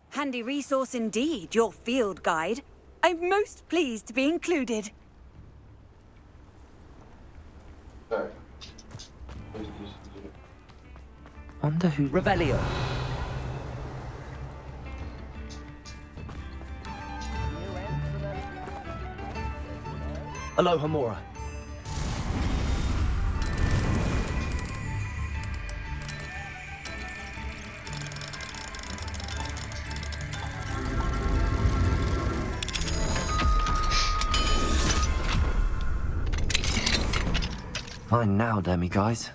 Handy resource indeed, your field guide. I'm most pleased to be included. Wonder who... Revelio. Aloha Mora. Fine now, Demi guys.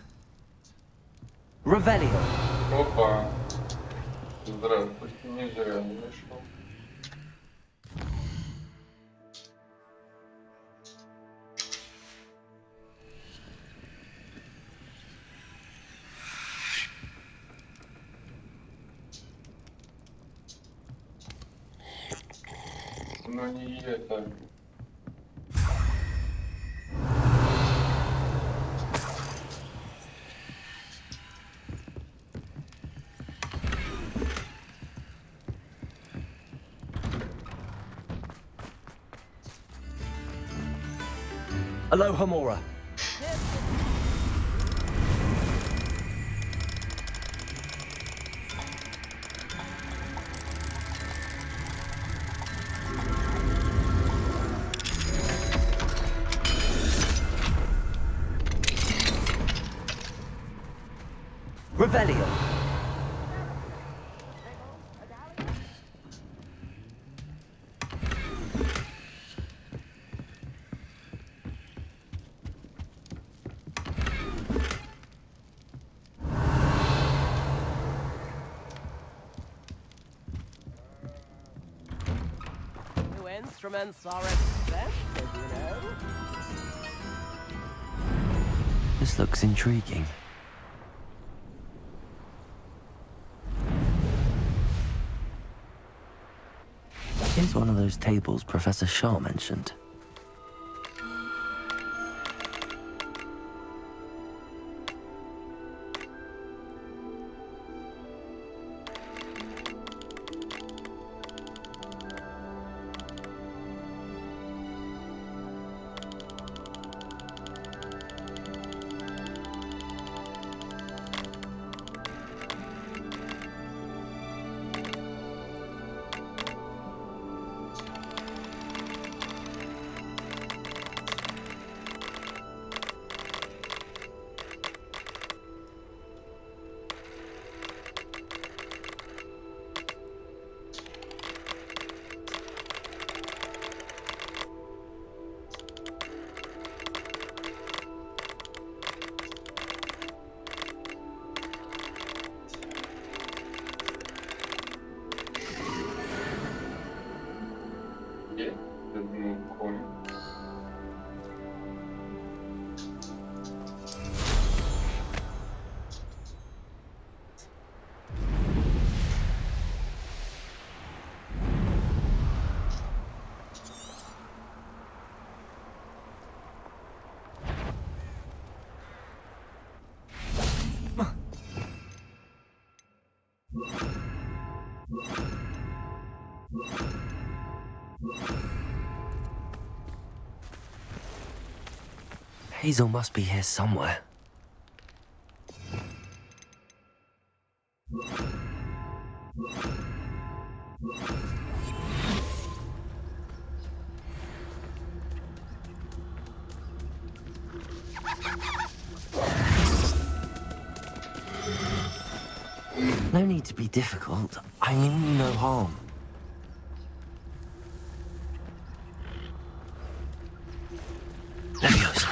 Revelio. Опа. Здравствуйте, не зря нашел. Но не это. Aloha Mora. Revelio. New instruments are expensive, you know. This looks intriguing. Here's one of those tables Professor Shaw mentioned. Hazel must be here somewhere. No need to be difficult. I mean you no harm. There he goes.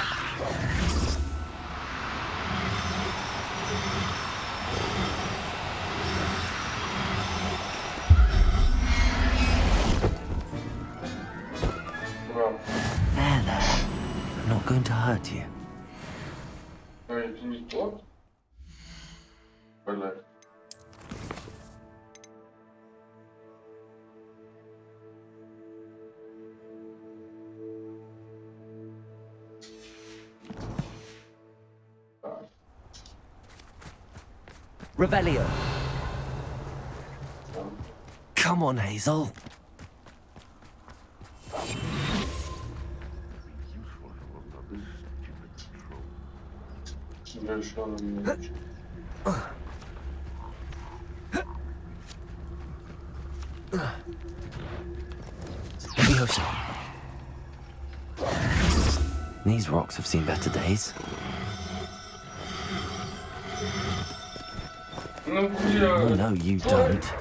There, there. Блядь. Так. Revelio. Там. Come on, Hazel. Завершенный меч. Leviosa. These rocks have seen better days. Ну, Oh, бля. no, you don't.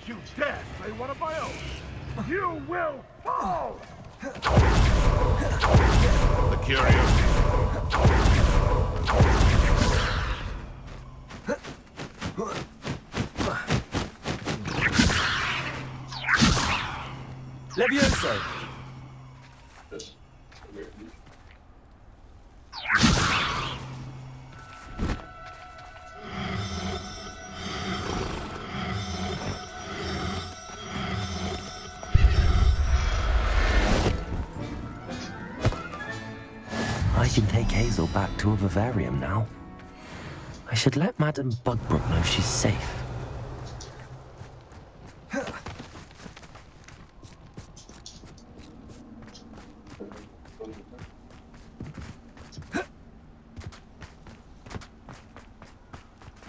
You dare play one of my own! You will fall! The curiosity. Levioso. Сейчас. I can take Hazel back to a vivarium now. I should let Madame Bugbrook know she's safe.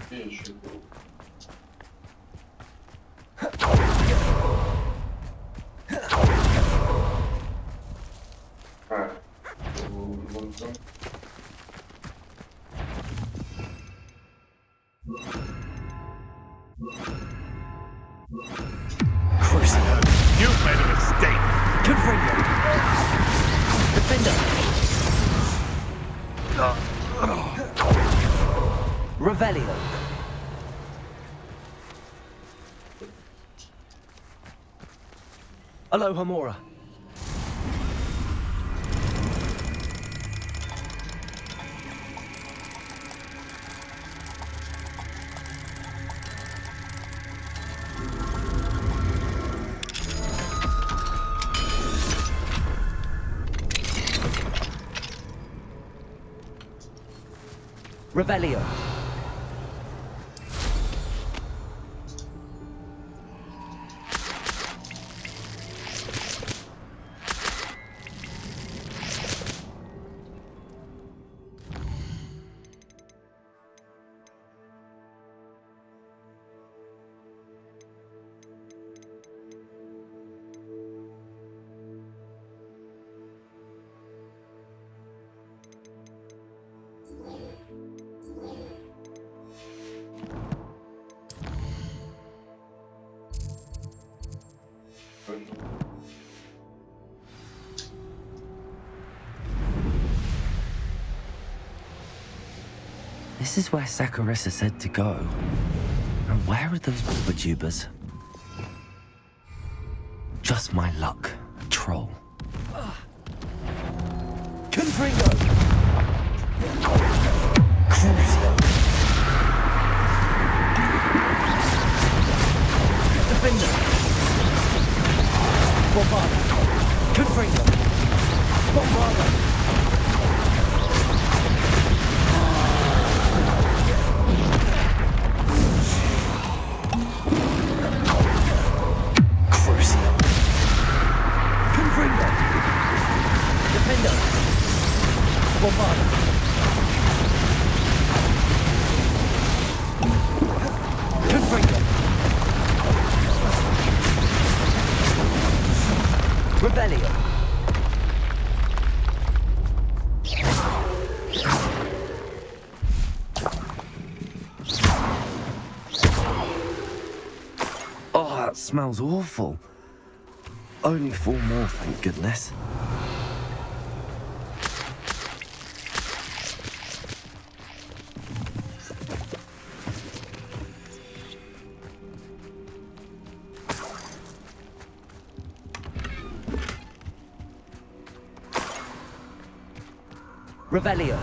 И еще был. А, вон там. Crucible. You've made a mistake! Confringo. Defender. Revelio. Alohomora. Revelio. This is where Saccharissa said to go. And where are those Bubba-tubers? Just my luck. A troll. Confringo. Crucio. Defender. Bombarda. Confringo. Bombarda. Crucio. Confringo. Defender. Bombarda. Confringo. Revelio. Oh, that smells awful. Only 4 more, thank goodness. Revelio.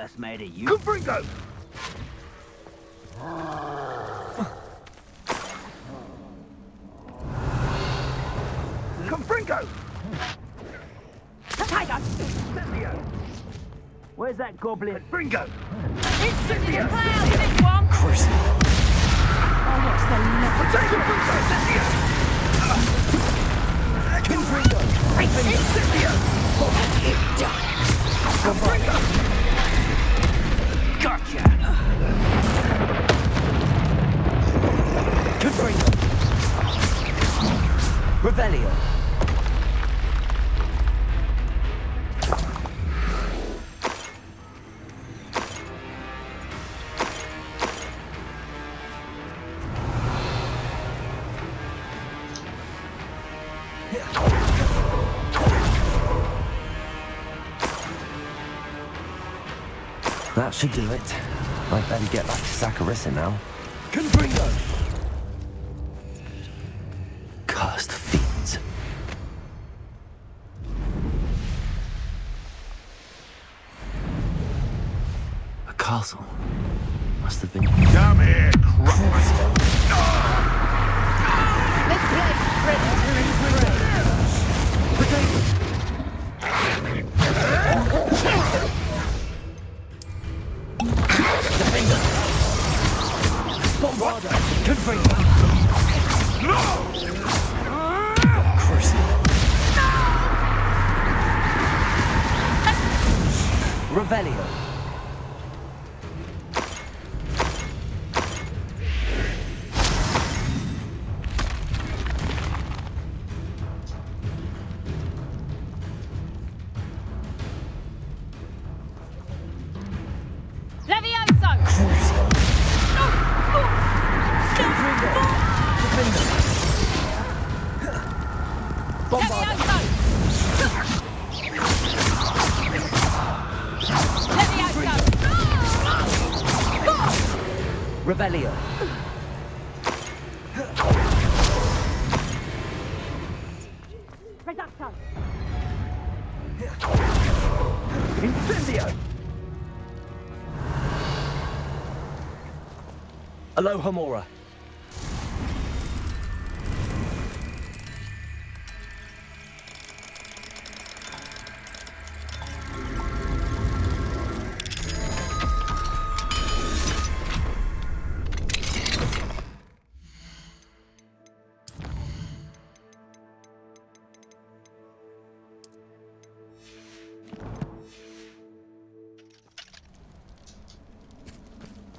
just made of you. Confringo! Confringo! Tiger! Incendio! Where's that goblin? Confringo! It's in the clouds, this one! Oh, what's the left? Potato! Incendio! Confringo! Incendio! Confringo! Gotcha! Confringo! Revelio! That should do it. I'd better get back to Saccharissa now. Confringo! Cursed fiends. A castle. Must have been... Come here, Christ! Let's play Predator and Prey. Defender! Bombardo! Confringo! Revelio! Levioso! Confringo! Defender! Bombardo! Levioso! Revelio! Reducto! Incendio! Alohomora!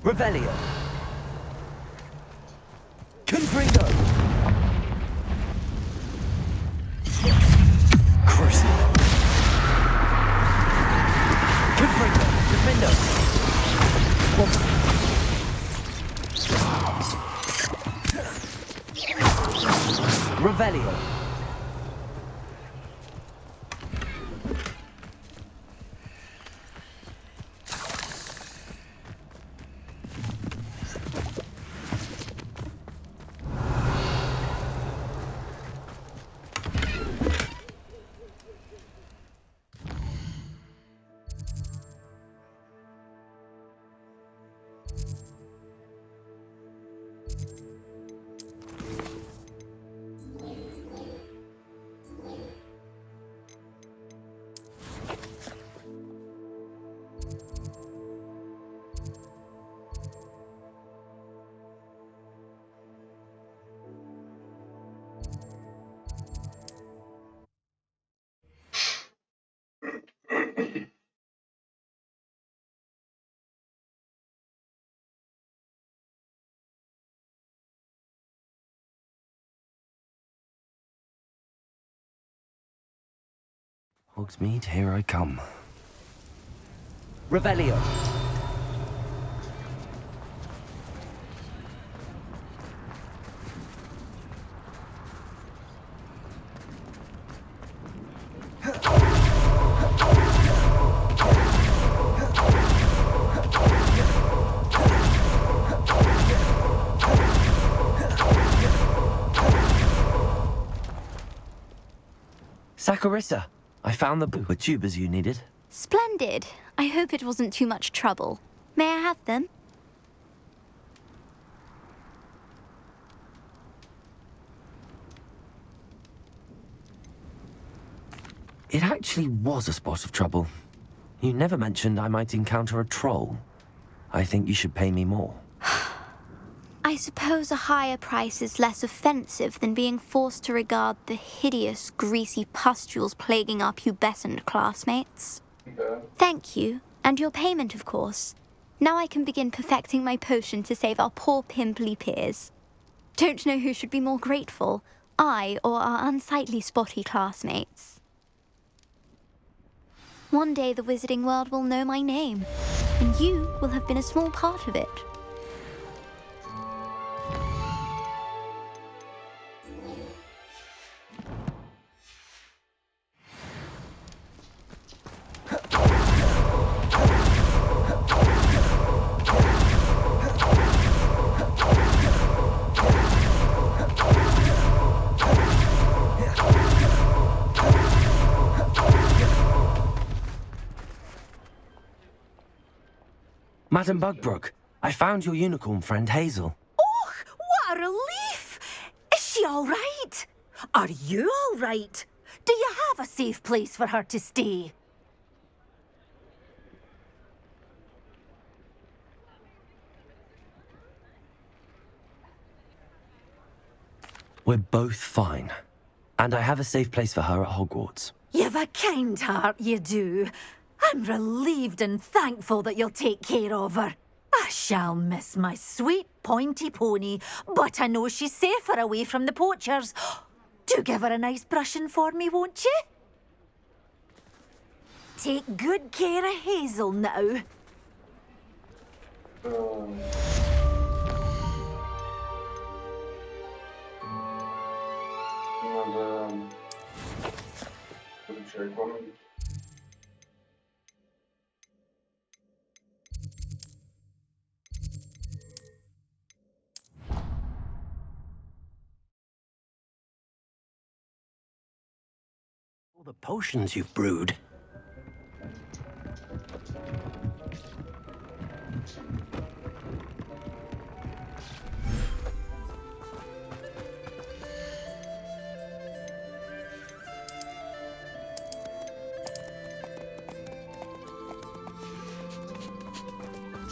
Revelio! Confringo! Confringo! Defender! Revelio! Hogsmeade, here I come. Revelio! Saccharissa, I found the tubers you needed. Splendid. I hope it wasn't too much trouble. May I have them? It actually was a spot of trouble. You never mentioned I might encounter a troll. I think you should pay me more. I suppose a higher price is less offensive than being forced to regard the hideous, greasy pustules plaguing our pubescent classmates. Да. Thank you, and your payment, of course. Now I can begin perfecting my potion to save our poor pimply peers. Don't know who should be more grateful, I or our unsightly spotty classmates. One day the wizarding world will know my name, and you will have been a small part of it. Madam Bugbrook, I found your unicorn friend Hazel. Oh, what a relief! Is she all right? Are you all right? Do you have a safe place for her to stay? We're both fine. And I have a safe place for her at Hogwarts. You've a kind heart, you do. I'm relieved and thankful that you'll take care of her. I shall miss my sweet pointy pony, but I know she's safer away from the poachers. Do give her a nice brushing for me, won't you? Take good care of Hazel now. Надо включать комнату. All the potions you've brewed.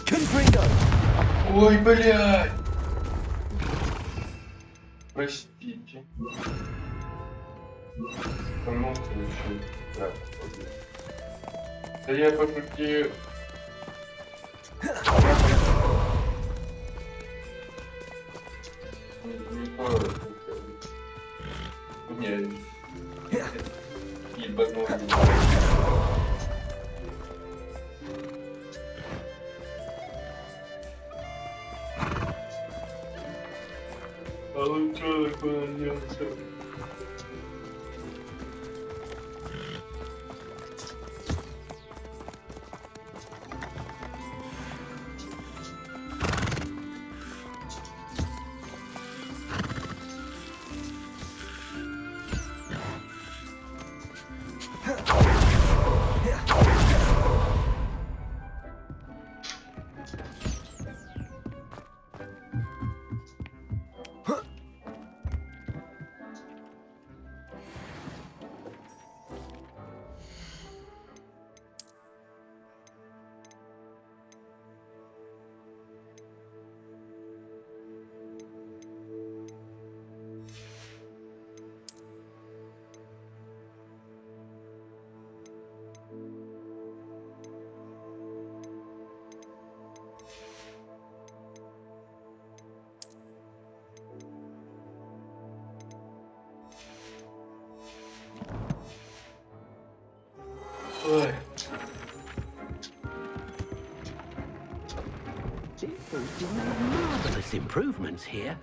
Confringo! Ой, блядь! Простите. Кому включил? Да, окей. Да я пошутил. Не то. Не. Ебанули. А он что такое делается? Ой. You've made marvelous improvements here.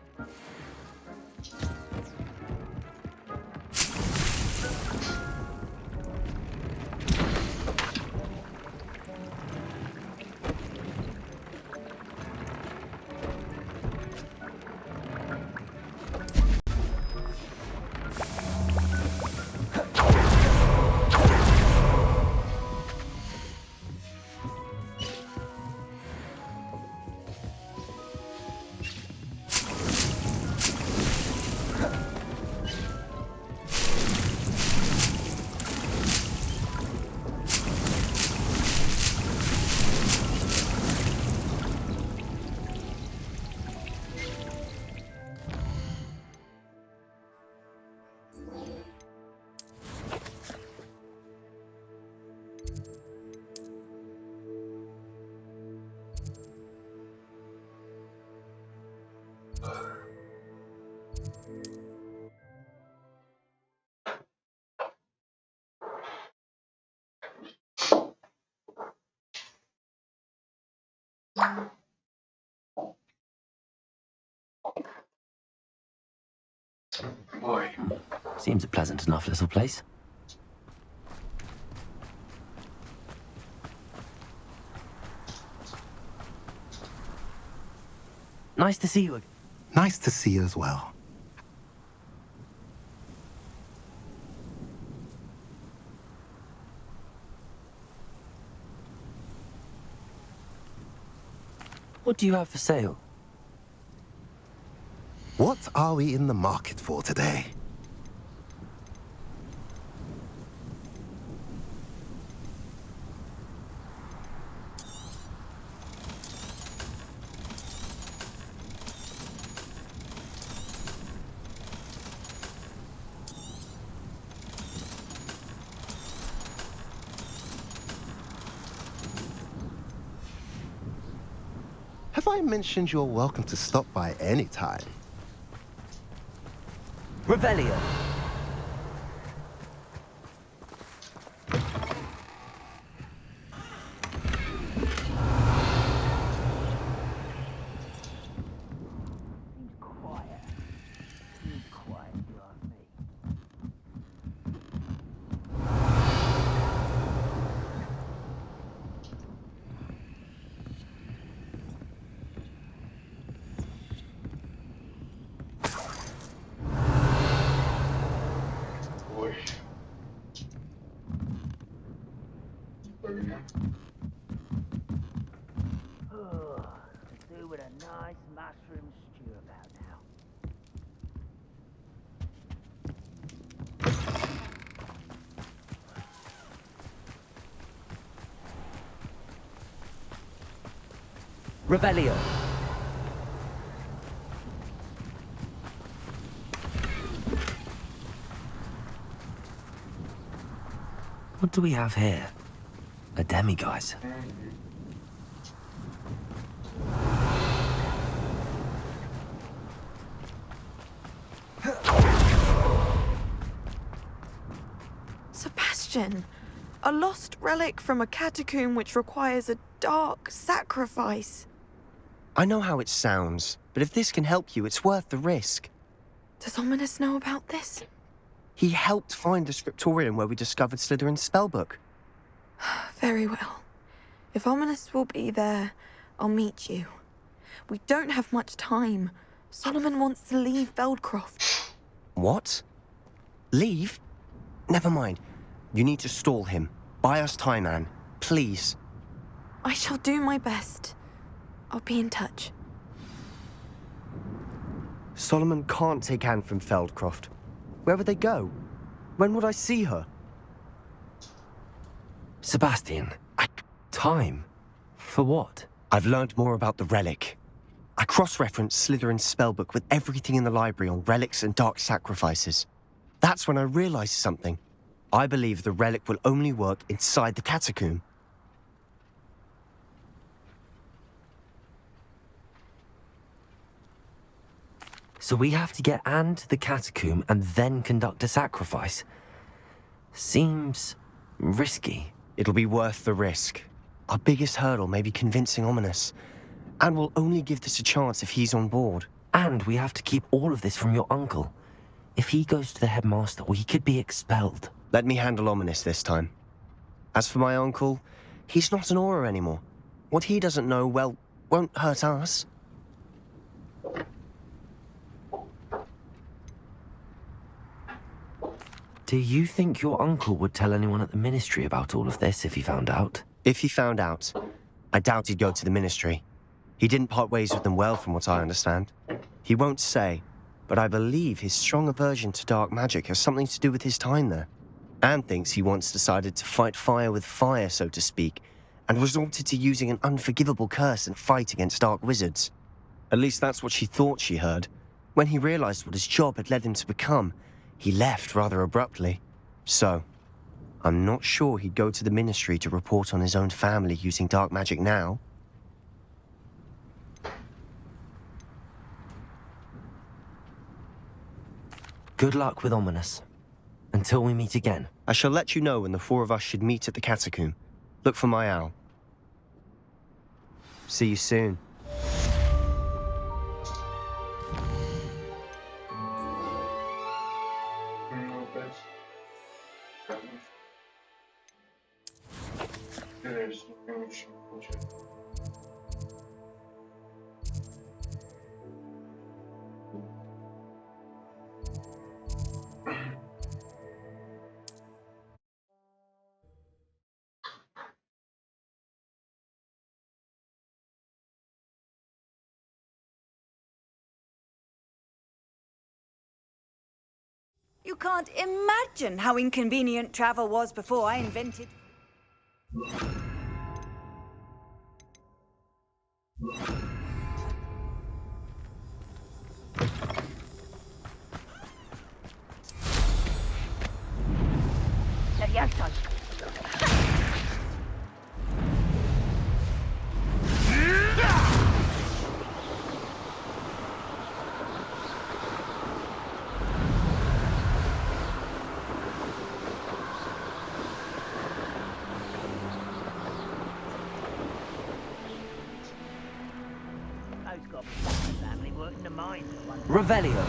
Seems a pleasant enough little place. Nice to see you again. Nice to see you as well. What do you have for sale? What are we in the market for today? Have I mentioned you're welcome to stop by any time? Revelio. Boy. Do with a nice mushroom stew about now. Revelio. What do we have here? A demiguise. Sebastian, a lost relic from a catacomb which requires a dark sacrifice. I know how it sounds, but if this can help you, it's worth the risk. Does Ominous know about this? He helped find the scriptorium where we discovered Slytherin's spellbook. Very well. If Ominous will be there, I'll meet you. We don't have much time. Solomon wants to leave Feldcroft. What? Leave? Never mind. You need to stall him. Buy us time, Anne. Please. I shall do my best. I'll be in touch. Solomon can't take Anne from Feldcroft. Where would they go? When would I see her? Sebastian, time? For what? I've learned more about the relic. I cross-referenced Slytherin's spellbook with everything in the library on relics and dark sacrifices. That's when I realized something. I believe the relic will only work inside the catacomb. So we have to get Anne to the catacomb and then conduct a sacrifice? Seems risky. It'll be worth the risk. Our biggest hurdle may be convincing Ominous. And we'll only give this a chance if he's on board. And we have to keep all of this from your uncle. If he goes to the headmaster, we could be expelled. Let me handle Ominous this time. As for my uncle, he's not an Auror anymore. What he doesn't know, well, won't hurt us. Do you think your uncle would tell anyone at the ministry about all of this if he found out? If he found out, I doubt he'd go to the ministry. He didn't part ways with them well, from what I understand. He won't say, but I believe his strong aversion to dark magic has something to do with his time there. Anne thinks he once decided to fight fire with fire, so to speak, and resorted to using an unforgivable curse and fight against dark wizards. At least that's what she thought she heard. When he realized what his job had led him to become, he left rather abruptly. So, I'm not sure he'd go to the ministry to report on his own family using dark magic now. Good luck with Ominous. Until we meet again. I shall let you know when the four of us should meet at the catacomb. Look for my owl. See you soon. Интересно, мне очень получается. You can't imagine how inconvenient travel was before I invented... Levioso. Revelio.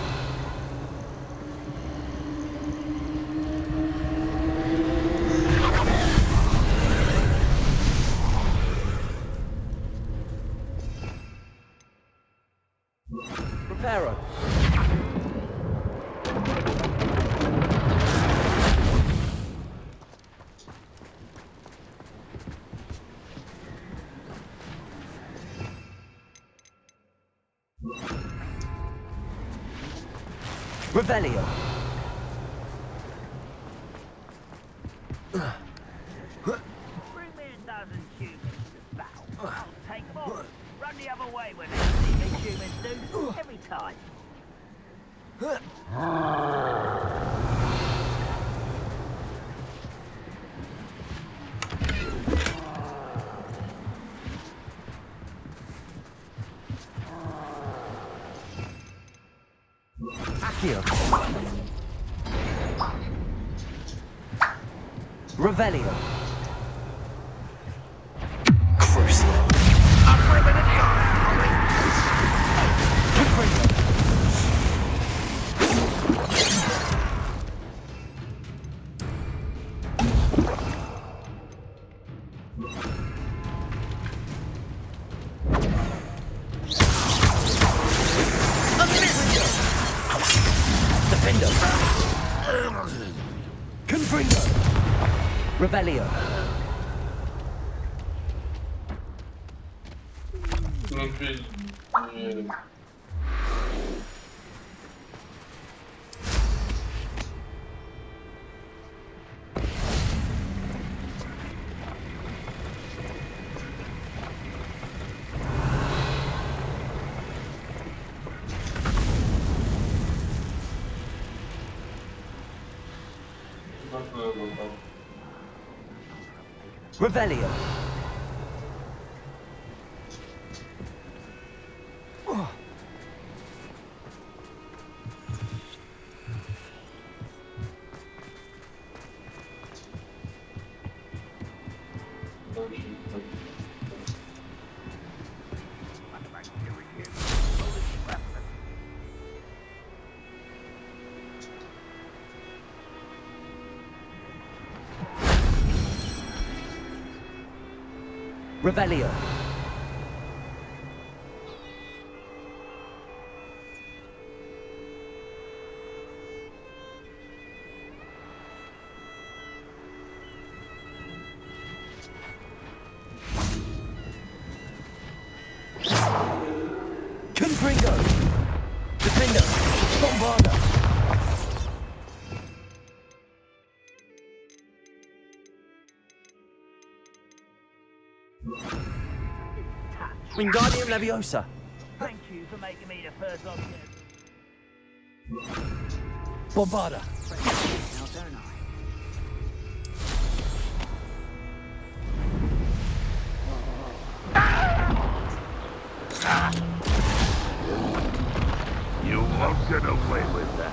Reparo. Revelio. Bring me a dozen humans to battle. I'll take them all. Run the other way when they see me humans do. Every time. Accio. Revelio. Crucible. I'm ripping it down. Defender. Confringo. Revelio. Ну, пиздец. Revelio. Revelio. Confringo. Defender. Bombarda. Wingardium Leviosa. Thank you for making me the first object. Bombarda. Now don't I? You won't get away with that.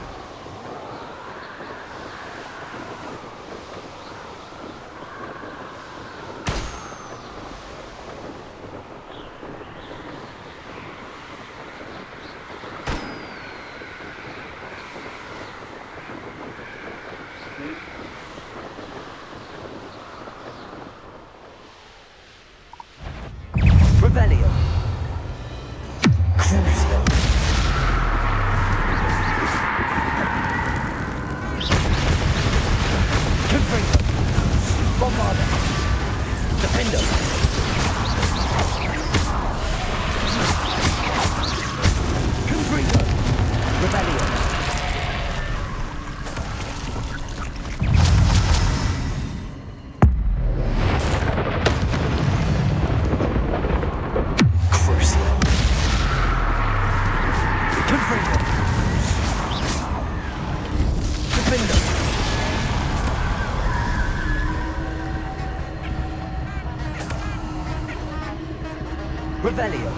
Revelio. Crucio. Confringo. Bombarda. Defendo. Confringo. Revelio. Revelio.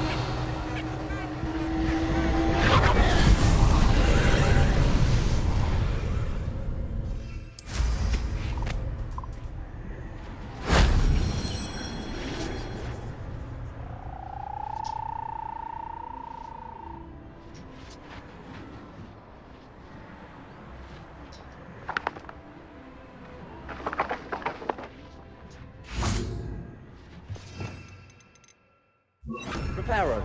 Reparo.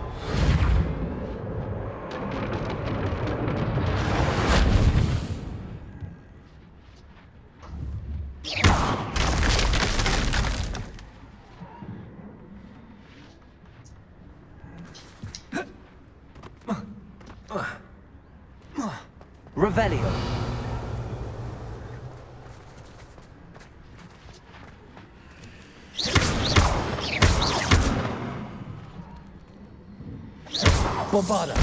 Revelio. Bombarda.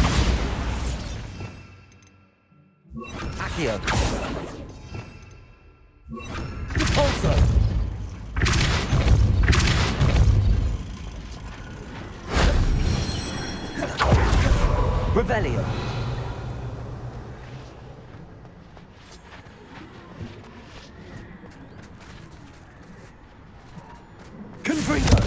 Accio. Repulso. Revelio. Confringo.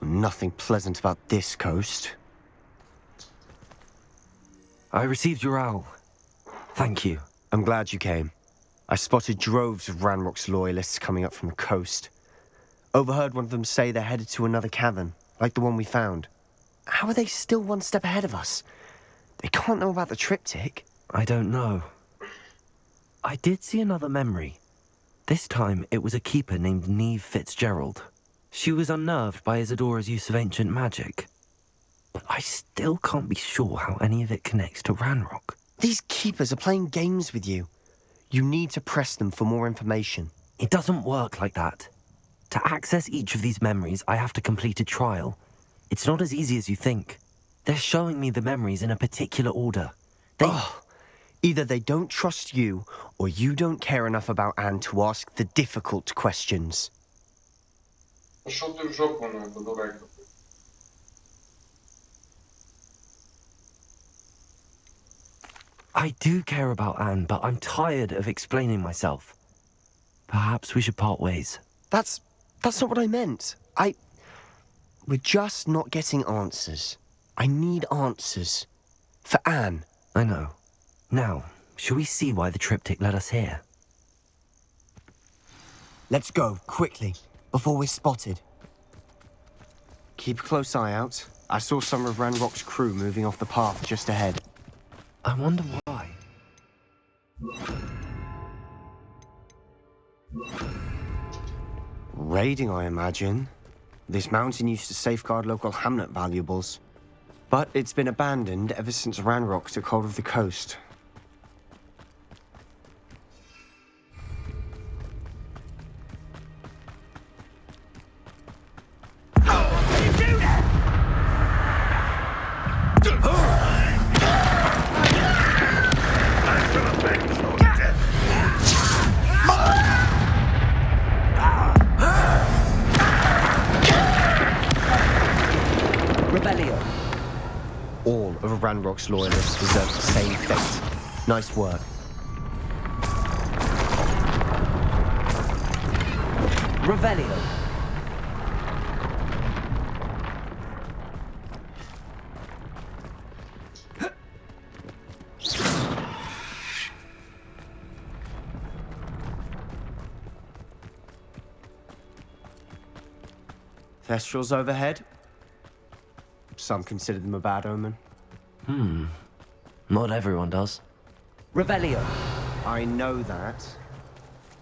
Nothing pleasant about this coast. I received your owl. Thank you. I'm glad you came. I spotted droves of Ranrock's loyalists coming up from the coast. Overheard one of them say they're headed to another cavern, like the one we found. How are they still one step ahead of us? They can't know about the triptych. I don't know. I did see another memory. This time, it was a keeper named Neve Fitzgerald. She was unnerved by Isadora's use of ancient magic. But I still can't be sure how any of it connects to Ranrock. These keepers are playing games with you. You need to press them for more information. It doesn't work like that. To access each of these memories, I have to complete a trial. It's not as easy as you think. They're showing me the memories in a particular order. Either they don't trust you, or you don't care enough about Anne to ask the difficult questions. Пошел ты в жопу, нахуй, дурак. I do care about Anne, but I'm tired of explaining myself. Perhaps we should part ways. That's not what I meant. We're just not getting answers. I need answers. For Anne. I know. Now, shall we see why the triptych led us here? Let's go, quickly, before we're spotted. Keep a close eye out. I saw some of Ranrock's crew moving off the path just ahead. I wonder why. raiding, I imagine. This mountain used to safeguard local hamlet valuables. But it's been abandoned ever since Ranrock took hold of the coast. All of Ranrock's loyalists deserve the same fate. Nice work. Revelio. Thestrals overhead. Some consider them a bad omen. Not everyone does. Revelio. I know that.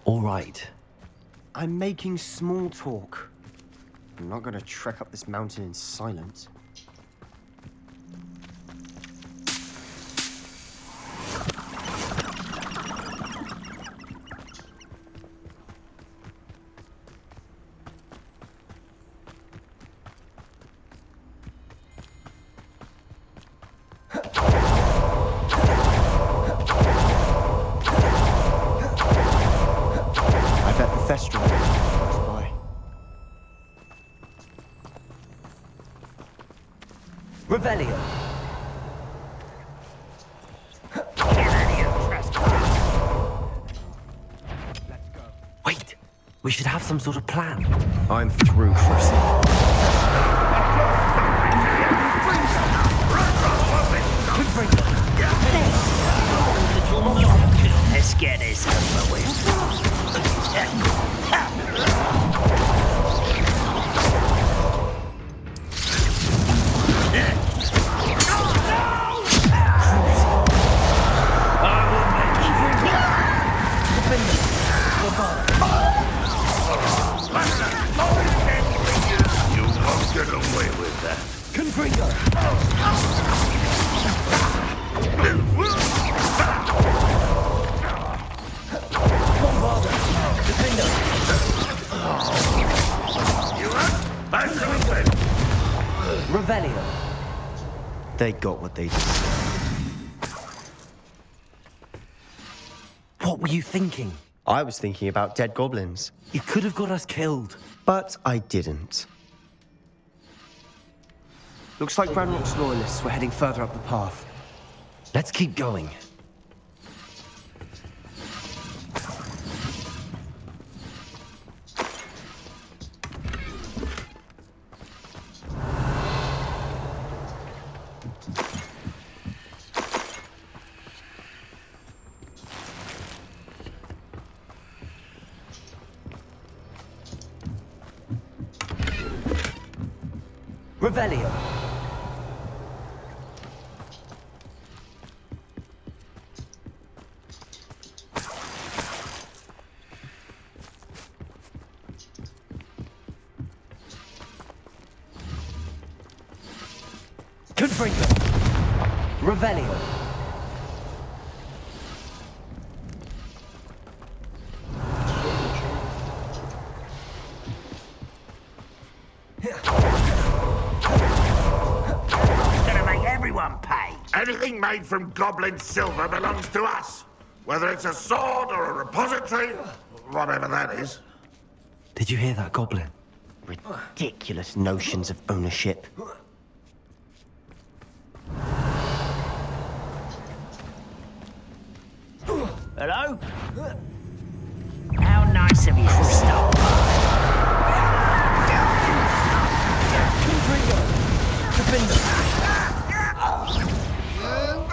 All right. I'm making small talk. I'm not gonna trek up this mountain in silence. Revelio. Wait, we should have some sort of plan. I'm through, Chris. Let's get this over with. Get away with that. Confringo! Bombarda! Defender! You up? Back to the bed. Revelio. They got what they did. What were you thinking? I was thinking about dead goblins. You could have got us killed. But I didn't. Looks like Ranrock's loyalists were heading further up the path. Let's keep going. Revelio. Confringo. Revelio. Anything made from goblin silver belongs to us. Whether it's a sword or a repository, whatever that is. Did you hear that, Goblin? Ridiculous notions of ownership. Hello? How nice of you to stop by.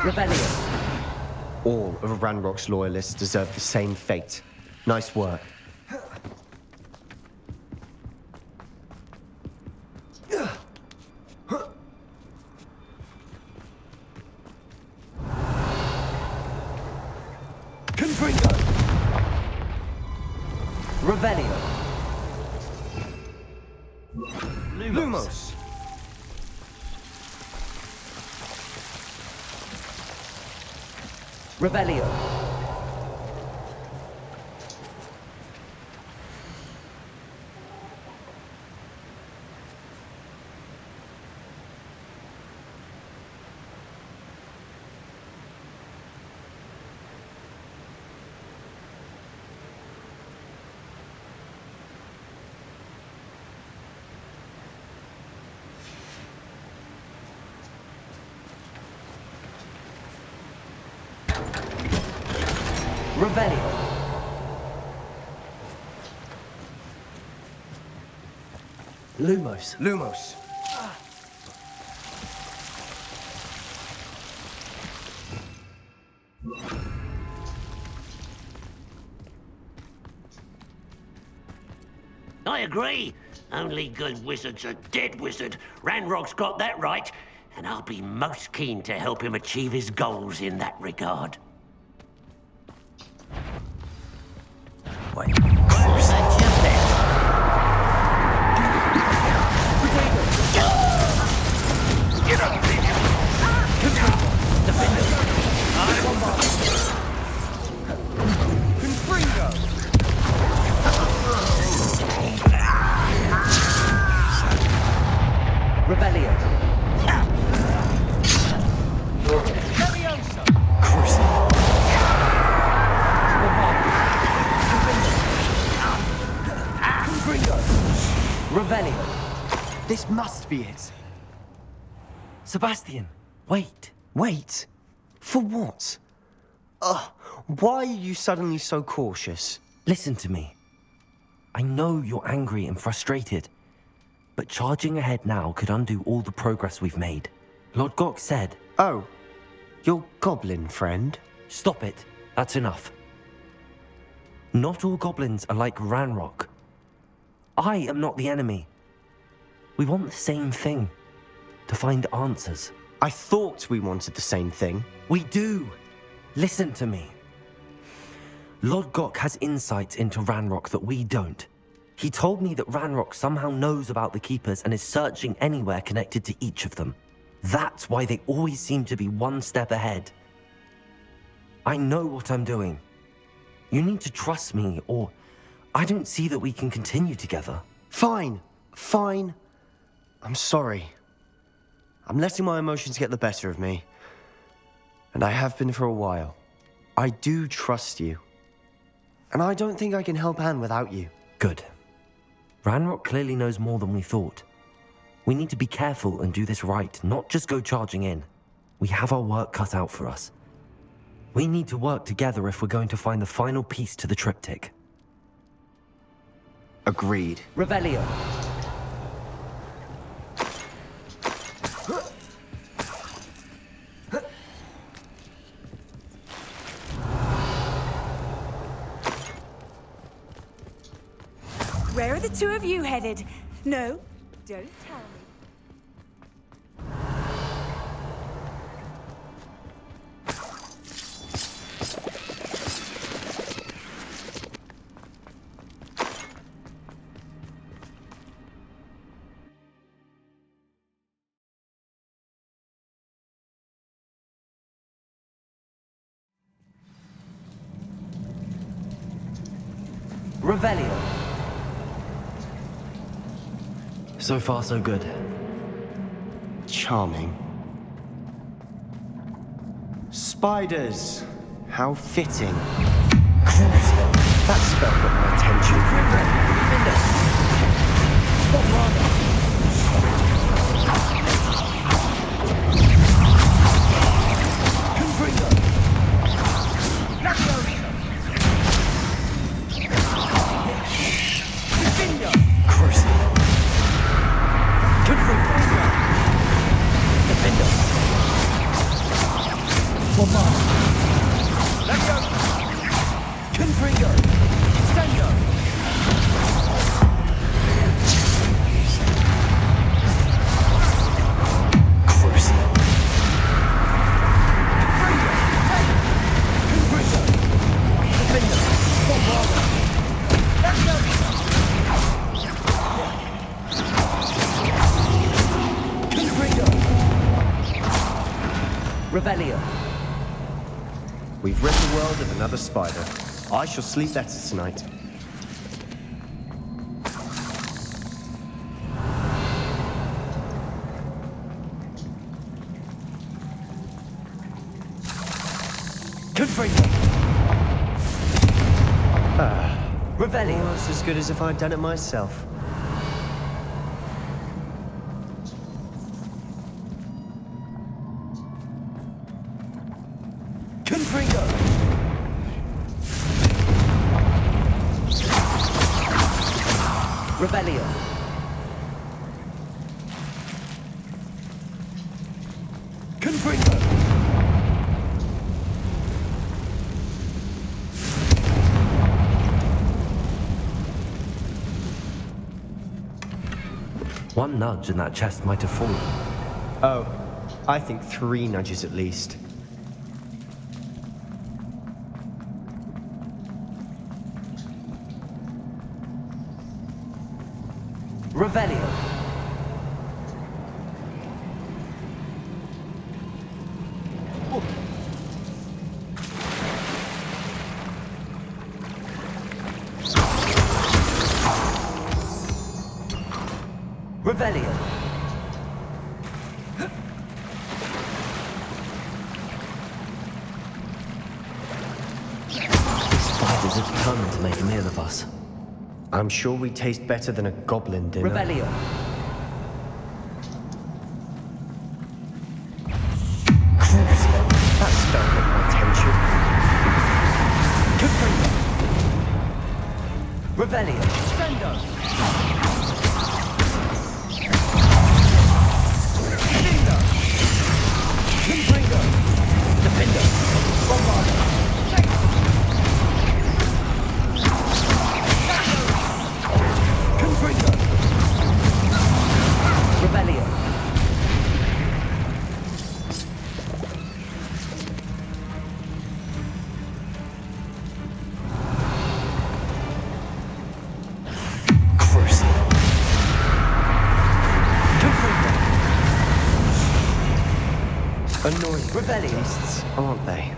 Revelio. All of Ranrock's loyalists deserve the same fate. Nice work. Confringo. Revelio. Lumos! Revelio. Revelio. Lumos. Lumos. I agree. Only good wizard's a dead wizard. Ranrock's got that right, and I'll be most keen to help him achieve his goals in that regard. Wait. What was that just there? Get up, Defender! Revelio. Revelio. This must be it. Sebastian, wait. Wait? For what? Ugh, why are you suddenly so cautious? Listen to me. I know you're angry and frustrated, but charging ahead now could undo all the progress we've made. Lord Gok said... Oh, your goblin friend? Stop it. That's enough. Not all goblins are like Ranrock. I am not the enemy. We want the same thing. To find answers. I thought we wanted the same thing. We do. Listen to me. Lord Gok has insights into Ranrock that we don't. He told me that Ranrock somehow knows about the Keepers and is searching anywhere connected to each of them. That's why they always seem to be one step ahead. I know what I'm doing. You need to trust me, or I don't see that we can continue together. Fine. Fine. I'm sorry. I'm letting my emotions get the better of me. And I have been for a while. I do trust you. And I don't think I can help Anne without you. Good. Ranrock clearly knows more than we thought. We need to be careful and do this right, not just go charging in. We have our work cut out for us. We need to work together if we're going to find the final piece to the triptych. Agreed. Revelio. Where are the two of you headed? No, don't tell me. Revelio. So far, so good. Charming. Spiders. How fitting. That spell got my attention. Revelio. We've rid the world of another spider. I shall sleep better tonight. Confringo. Revelio. Almost as good as if I'd done it myself. Confringo. Revelio. Confringo. One nudge and that chest might have fallen. Oh, I think 3 nudges at least. Revelio. Revelio. Spiders have come to make a meal of us. I'm sure we taste better than a goblin dinner. Revelio. That spell got my attention. Confringo. Revelio. Stendo. Confringo. Defendo. Bombardo. Confringo. Revelio. Crucial. Confringo. Annoying Revelio. beasts, aren't they?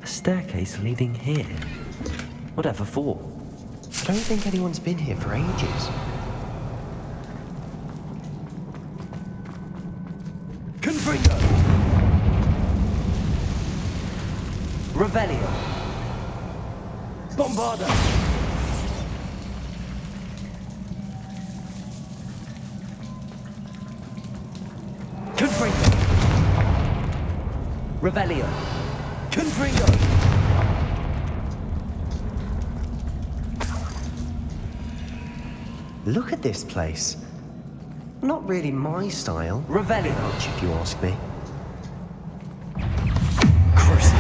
A staircase leading here. Whatever for? I don't think anyone's been here for ages. Confringo. Revelio. Bombardo. Confringo. Revelio. Confringo. Look at this place. Not really my style. Revelio. Much, if you ask me. Crucial.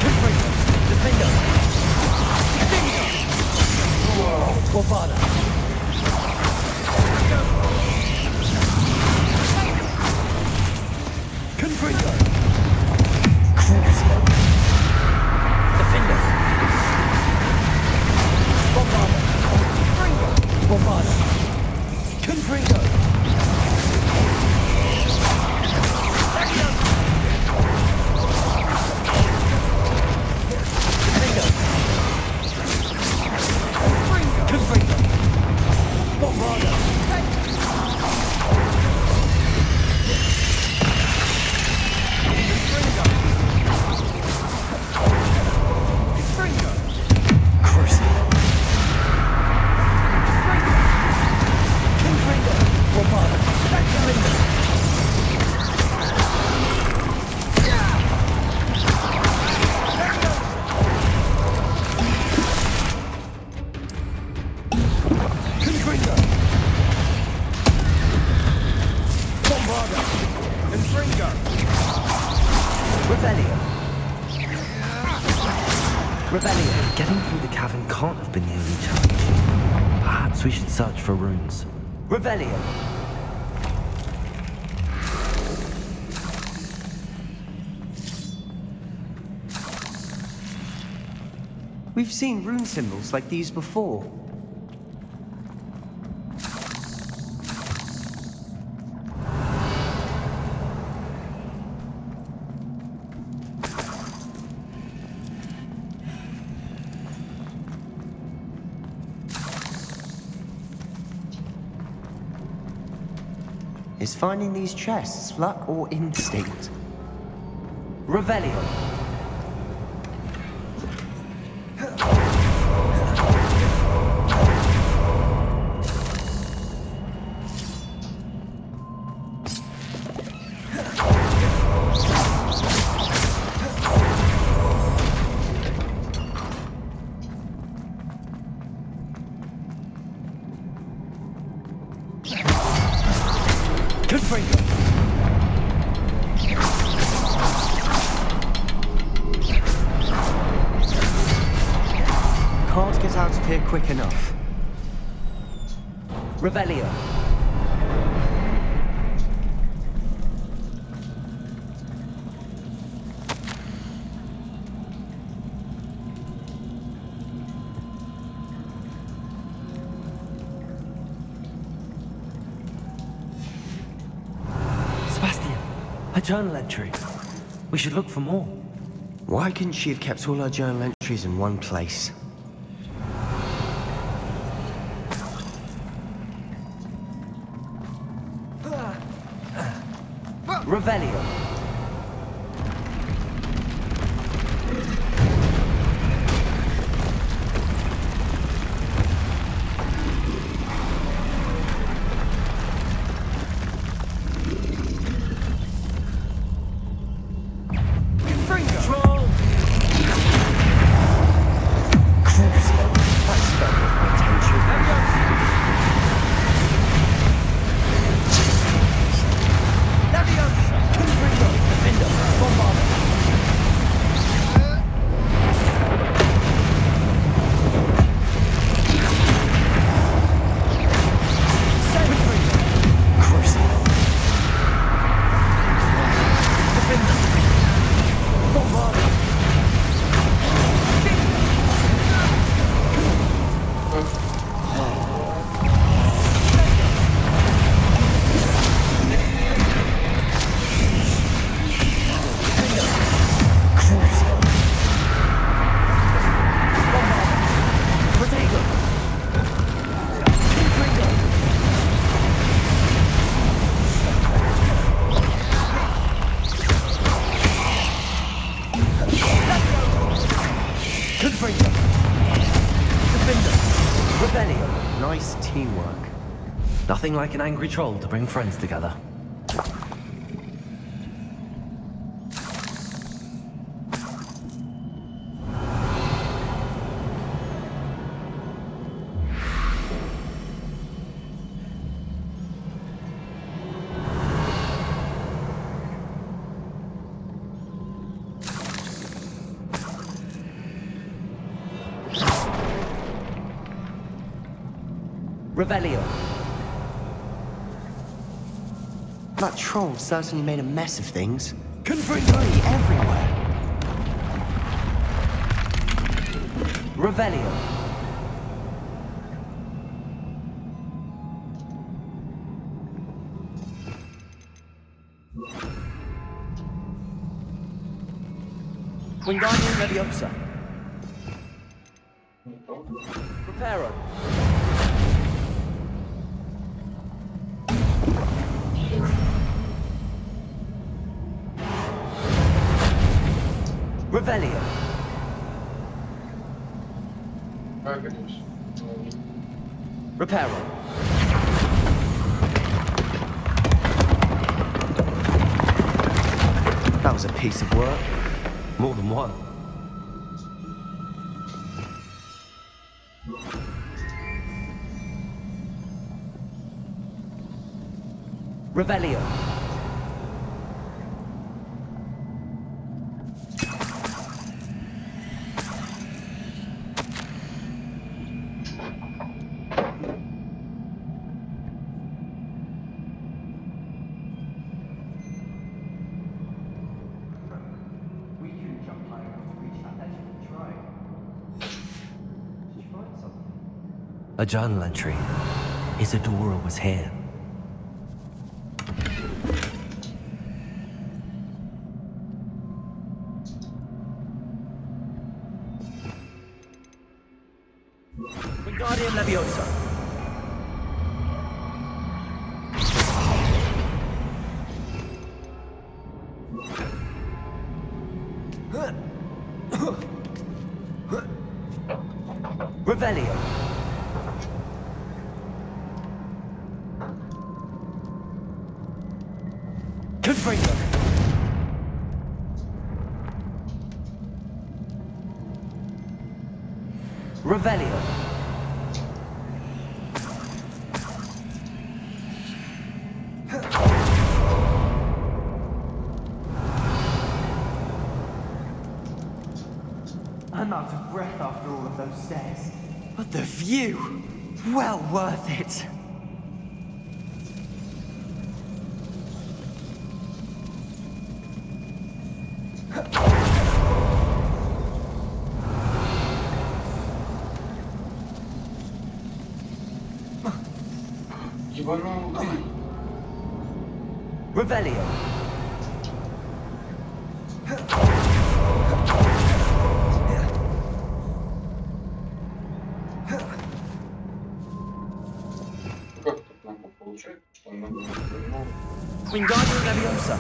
Confringo. Defendo. Defendo. Bombardo. Confringo. Crucial. Defendo. Bombardo. Bombardo. Confringo. Defendo. Confringo. Bombardo. Confringo. Crucial. Confringo. Bombardo. Defendo. Confringo. Bombardo. Confringo. Revelio. Revelio. Getting through the cavern can't have been the only challenge. Perhaps we should search for runes. Revelio. We've seen rune symbols like these before. Is finding these chests luck or instinct? Revelio. Can't get out of here quick enough. Revelio. Sebastian, a journal entry. We should look for more. Why couldn't she have kept all her journal entries in one place? Revelio. Nice teamwork. Nothing like an angry troll to bring friends together. Revelio. That troll certainly made a mess of things. Confringo. Bloody everywhere. Revelio. Wingardium Leviosa. Preparo. Revelio. Reparo. That was a piece of work. More than one. Revelio. A journal entry. Isadora was here. Wingardium Leviosa. Revelio. Confringo. Revelio. I'm out of breath after all of those stairs. But the view! Well worth it! Revelio. Wingardium Leviosa.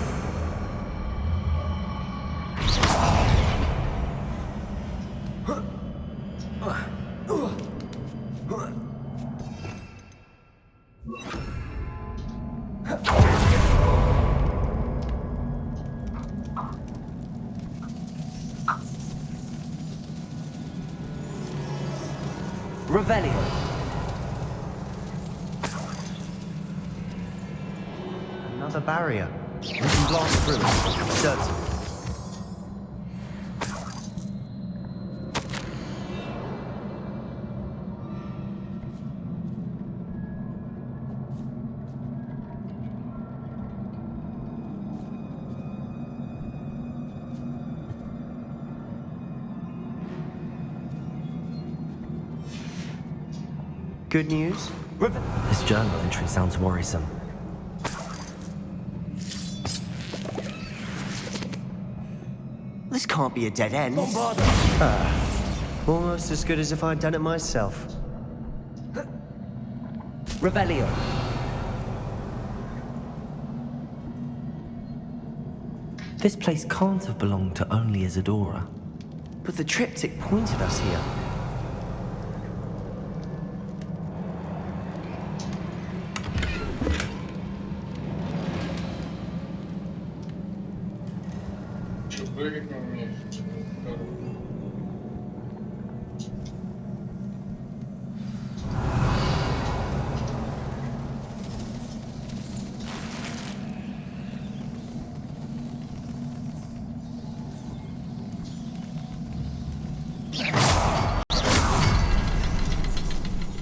Revelio. Another barrier. We can blast through it. Certain. Good news? This journal entry sounds worrisome. This can't be a dead end. Almost as good as if I'd done it myself. Revelio. This place can't have belonged to only Isadora. But the triptych pointed us here.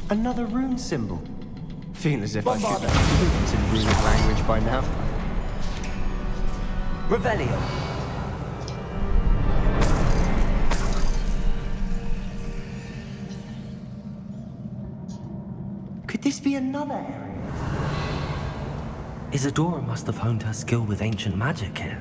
Another rune symbol. Feel as if I should be fluent in runic language by now. Revelio. Could this be another area? Isadora must have honed her skill with ancient magic here.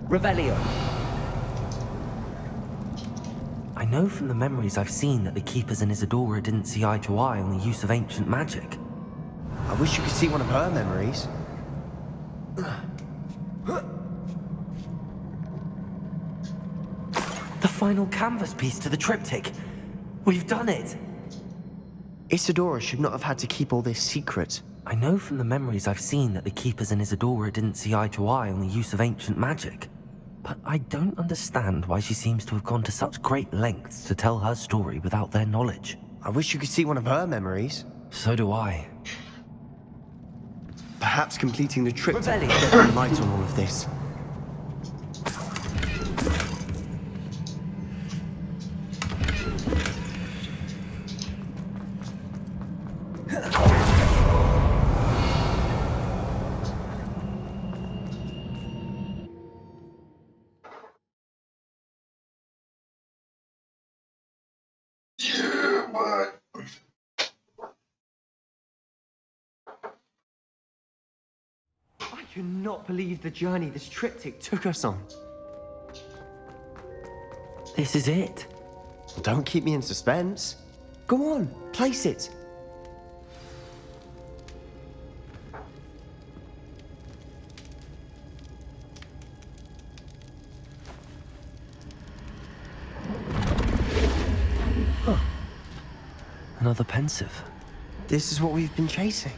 Revelio. I know from the memories I've seen that the Keepers and Isadora didn't see eye to eye on the use of ancient magic. I wish you could see one of her memories. The final canvas piece to the triptych. We've done it! Isadora should not have had to keep all this secret. I know from the memories I've seen that the Keepers and Isadora didn't see eye to eye on the use of ancient magic. But I don't understand why she seems to have gone to such great lengths to tell her story without their knowledge. I wish you could see one of her memories. So do I. Perhaps completing the trip to get some light on all of this. cannot believe the journey this triptych took us on. This is it. Well, don't keep me in suspense. Go on, place it. Huh. Another pensive. This is what we've been chasing.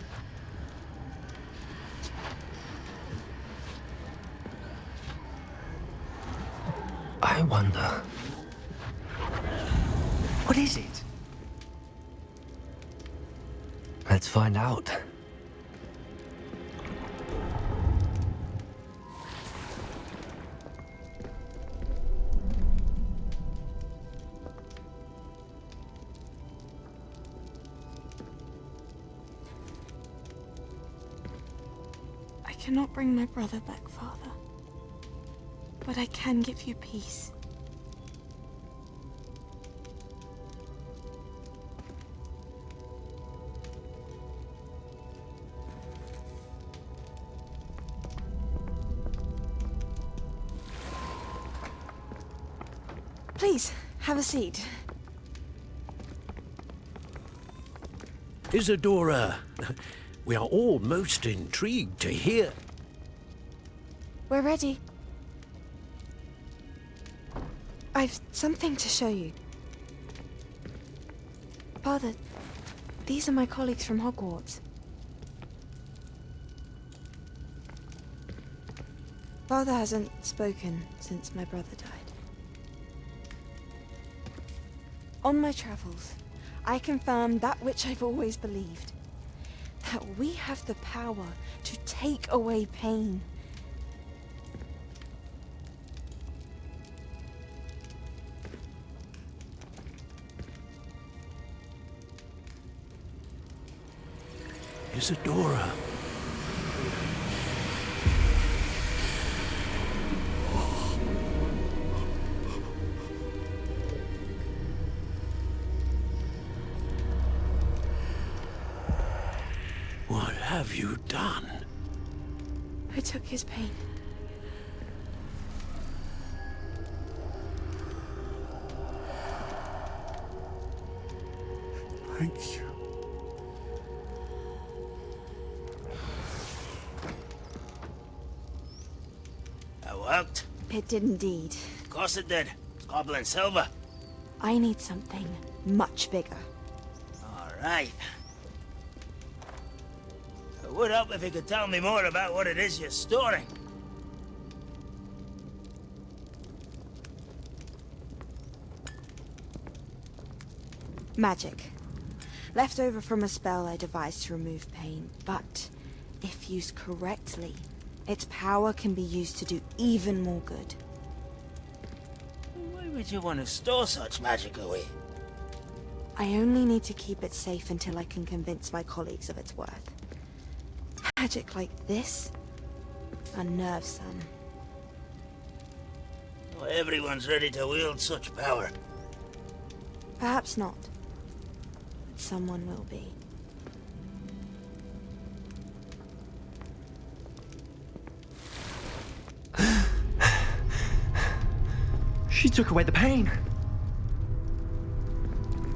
I wonder. What is it? Let's find out. I cannot bring my brother back, Father. But I can give you peace. Please, have a seat. Isadora, we are all most intrigued to hear. We're ready. I've something to show you. Father, these are my colleagues from Hogwarts. Father hasn't spoken since my brother died. On my travels, I confirmed that which I've always believed. That we have the power to take away pain. Isadora. What have you done? I took his pain. Thank you. That worked? It did indeed. Of course it did. It's goblin silver. I need something much bigger. All right. It would help if you could tell me more about what it is you're storing. Magic. Left over from a spell I devised to remove pain, but if used correctly, its power can be used to do even more good. Why would you want to store such magic away? I only need to keep it safe until I can convince my colleagues of its worth. Magic like this unnerves some. Not everyone's ready to wield such power. Perhaps not. But someone will be. She took away the pain.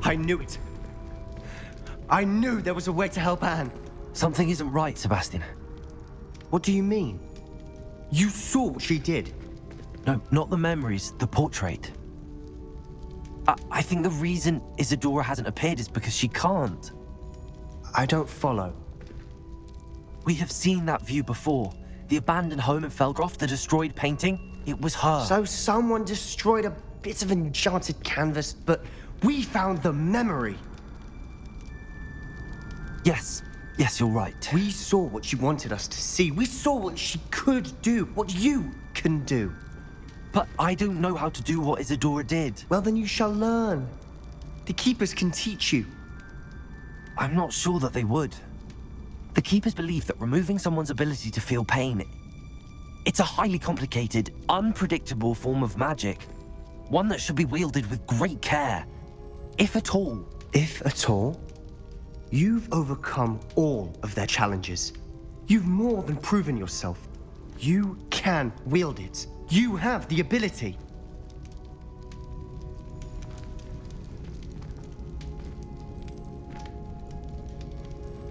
I knew it. I knew there was a way to help Anne. Something isn't right, Sebastian. What do you mean? You saw what she did. No, not the memories, the portrait. I think the reason Isadora hasn't appeared is because she can't. I don't follow. We have seen that view before. The abandoned home in Felgroth, the destroyed painting, it was her. So someone destroyed a bit of enchanted canvas, but we found the memory. Yes, you're right. We saw what she wanted us to see. We saw what she could do, what you can do. But I don't know how to do what Isadora did. Well, then you shall learn. The Keepers can teach you. I'm not sure that they would. The Keepers believe that removing someone's ability to feel pain, it's a highly complicated, unpredictable form of magic. One that should be wielded with great care. If at all. If at all? You've overcome all of their challenges. You've more than proven yourself. You can wield it. You have the ability.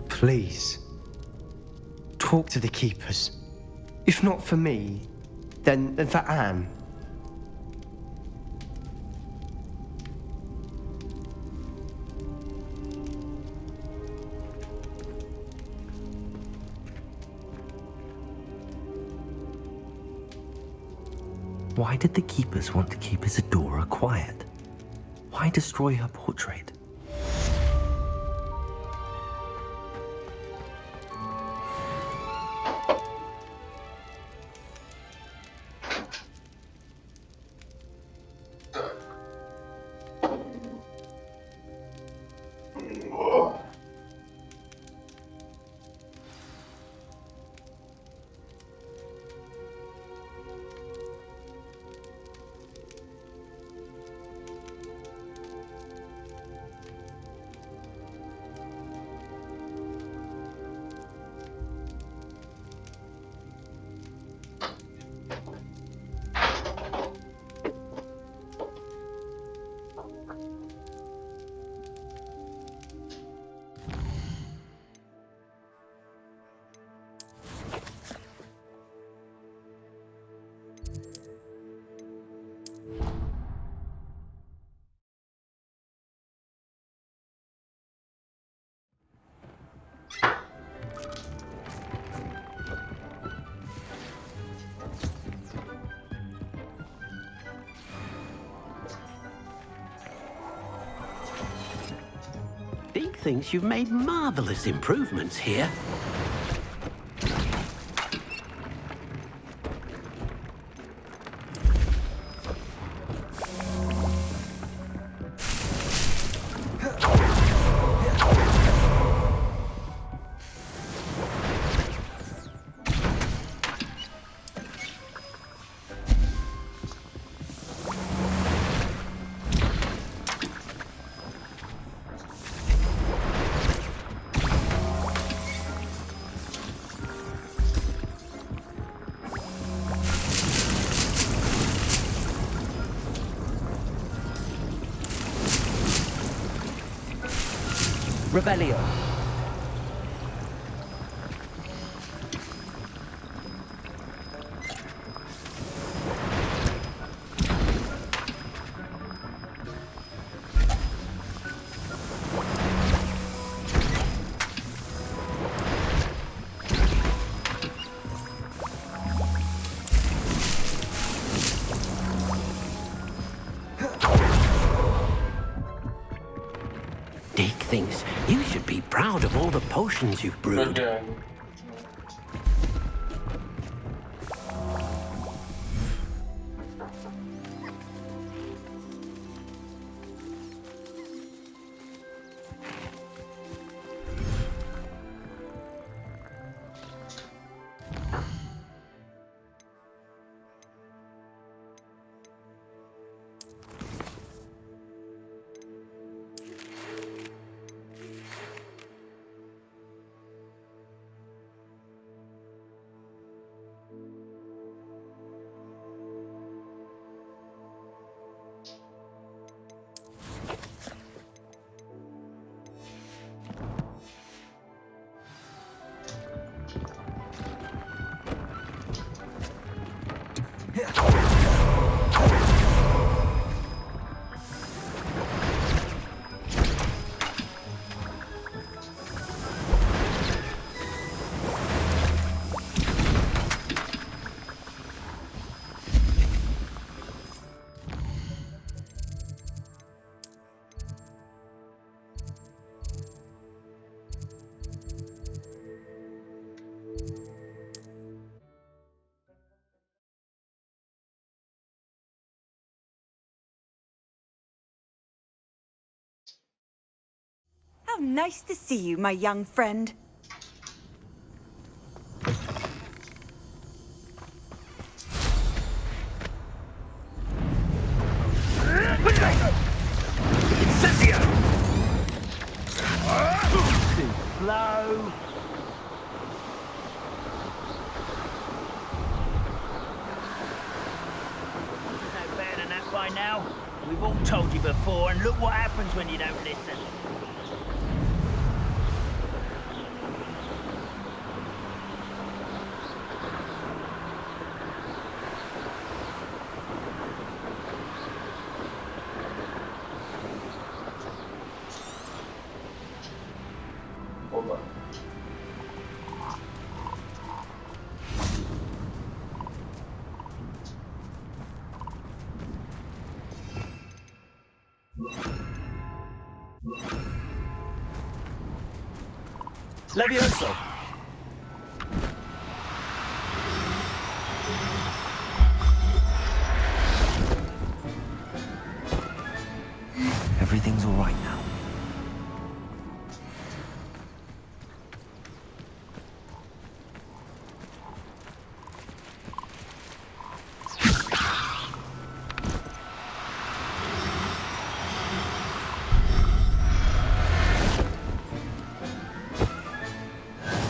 Please, talk to the keepers. If not for me, then for Anne. Why did the keepers want to keep Isadora quiet? Why destroy her portrait? Deke thinks you've made marvellous improvements here. Rebellion. Deke thinks you should be proud of all the potions you've brewed. Okay. How nice to see you, my young friend. Slow. now. We've all told you before, and look what happens when you don't listen. Opa. Levioso! Everything's all right now.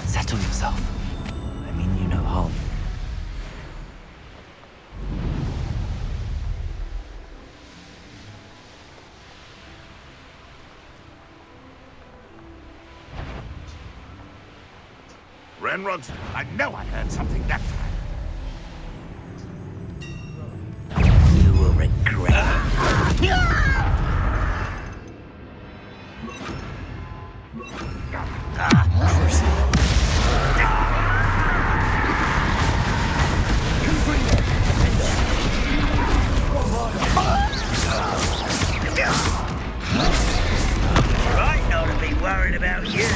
Settle yourself. I mean you no harm. Renrogs, I know I heard something that time. You will regret it. Right not to be worried about you.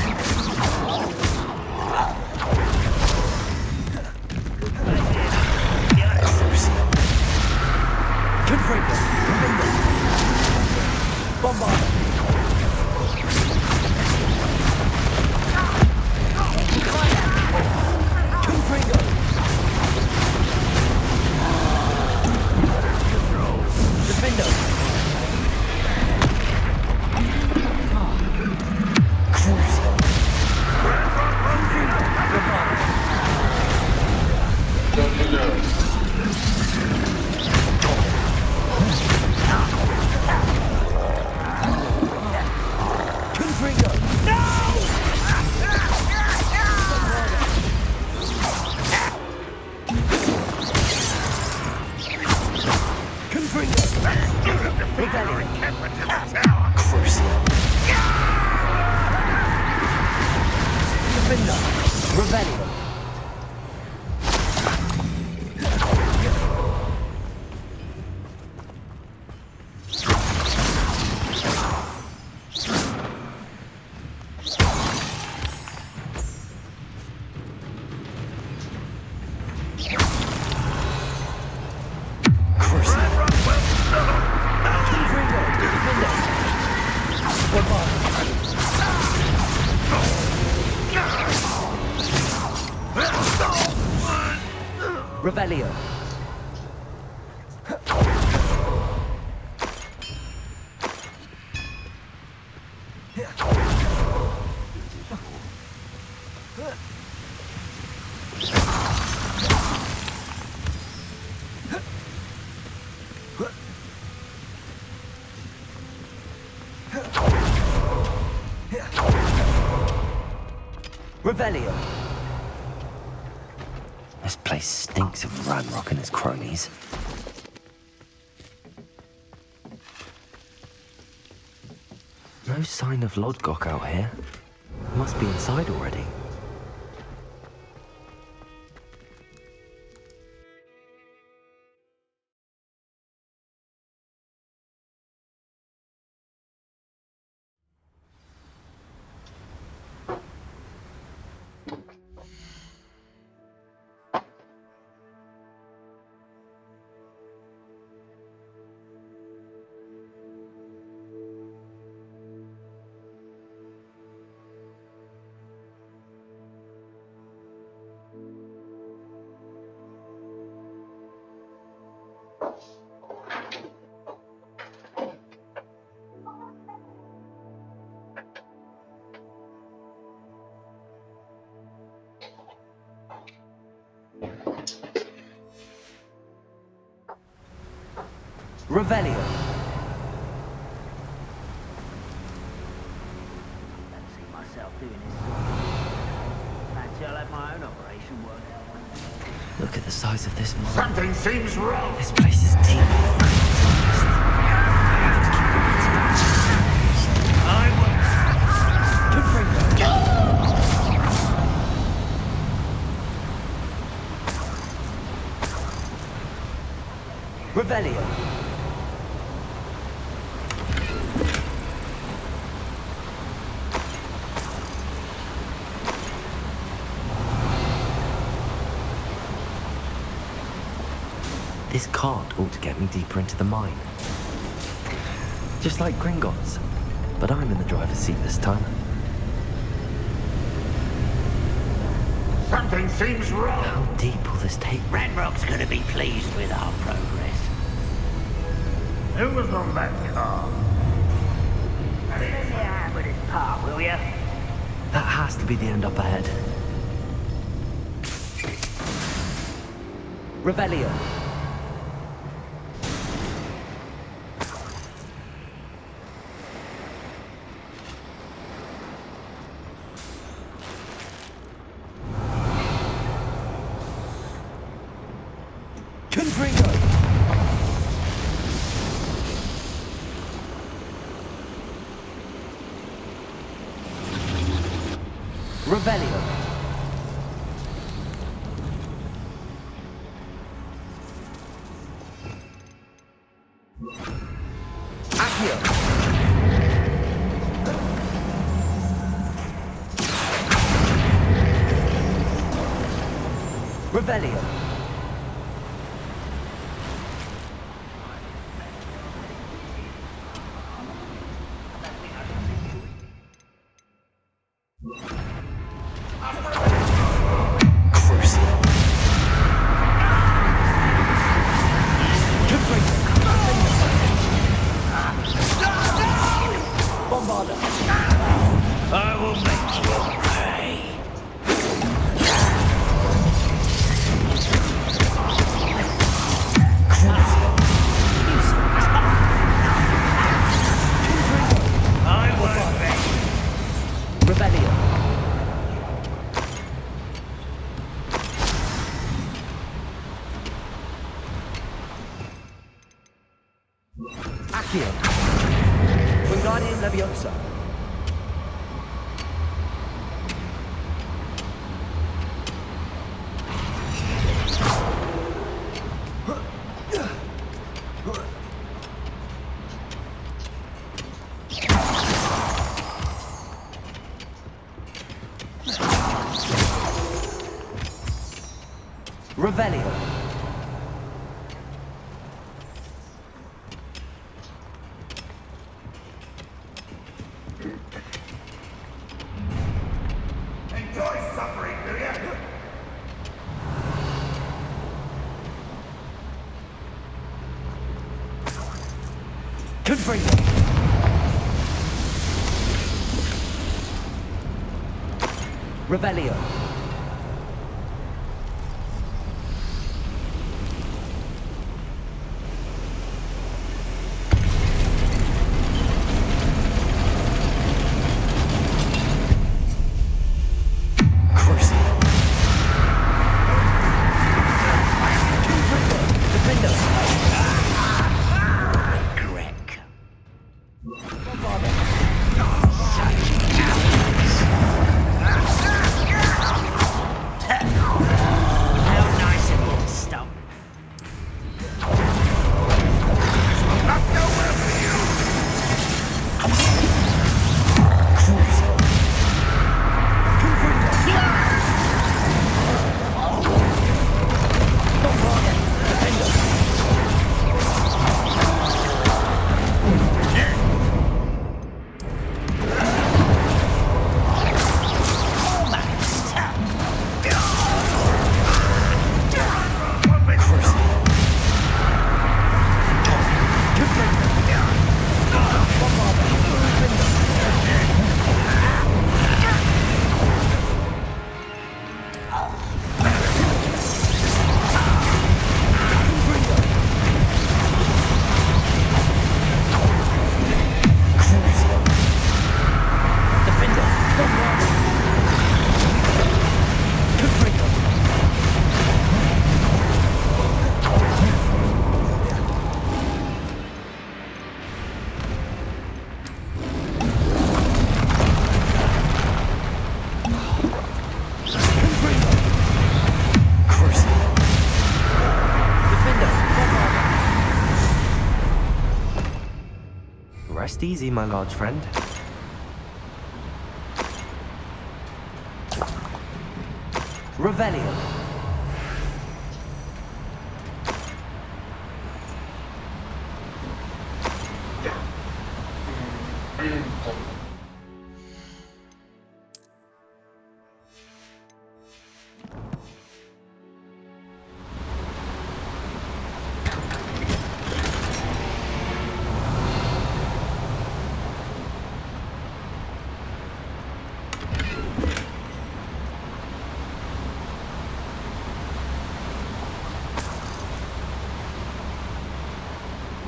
Revelio. Revelio. This place stinks of Ranrock and his cronies. No sign of Lodgok out here. Must be inside already. Revelio. Don't see myself doing this. Fancy I'll have my own operation worked out. Look at the size of this mine. Something seems wrong. This place is deep. Revelio. This cart ought to get me deeper into the mine. Just like Gringotts. But I'm in the driver's seat this time. Something seems wrong. How deep will this take me? Ranrock's gonna be pleased with our progress. Who was on that car? Let me have with this part, will ya? That has to be the end up ahead. Revelio. Revelio. Accio. Revelio. I will make you pay. I won't pay. Revelio. Accio. Wingardium Leviosa. Revelio. Enjoy suffering, do you? Confringo. Revelio. Rest easy, my large friend. Revelio.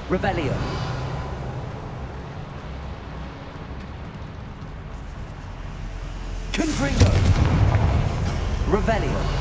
Revelio. Confringo. Revelio.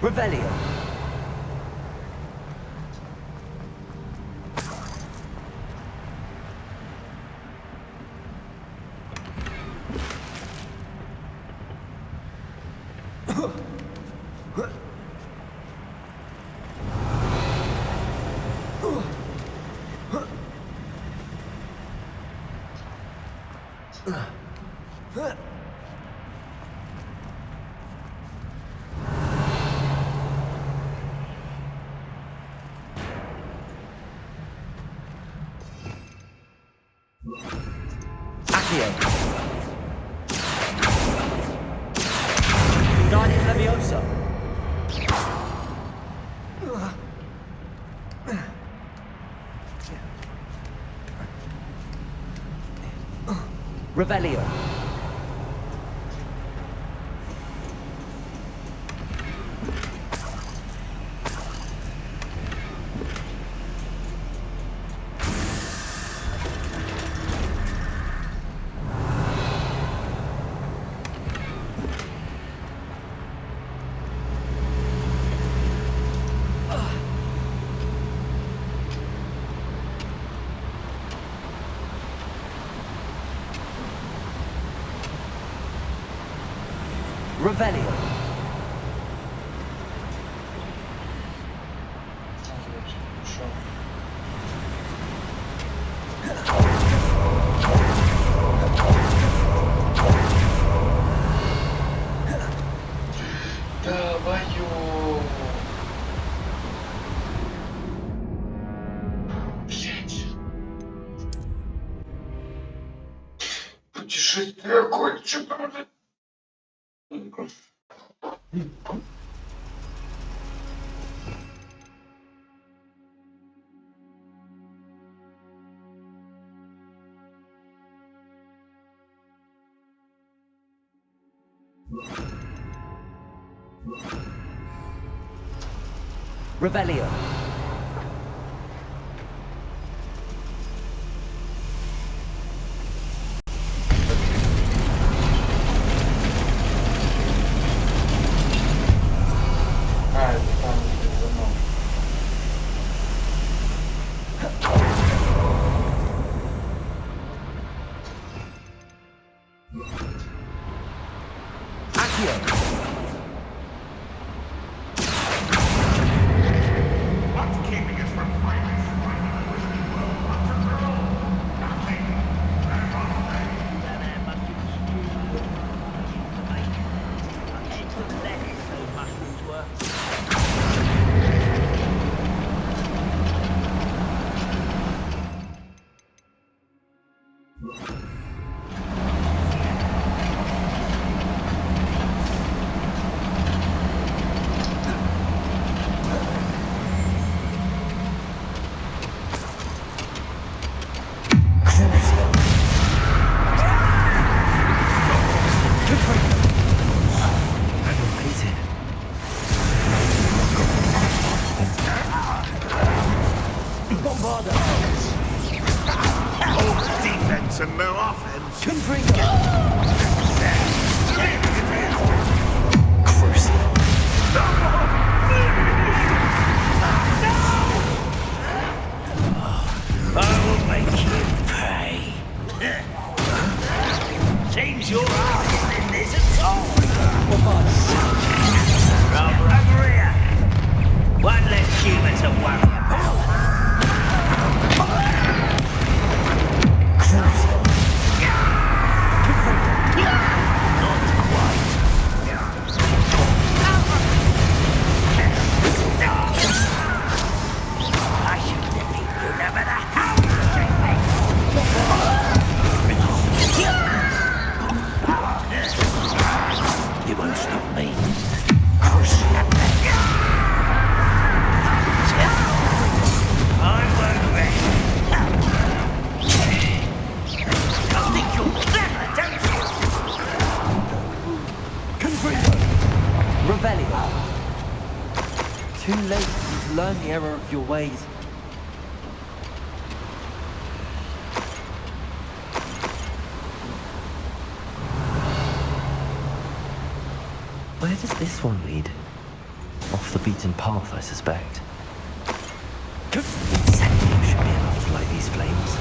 Revelio. Leviosa. Revelio. Revelio. Давай-ё! Блять. Путешествие окончено, блядь. Revelio. What's keeping us from finally surviving the Whiskey World Hunter Girl? Nothing. That's all day. That must be stupid. I had some letters so much me. Revelio. Too late for you to learn the error of your ways. Where does this one lead? Off the beaten path, I suspect. Incendium should be enough to light these flames.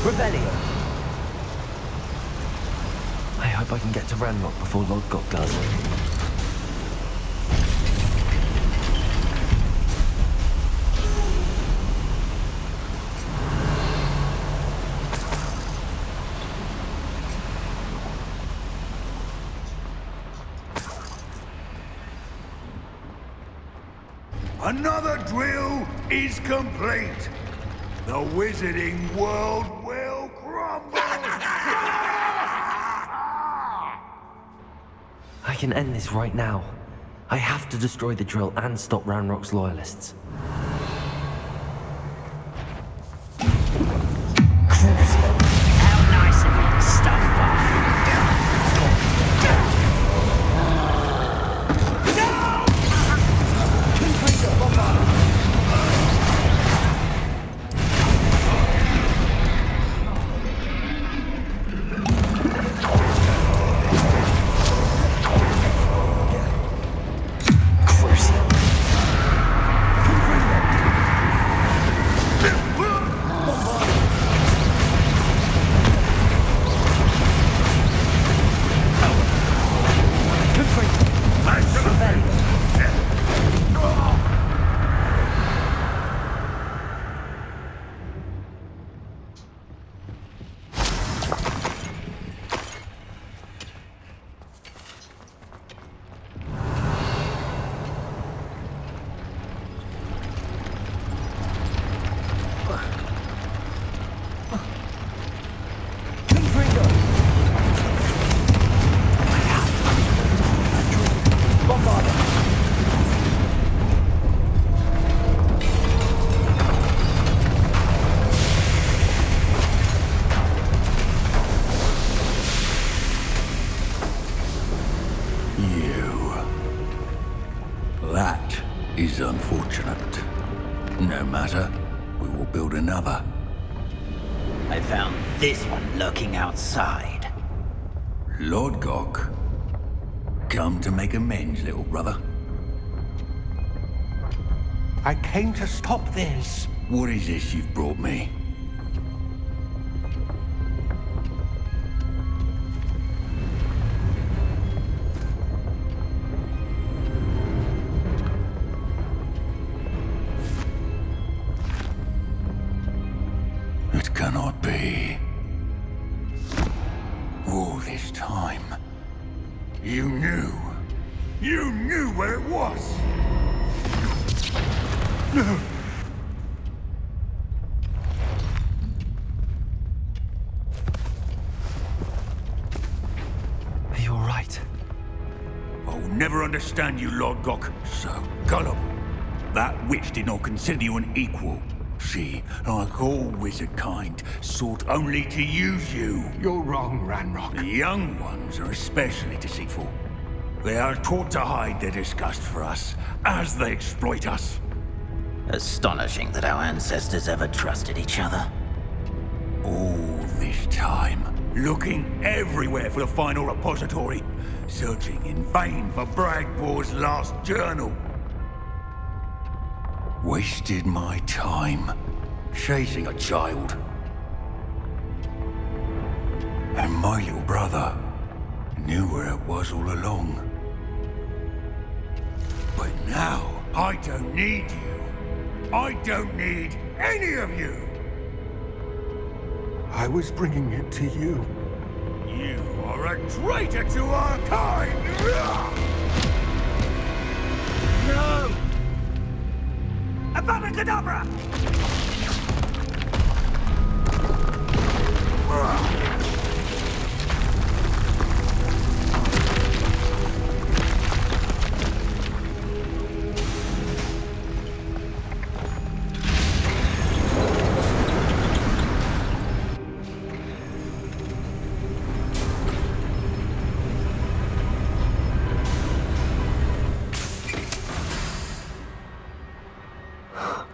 Revelio! I hope I can get to Ranrock before Lodgok does. Another drill is complete. The wizarding world will crumble! I can end this right now. I have to destroy the drill and stop Ranrock's loyalists. How nice of you to stop by. That is unfortunate. No matter, we will build another. I found this one lurking outside. Lodgok, come to make amends, little brother. I came to stop this. What is this you've brought me? It cannot be. All this time, you knew. You knew where it was. Are you all right? I'll never understand you, Lodgok. So gullible. That witch did not consider you an equal. She, like all wizard kind, sought only to use you. You're wrong, Ranrock. The young ones are especially deceitful. They are taught to hide their disgust for us, as they exploit us. Astonishing that our ancestors ever trusted each other. All this time, looking everywhere for the final repository, searching in vain for Bragbor's last journal. Wasted my time, chasing a child. And my little brother knew where it was all along. But now, I don't need you. I don't need any of you. I was bringing it to you. You are a traitor to our kind! No! Abacadabra!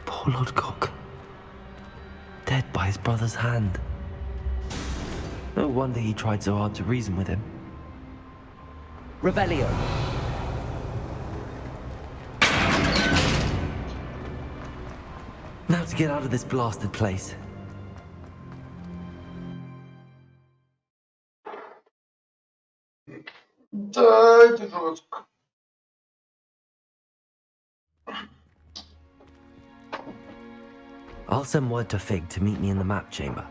Poor Lodgok. Dead by his brother's hand. No wonder he tried so hard to reason with him. Revelio. Now to get out of this blasted place. Дайте жестко. I'll send word to Fig to meet me in the map chamber.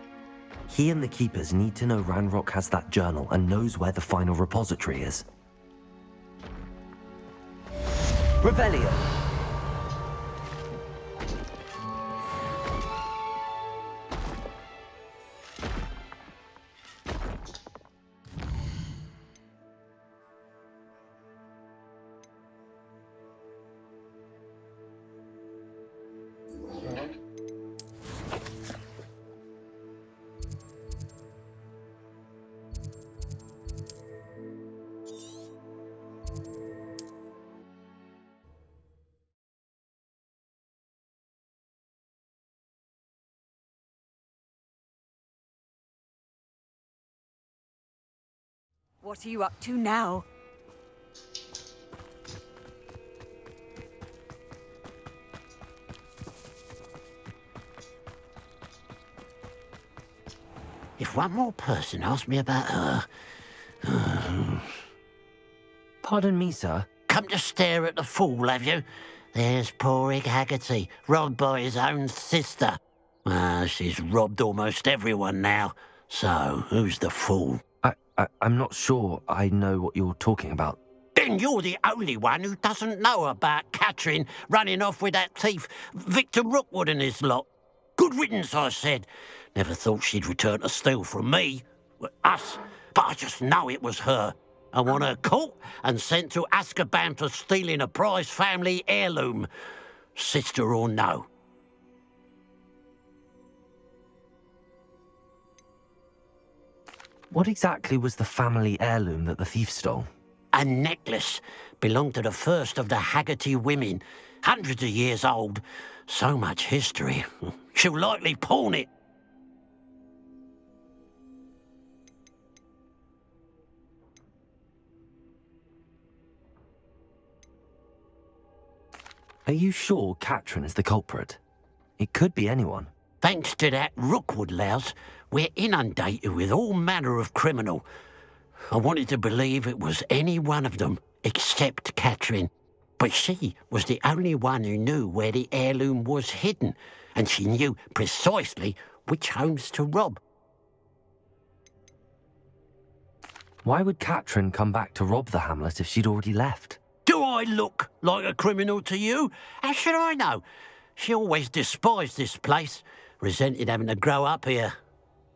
He and the Keepers need to know Ranrock has that journal and knows where the final repository is. Revelio. What are you up to now? If one more person asks me about her... Pardon me, sir. Come to stare at the fool, have you? There's poor Ig Haggerty, robbed by his own sister. She's robbed almost everyone now. So, who's the fool? I'm not sure I know what you're talking about. Then you're the only one who doesn't know about Catherine running off with that thief, Victor Rookwood and his lot. Good riddance, I said. Never thought she'd return to steal from me. Us. But I just know it was her. I want her caught and sent to Azkaban for stealing a prize family heirloom. Sister or no. What exactly was the family heirloom that the thief stole? A necklace. Belonged to the first of the Haggerty women. Hundreds of years old. So much history. She'll likely pawn it. Are you sure Catherine is the culprit? It could be anyone. Thanks to that Rookwood louse, we're inundated with all manner of criminal. I wanted to believe it was any one of them, except Catherine. But she was the only one who knew where the heirloom was hidden, and she knew precisely which homes to rob. Why would Catherine come back to rob the hamlet if she'd already left? Do I look like a criminal to you? How should I know? She always despised this place, resented having to grow up here.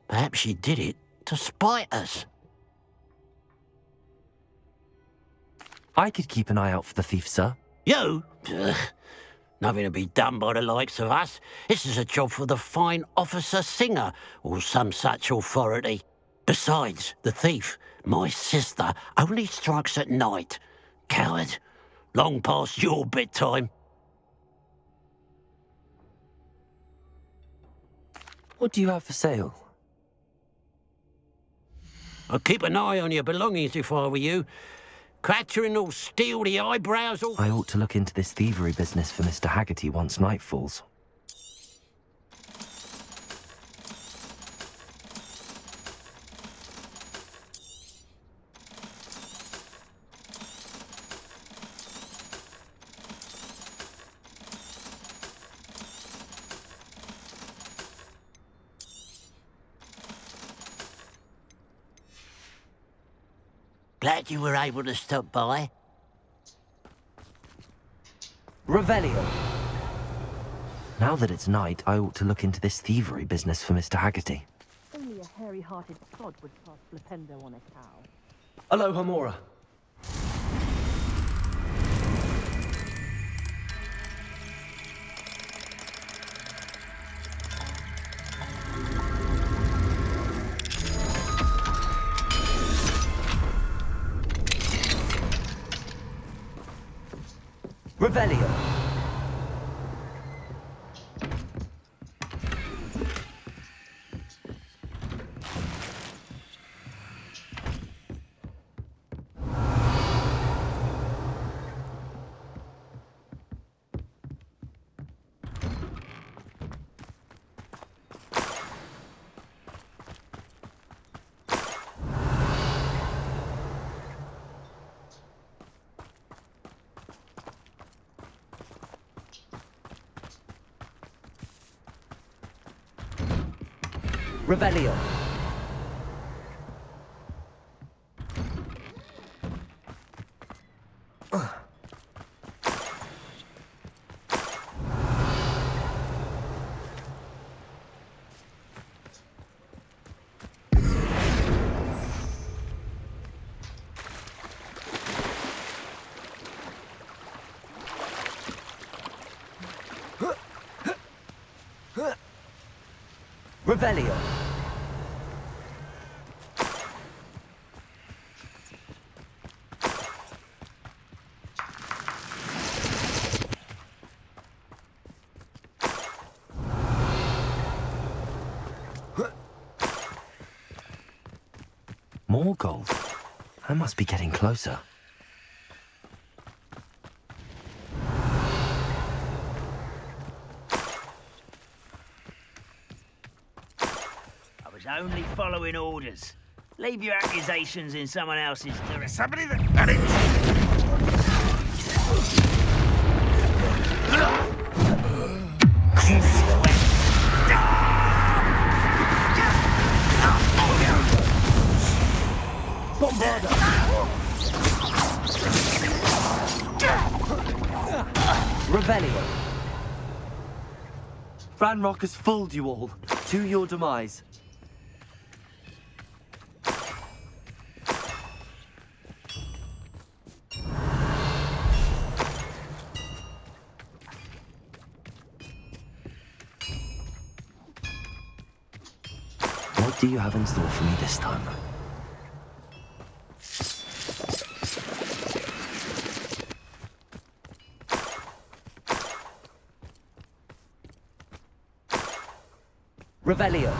Perhaps she did it to spite us. I could keep an eye out for the thief, sir. You? Ugh. Nothing to be done by the likes of us. This is a job for the fine officer Singer, or some such authority. Besides, the thief, my sister, only strikes at night. Coward. Long past your bedtime. What do you have for sale? I'd keep an eye on your belongings if I were you. Catherine will steal the eyebrows off... I ought to look into this thievery business for Mr. Haggerty once night falls. Glad you were able to stop by. Revelio. Now that it's night, I ought to look into this thievery business for Mr. Haggerty. Only a hairy-hearted sod would toss Flipendo on a cow. Aloha Mora. Revelio. Revelio. Revelio. More gold? I must be getting closer. I was only following orders. Leave your accusations in someone else's direction. Somebody that it. Bombarda. Revelio. Ranrock has fooled you all. To your demise. What do you have in store for me this time? Revelio.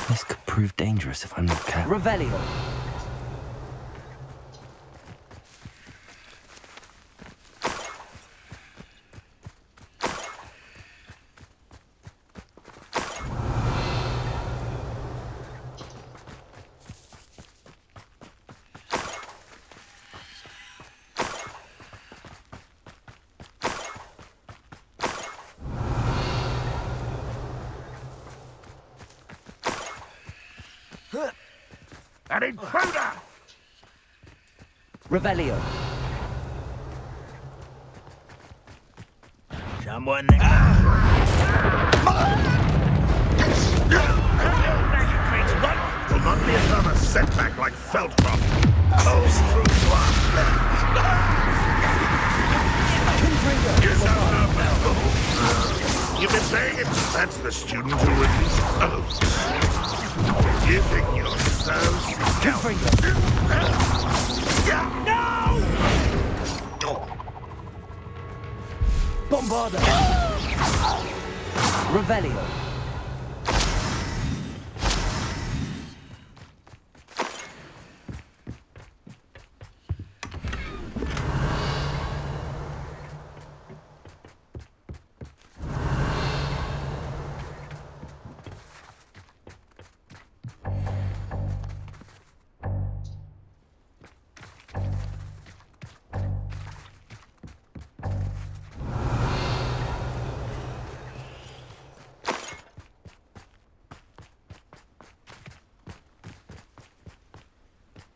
This could prove dangerous if I'm not careful. Revelio. An intruder! Revelio. Someone Will not be another setback like Feldcroft. Pulls through to our You've been saying it? That's the student who released oaths. You think you're so No! Bombarda. Revelio.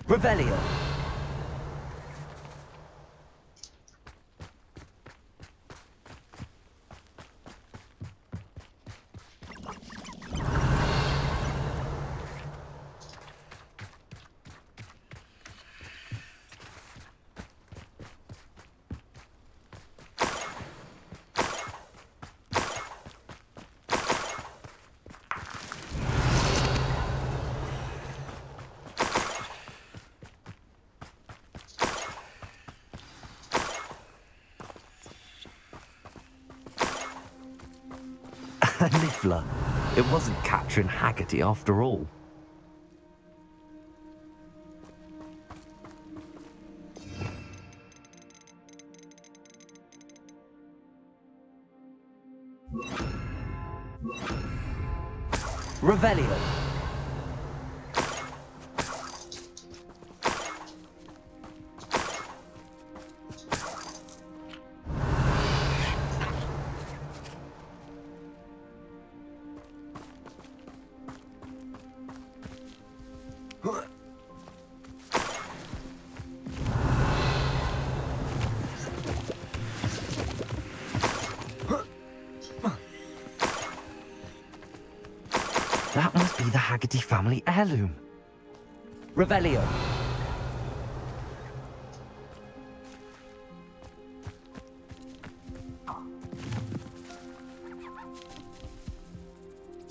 Revelio. A niffler. It wasn't Catherine Haggerty after all. Revelio. That must be the Haggerty family heirloom. Revelio.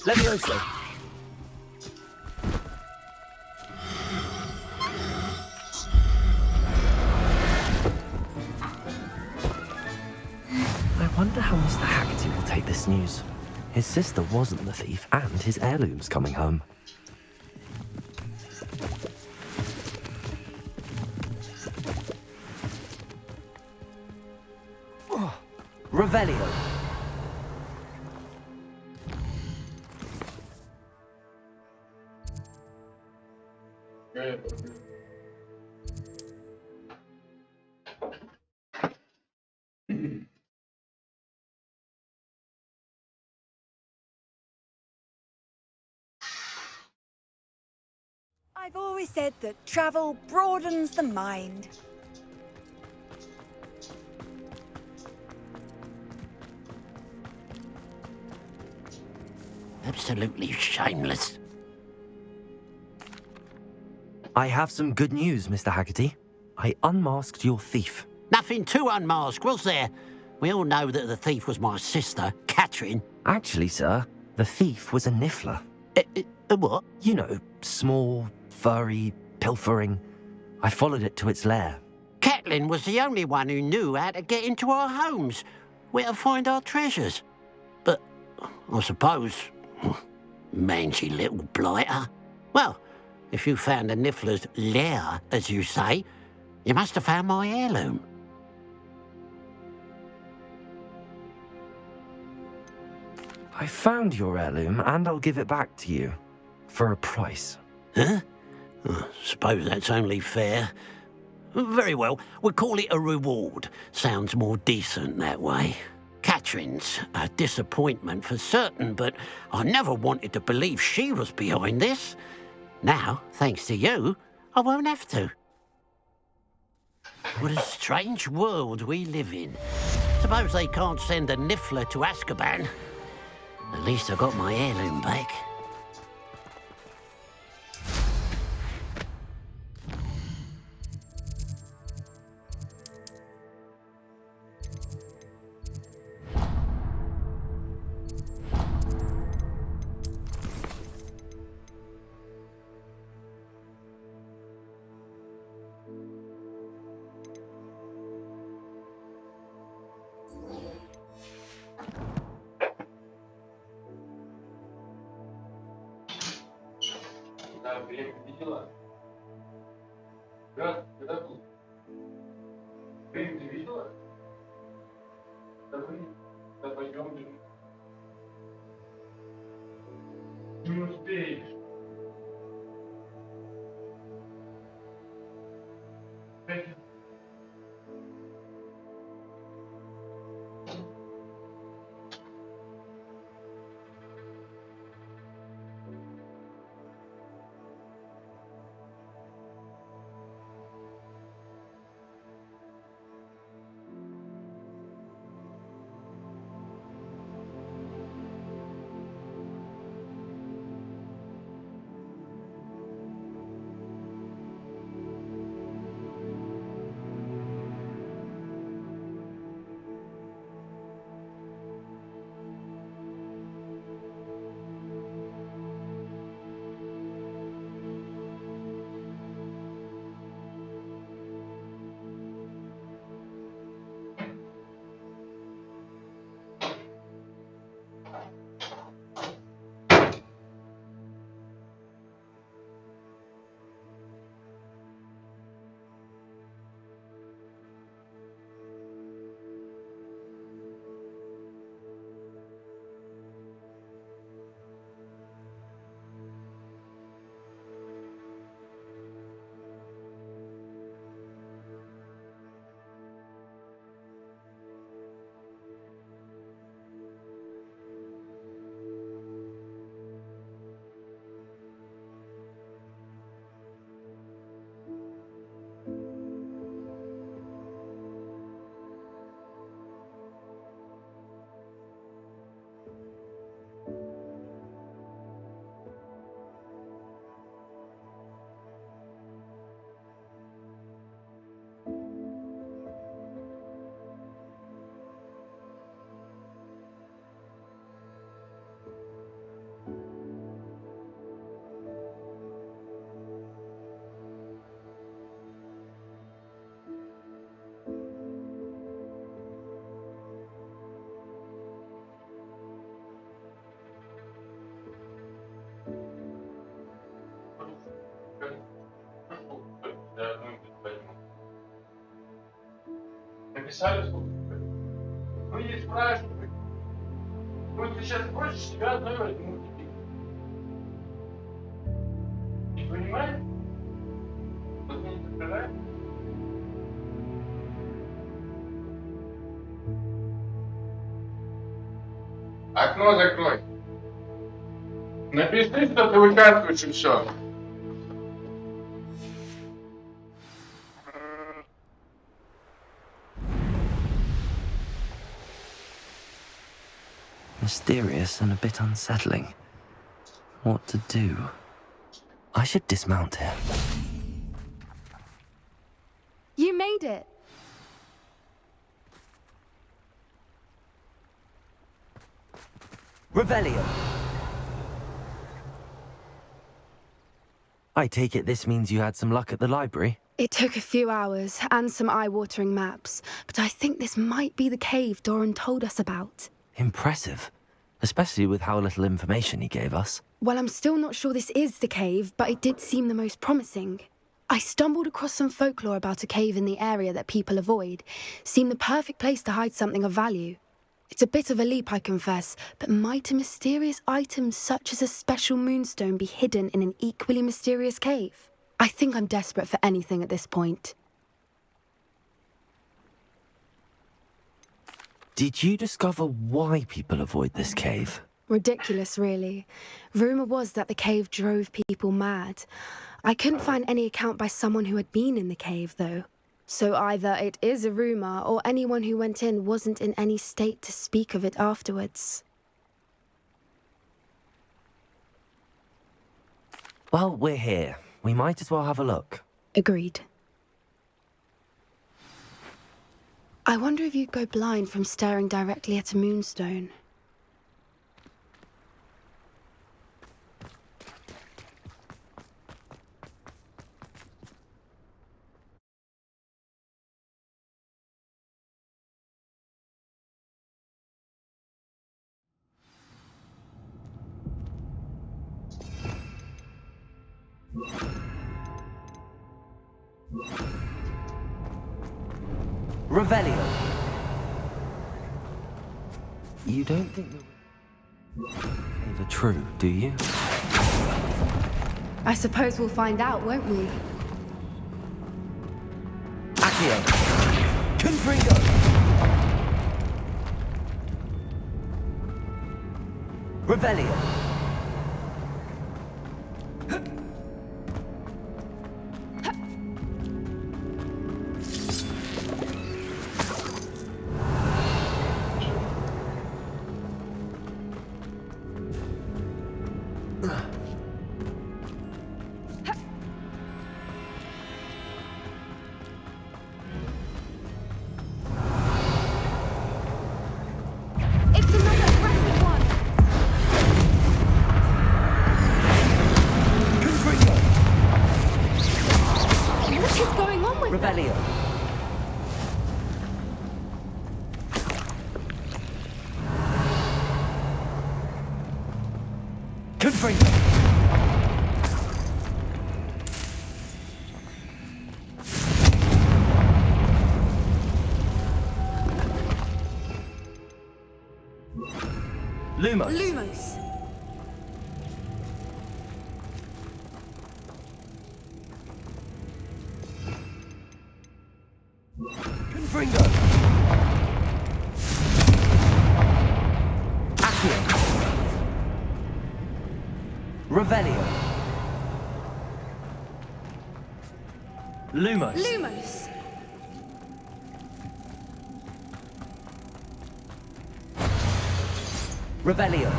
Levioso. I wonder how Mr. Haggerty will take this news. His sister wasn't the thief, and his heirloom's coming home. Oh, Revelio. I've always said that travel broadens the mind. Absolutely shameless. I have some good news, Mr. Haggerty. I unmasked your thief. Nothing to unmask, was there? We all know that the thief was my sister, Catherine. Actually, sir, the thief was a niffler. What? You know, small, furry, pilfering. I followed it to its lair. Catelyn was the only one who knew how to get into our homes, where to find our treasures. But I suppose, mangy little blighter. Well, if you found the niffler's lair, as you say, you must have found my heirloom. I found your heirloom, and I'll give it back to you. For a price. Huh? I suppose that's only fair. Very well, we'll call it a reward. Sounds more decent that way. Catherine's a disappointment for certain, but I never wanted to believe she was behind this. Now, thanks to you, I won't have to. What a strange world we live in. Suppose they can't send a niffler to Azkaban. At least I got my heirloom back. дела? Брат, когда был? Ты видела? Да пойдем же. Не успеешь. Написали сколько? Ну, не спрашивай. Ну, ты сейчас просишь, тебя одной возьмут. Не понимаешь? Вот не забирай. Окно закрой. Напиши, что ты участвуешь, и все. Mysterious and a bit unsettling. What to do? I should dismount here. You made it. Revelio. I take it this means you had some luck at the library? It took a few hours and some eye-watering maps, but I think this might be the cave Doran told us about. Impressive. Especially with how little information he gave us. Well, I'm still not sure this is the cave, but it did seem the most promising. I stumbled across some folklore about a cave in the area that people avoid. Seemed the perfect place to hide something of value. It's a bit of a leap, I confess, but might a mysterious item such as a special moonstone be hidden in an equally mysterious cave? I think I'm desperate for anything at this point. Did you discover why people avoid this cave? Ridiculous, really. Rumour was that the cave drove people mad. I couldn't find any account by someone who had been in the cave, though. So either it is a rumour, or anyone who went in wasn't in any state to speak of it afterwards. Well, we're here. We might as well have a look. Agreed. I wonder if you'd go blind from staring directly at a moonstone. Revelio. You don't think the are true, do you? I suppose we'll find out, won't we? Accio. Confringo. Revelio. Revelio. Confringo. Lumos. Lumos. Confringo. Accio. Revelio. Lumos. Lumos. Revelio.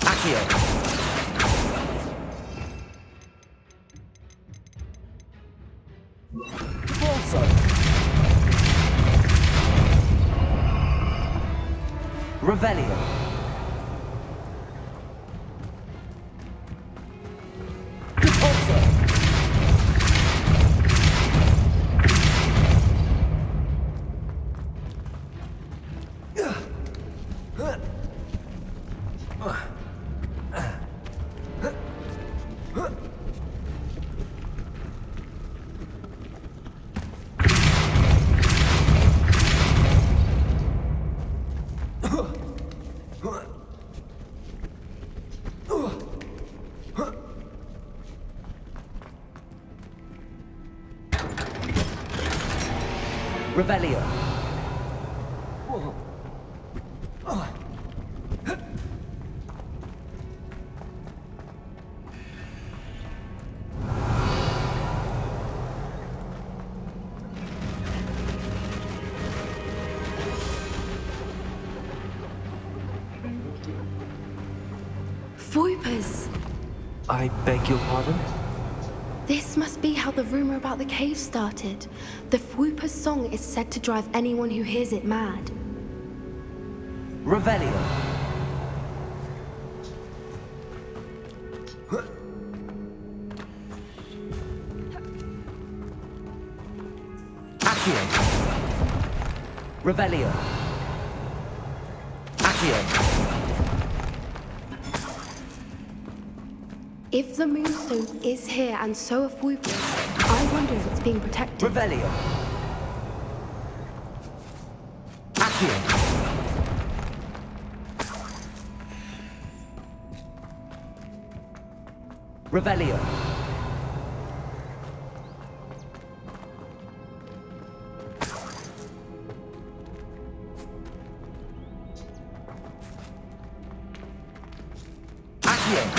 Accio. Bolso. Revelio. Repulsor. Revelio. Voipers. I beg your pardon? This must be how the rumor about the cave started. The Fwooper's song is said to drive anyone who hears it mad. Revelio. Accio. Revelio. Accio. If the Moonstone is here and so are Fwoopers, I wonder if it's being protected. Revelio. Accio. Revelio. Accio.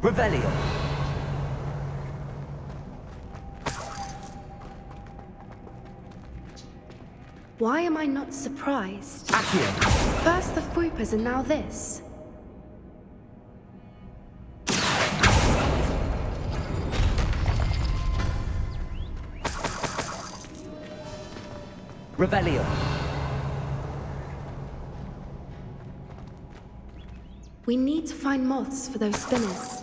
Revelio. Why am I not surprised? Accio. First the Fwoopers and now this. Revelio. We need to find moths for those spinners.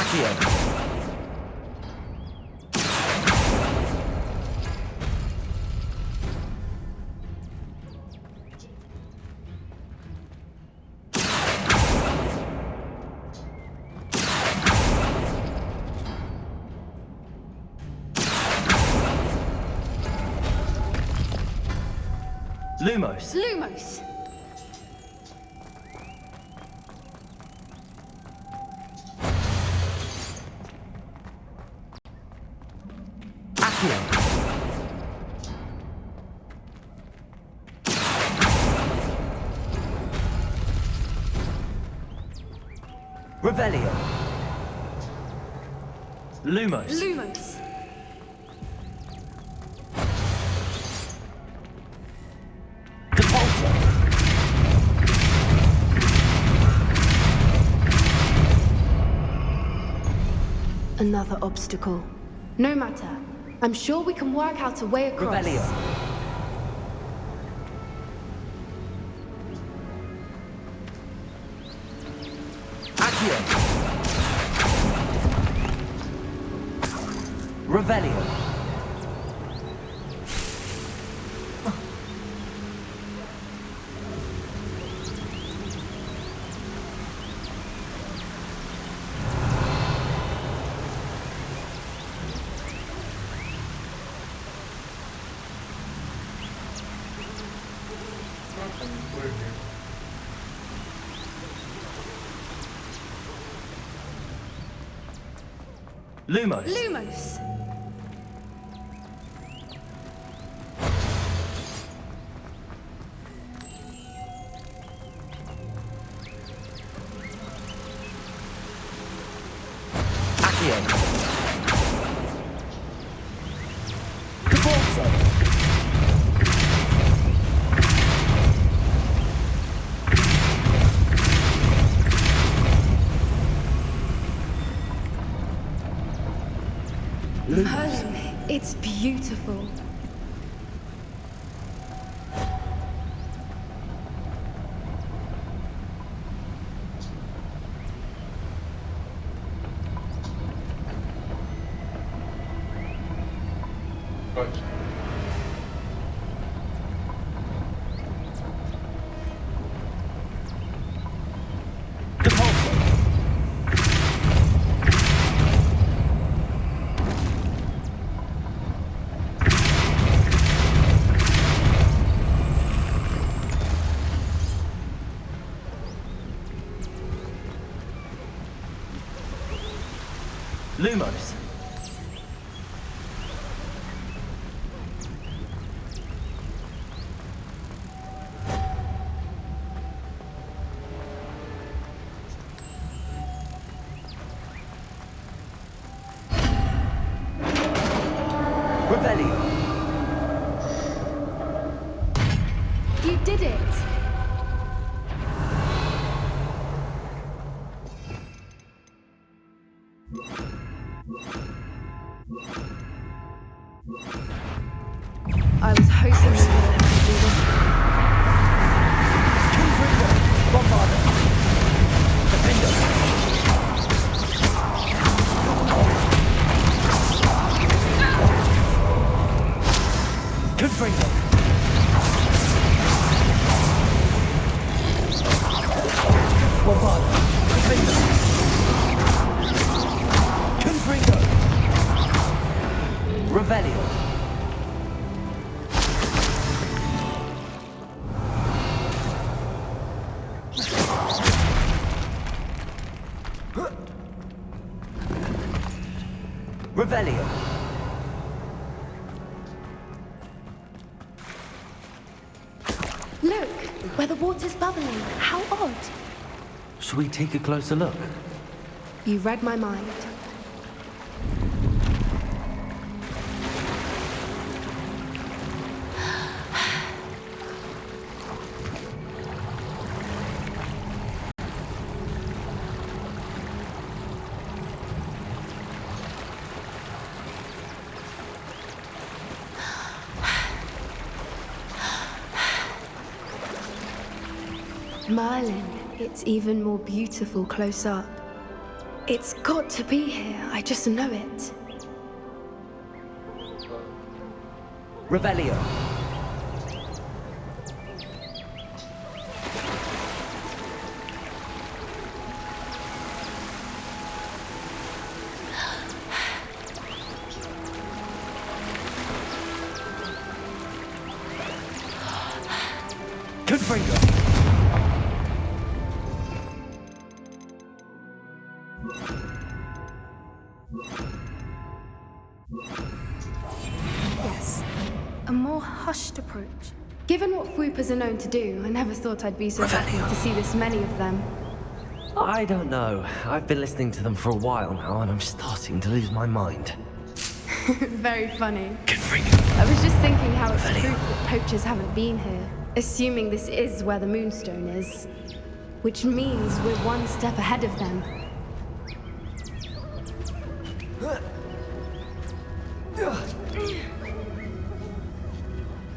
Accio. Lumos. Lumos! Accio. Revelio. Lumos. Lumos! Depulso. Another obstacle. No matter. I'm sure we can work out a way across. Revelio. Accio. Revelio. Lumos. Lumos! Accio. Depulso. Merlin, it's beautiful. Depulso. Lumos. Revelio. You did it! I was hoping we would let me do this. Bombardo. Defendo. Confringo. Bombardo. Defendo. Confringo. Revelio. Revelio. Look, where the water's bubbling. How odd. Shall we take a closer look? You read my mind. Merlin, it's even more beautiful close up. It's got to be here. I just know it. Revelio. Confringo. Yes. A more hushed approach. Given what Fwoopers are known to do, I never thought I'd be so happy to see this many of them. I don't know. I've been listening to them for a while now, and I'm starting to lose my mind. Very funny. I was just thinking how it's proof that poachers haven't been here, assuming this is where the Moonstone is. Which means we're one step ahead of them.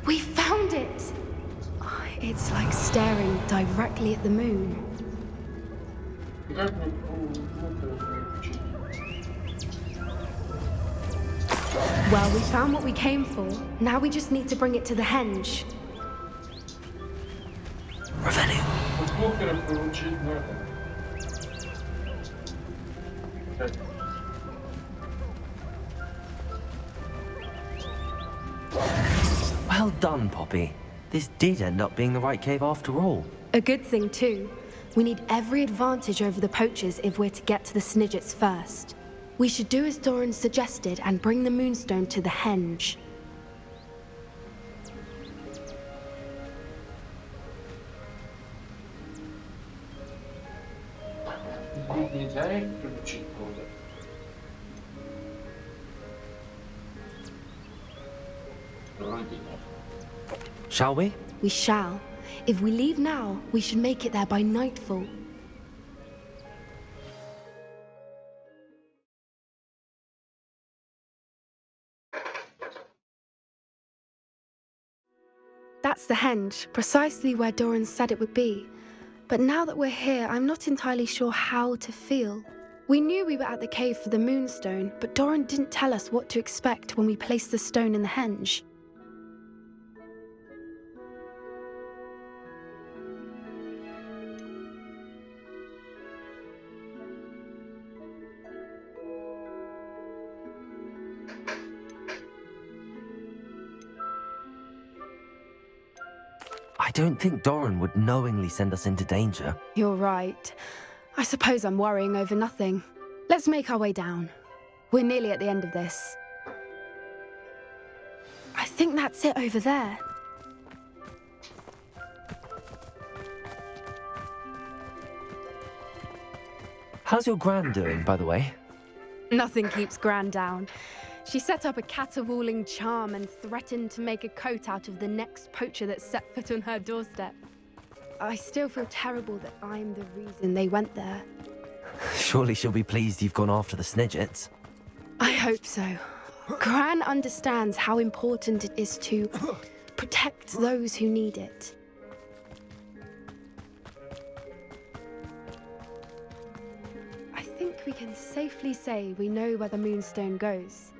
We found it! Oh, it's like staring directly at the moon. Well, we found what we came for. Now we just need to bring it to the henge. Revelio. Well done, Poppy. This did end up being the right cave after all. A good thing, too. We need every advantage over the poachers if we're to get to the Snidgets first. We should do as Doran suggested and bring the Moonstone to the henge. Shall we? We shall. If we leave now, we should make it there by nightfall. That's the henge, precisely where Doran said it would be. But now that we're here, I'm not entirely sure how to feel. We knew we were at the cave for the Moonstone, but Doran didn't tell us what to expect when we placed the stone in the henge. I don't think Doran would knowingly send us into danger. You're right. I suppose I'm worrying over nothing. Let's make our way down. We're nearly at the end of this. I think that's it over there. How's your Gran doing, by the way? Nothing keeps Gran down. She set up a caterwauling charm and threatened to make a coat out of the next poacher that set foot on her doorstep. I still feel terrible that I'm the reason they went there. Surely she'll be pleased you've gone after the Snidgets. I hope so. Gran understands how important it is to protect those who need it. I think we can safely say we know where the Moonstone goes.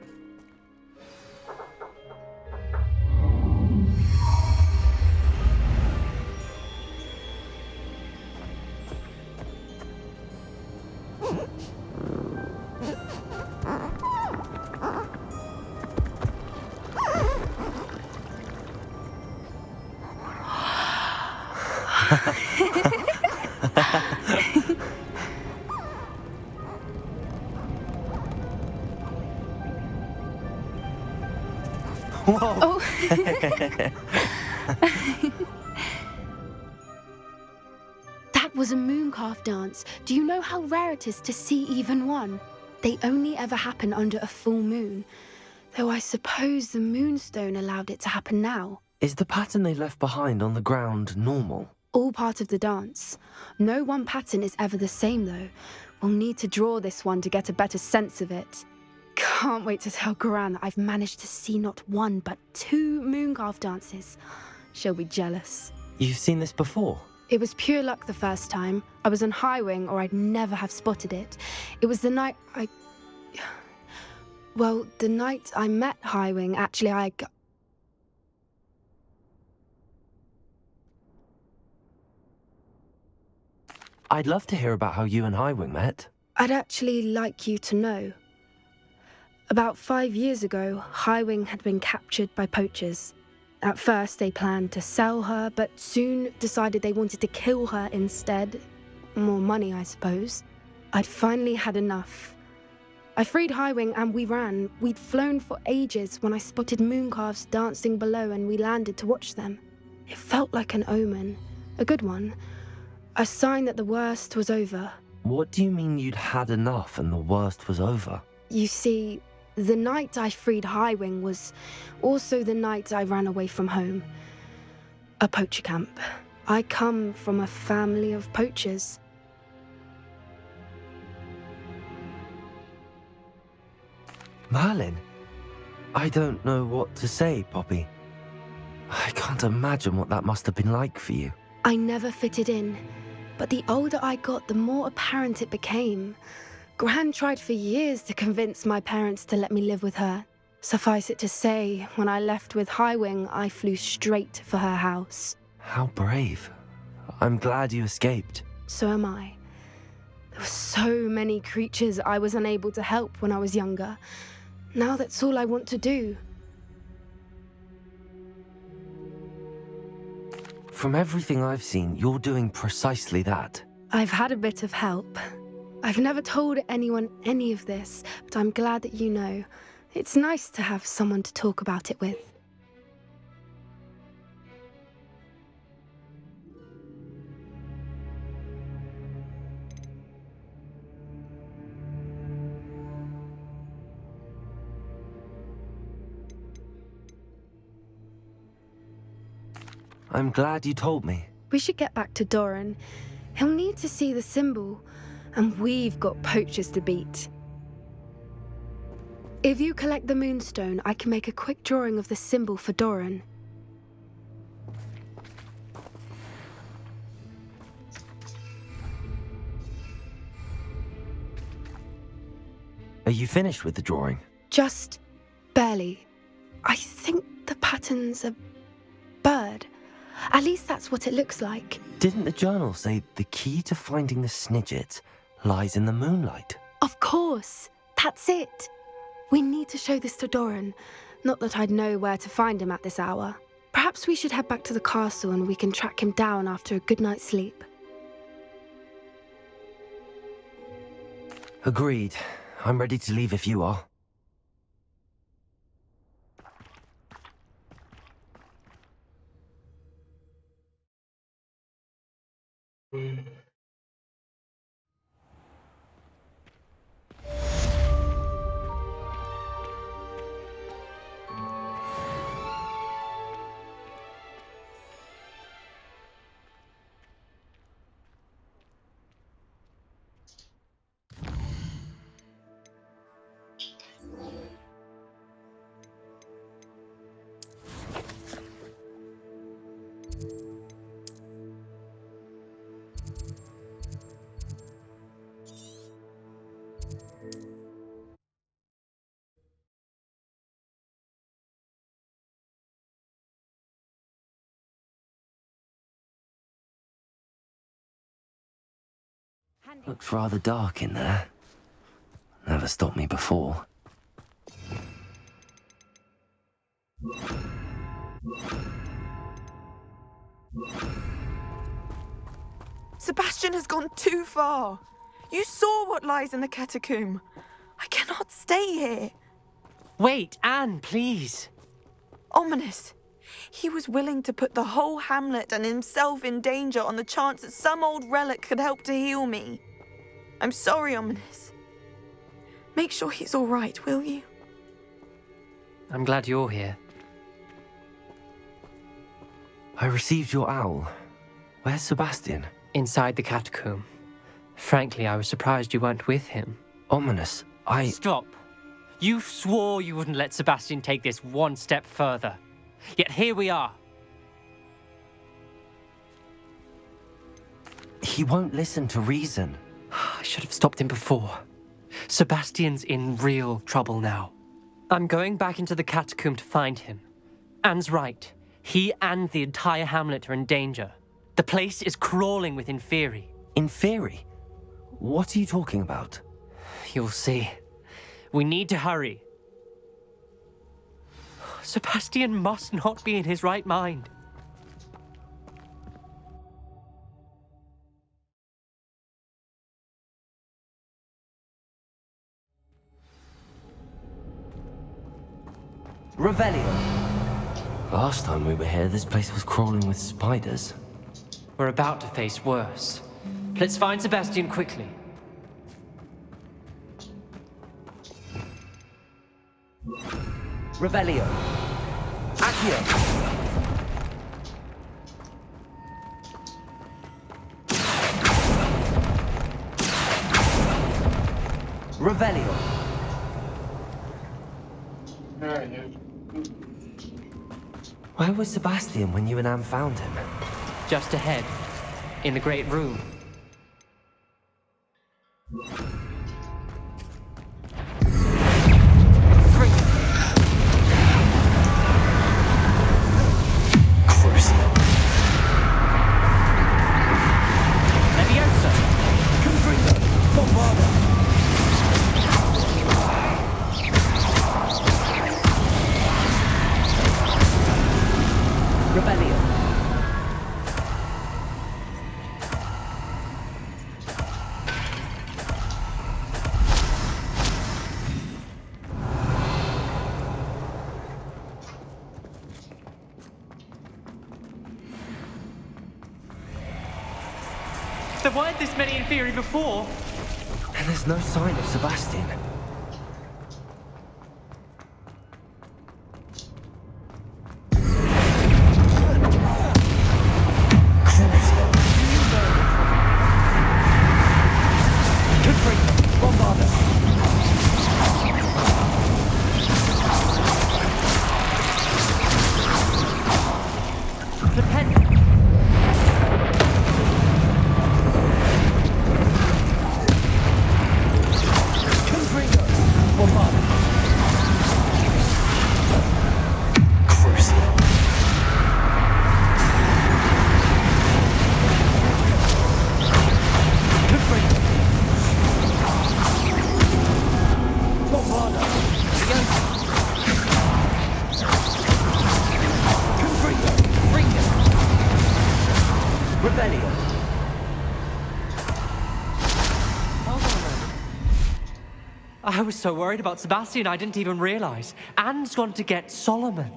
Whoa! Oh. That was a mooncalf dance. Do you know how rare it is to see even one? They only ever happen under a full moon. Though I suppose the Moonstone allowed it to happen now. Is the pattern they left behind on the ground normal? All part of the dance. No one pattern is ever the same, though. We'll need to draw this one to get a better sense of it. Can't wait to tell Gran that I've managed to see not one, but 2 mooncalf dances. She'll be jealous. You've seen this before? It was pure luck the first time. I was on Highwing, or I'd never have spotted it. It was the night Well, the night I met Highwing, actually, I'd love to hear about how you and Highwing met. I'd actually like you to know. About 5 years ago, Highwing had been captured by poachers. At first, they planned to sell her, but soon decided they wanted to kill her instead. More money, I suppose. I'd finally had enough. I freed Highwing and we ran. We'd flown for ages when I spotted mooncalves dancing below and we landed to watch them. It felt like an omen, a good one, a sign that the worst was over. What do you mean you'd had enough and the worst was over? You see, the night I freed Highwing was also the night I ran away from home. A poacher camp. I come from a family of poachers. Merlin? I don't know what to say, Poppy. I can't imagine what that must have been like for you. I never fitted in, but the older I got, the more apparent it became. Gran tried for years to convince my parents to let me live with her. Suffice it to say, when I left with Highwing, I flew straight for her house. How brave. I'm glad you escaped. So am I. There were so many creatures I was unable to help when I was younger. Now that's all I want to do. From everything I've seen, you're doing precisely that. I've had a bit of help. I've never told anyone any of this, but I'm glad that you know. It's nice to have someone to talk about it with. I'm glad you told me. We should get back to Doran. He'll need to see the symbol, and we've got poachers to beat. If you collect the moonstone, I can make a quick drawing of the symbol for Doran. Are you finished with the drawing? Just barely. I think the pattern's a bird. At least that's what it looks like. Didn't the journal say the key to finding the Snidget lies in the moonlight? Of course. That's it. We need to show this to Doran. Not that I'd know where to find him at this hour. Perhaps we should head back to the castle and we can track him down after a good night's sleep. Agreed. I'm ready to leave if you are. Looks rather dark in there. Never stopped me before. Sebastian has gone too far. You saw what lies in the catacomb. I cannot stay here. Wait, Anne, please. Ominous. He was willing to put the whole hamlet and himself in danger on the chance that some old relic could help to heal me. I'm sorry, Ominous. Make sure he's all right, will you? I'm glad you're here. I received your owl. Where's Sebastian? Inside the catacomb. Frankly, I was surprised you weren't with him. Ominous, Stop. You swore you wouldn't let Sebastian take this one step further. Yet here we are. He won't listen to reason. I should have stopped him before. Sebastian's in real trouble now. I'm going back into the catacomb to find him. Anne's right. He and the entire hamlet are in danger. The place is crawling with Inferi. Inferi? What are you talking about? You'll see. We need to hurry. Sebastian must not be in his right mind. Revelio. Last time we were here, this place was crawling with spiders. We're about to face worse. Let's find Sebastian quickly. Revelio. Accio. Revelio. Where was Sebastian when you and Anne found him? Just ahead, in the great room. There weren't this many Inferi before. And there's no sign of Sebastian. I was so worried about Sebastian I didn't even realize. Anne's gone to get Solomon.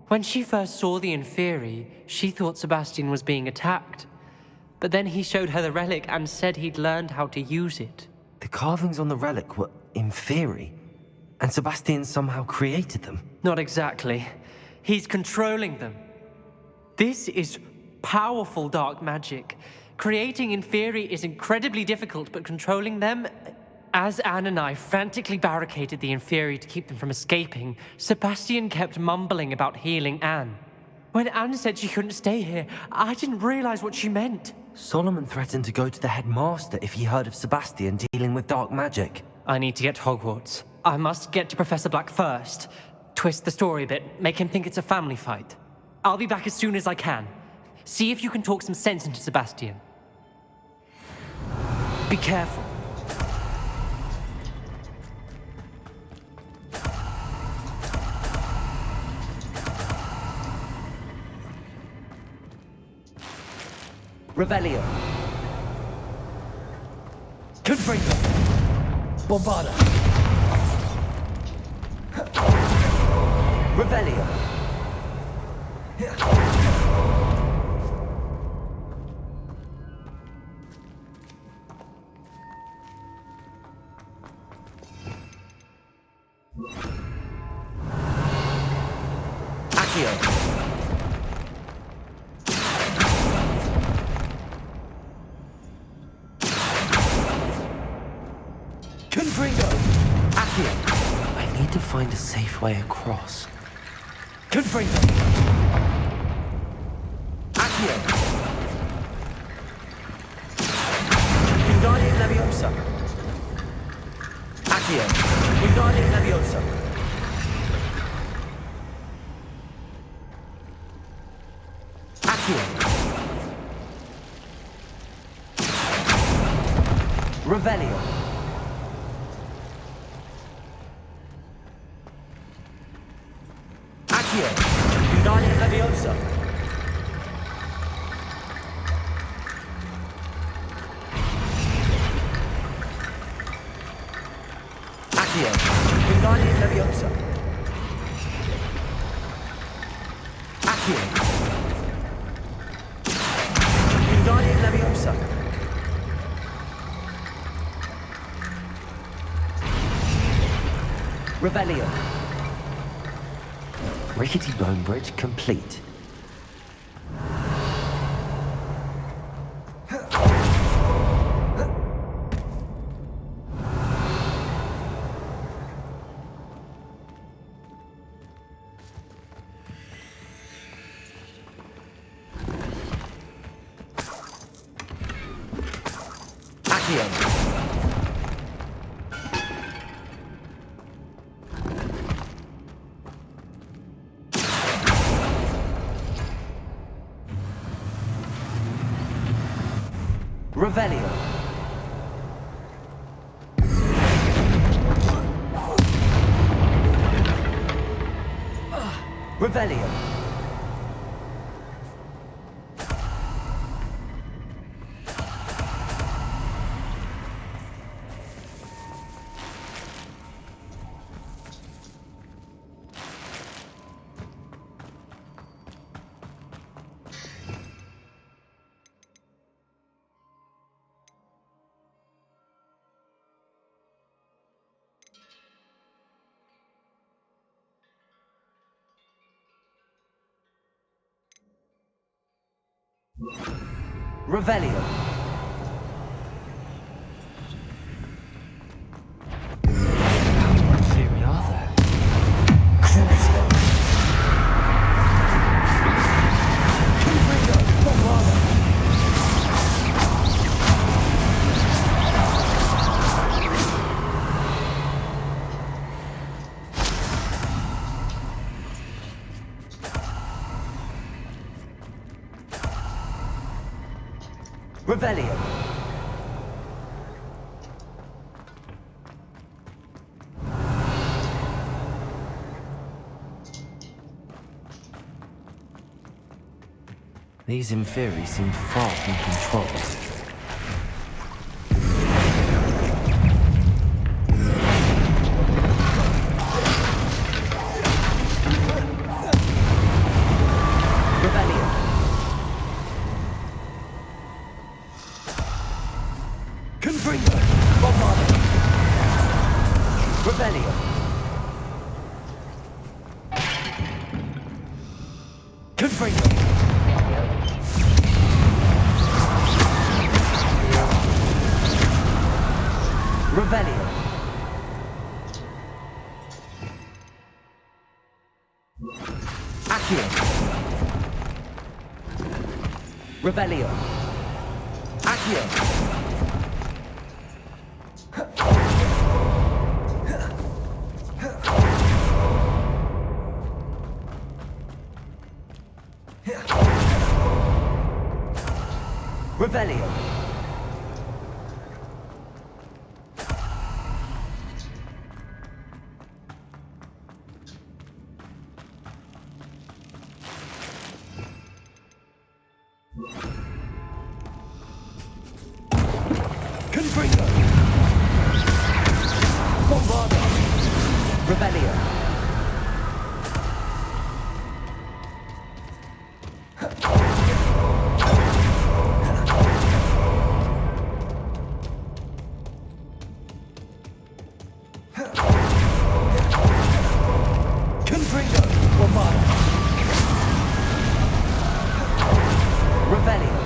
When she first saw the Inferi, she thought Sebastian was being attacked. But then he showed her the relic and said he'd learned how to use it. The carvings on the relic were Inferi, and Sebastian somehow created them. Not exactly. He's controlling them. This is powerful dark magic. Creating Inferi is incredibly difficult, but controlling them... As Anne and I frantically barricaded the Inferi to keep them from escaping, Sebastian kept mumbling about healing Anne. When Anne said she couldn't stay here, I didn't realize what she meant. Solomon threatened to go to the headmaster if he heard of Sebastian dealing with dark magic. I need to get to Hogwarts. I must get to Professor Black first. Twist the story a bit, make him think it's a family fight. I'll be back as soon as I can. See if you can talk some sense into Sebastian. Be careful. Revelio. Confringo. Bombarda. Revelio. Accio. Confringo! Accio! I need to find a safe way across. Confringo! Accio! Leviosa. Accio. Wingardium Leviosa. Accio. Revelio. Accio. Wingardium Leviosa. Accio. Wingardium Leviosa. Accio. Wingardium Leviosa. Revelio. Rickety Bone Bridge complete. Accio. Revelio. Revelio. Revelio. Theory are there? Crucio. Confringo. Bombarda. Revelio. These Inferi seem far from controlled. Revelio. Confringo. Bombarda. Revelio. Confringo. Revelio. Accio. Revelio. Accio. Revelio. Confringo. Bombarda. Revelio. Confringo. Bombarda. Revelio.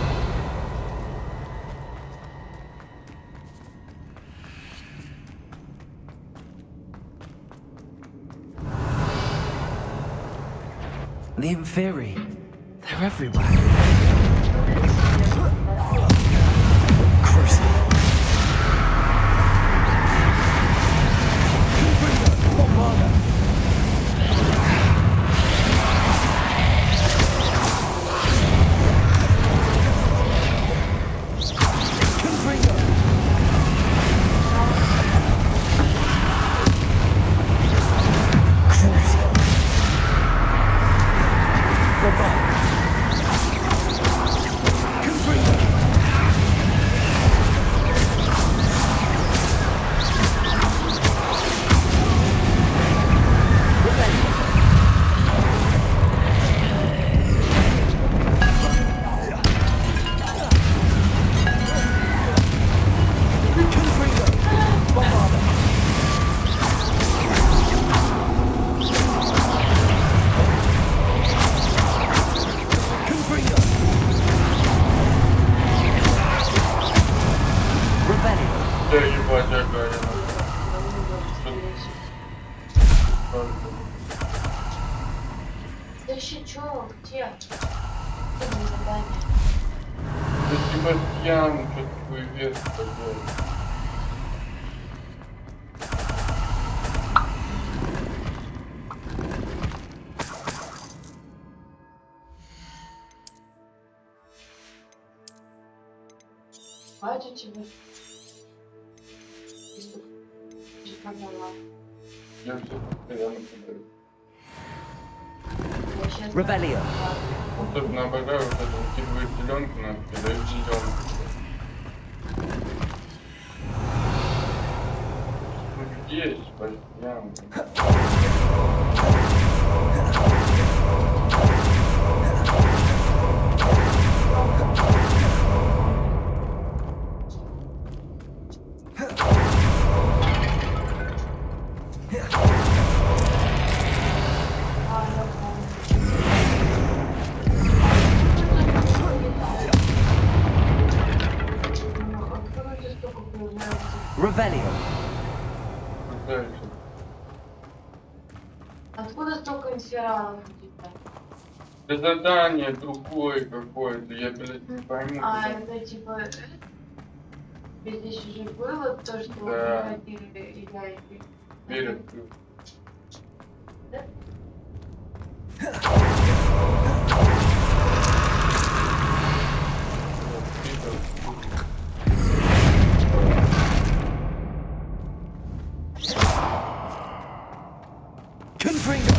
The Inferi, they're everywhere. Crucio. Ты чё? Где? Где моё задание? Да Себастьян, что-то твой вес поделал. Хватит тебе. Я все постоянно подарю. Revelio. Особенно обожаю вот это, выкидываешь зеленку, надо кидаешь зеленку. Ну где Себастьян? Revelio. Откуда столько инфералов у тебя? Да задание другое какое-то, я, блядь, не пойму. А, это типа... Здесь уже было то, что Да. я... Дверь открыл. Да? Confringo.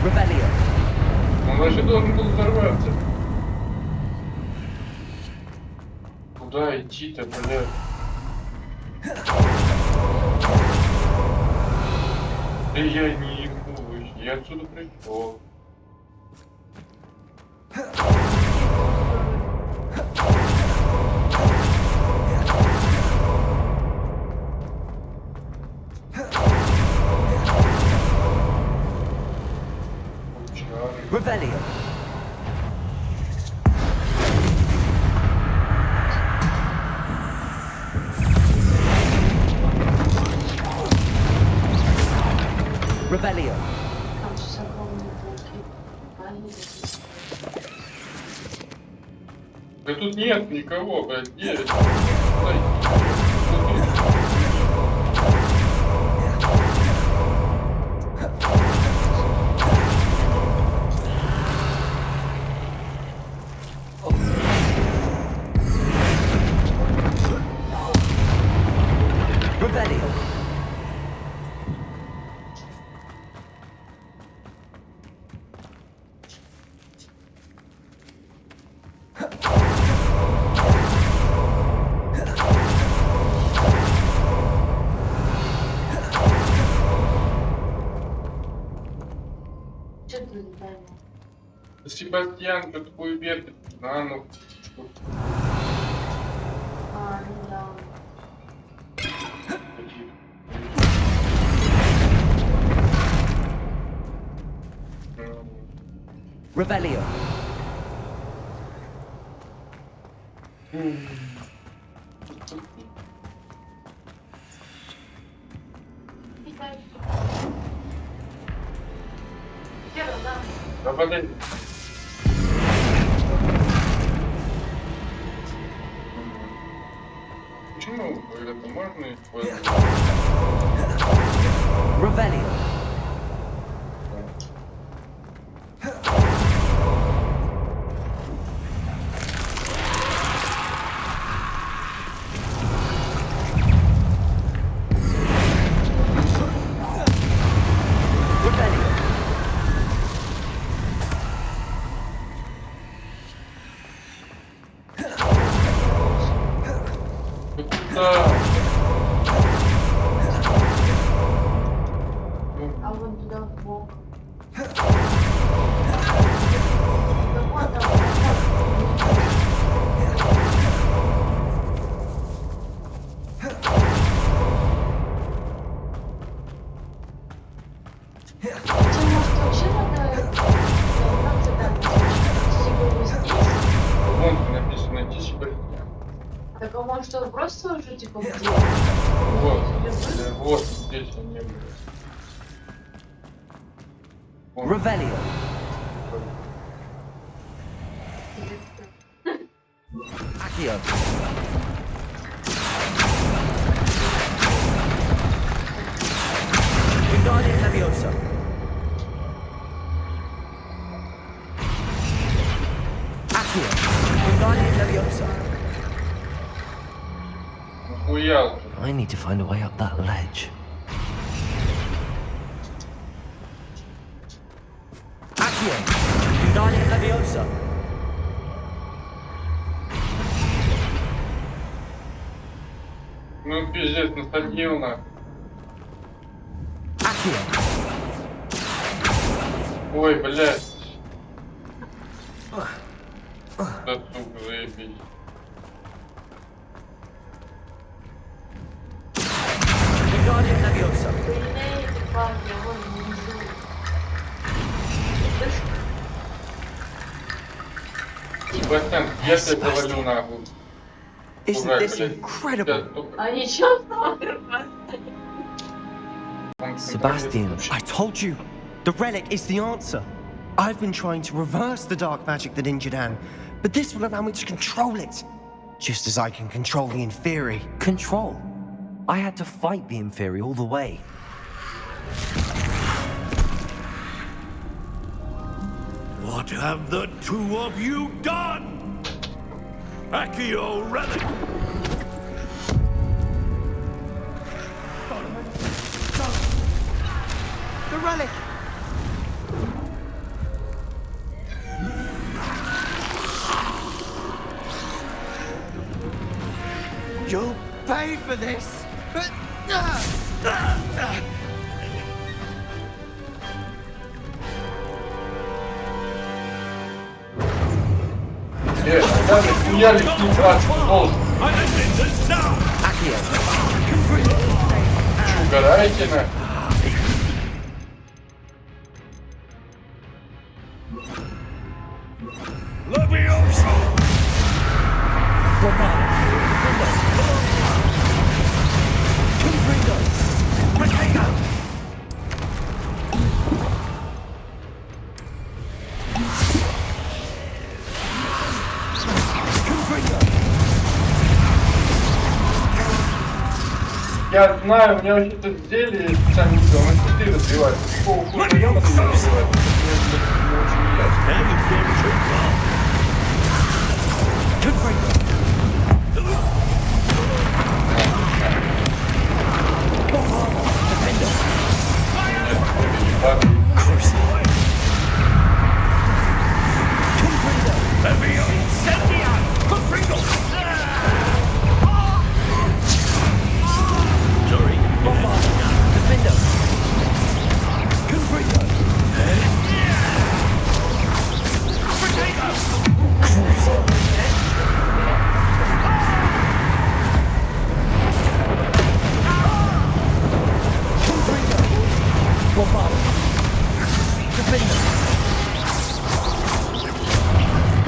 Revelio. Он вообще должен был взорваться. Куда идти-то, блядь? Да я не ебу, я отсюда пришел. Revelio. Revelio. Там сейчас огромные пауки. Да тут нет никого, блядь, где? Revelio. Что ты задание? Себастьян, что такое ветер? А, ну. А, ну да. Revelio. Да подожди. Почему это можно использовать? Revelio. А вон туда в бок. Хотя, может, вообще надо... Как задание? Типа его здесь? птичий полетел. Так, а может он просто уже типа где? Вот здесь он не был. Revelio. Accio. Wingardium Leviosa. Accio. Wingardium Leviosa. I need to find a way up that ledge. Accio. Wingardium Leviosa. Ну пиздец, насадил нахуй. Ой, блядь. Да сука, заебись. Wingardium Leviosa. Себастьян, я тебя завалю нахуй. Isn't this incredible? Sebastian, I told you, the relic is the answer. I've been trying to reverse the dark magic that injured Anne, but this will allow me to control it. Just as I can control the Inferi. Control? I had to fight the Inferi all the way. What have the two of you done? Accio relic! The relic! You'll pay for this! Когда нахуя лишний брат должен? Че, угораете на? Я знаю, у меня вообще-то зелье есть специально, оно щиты разбивает. Какого хуя я могу не разбивать? Мне очень не ясно.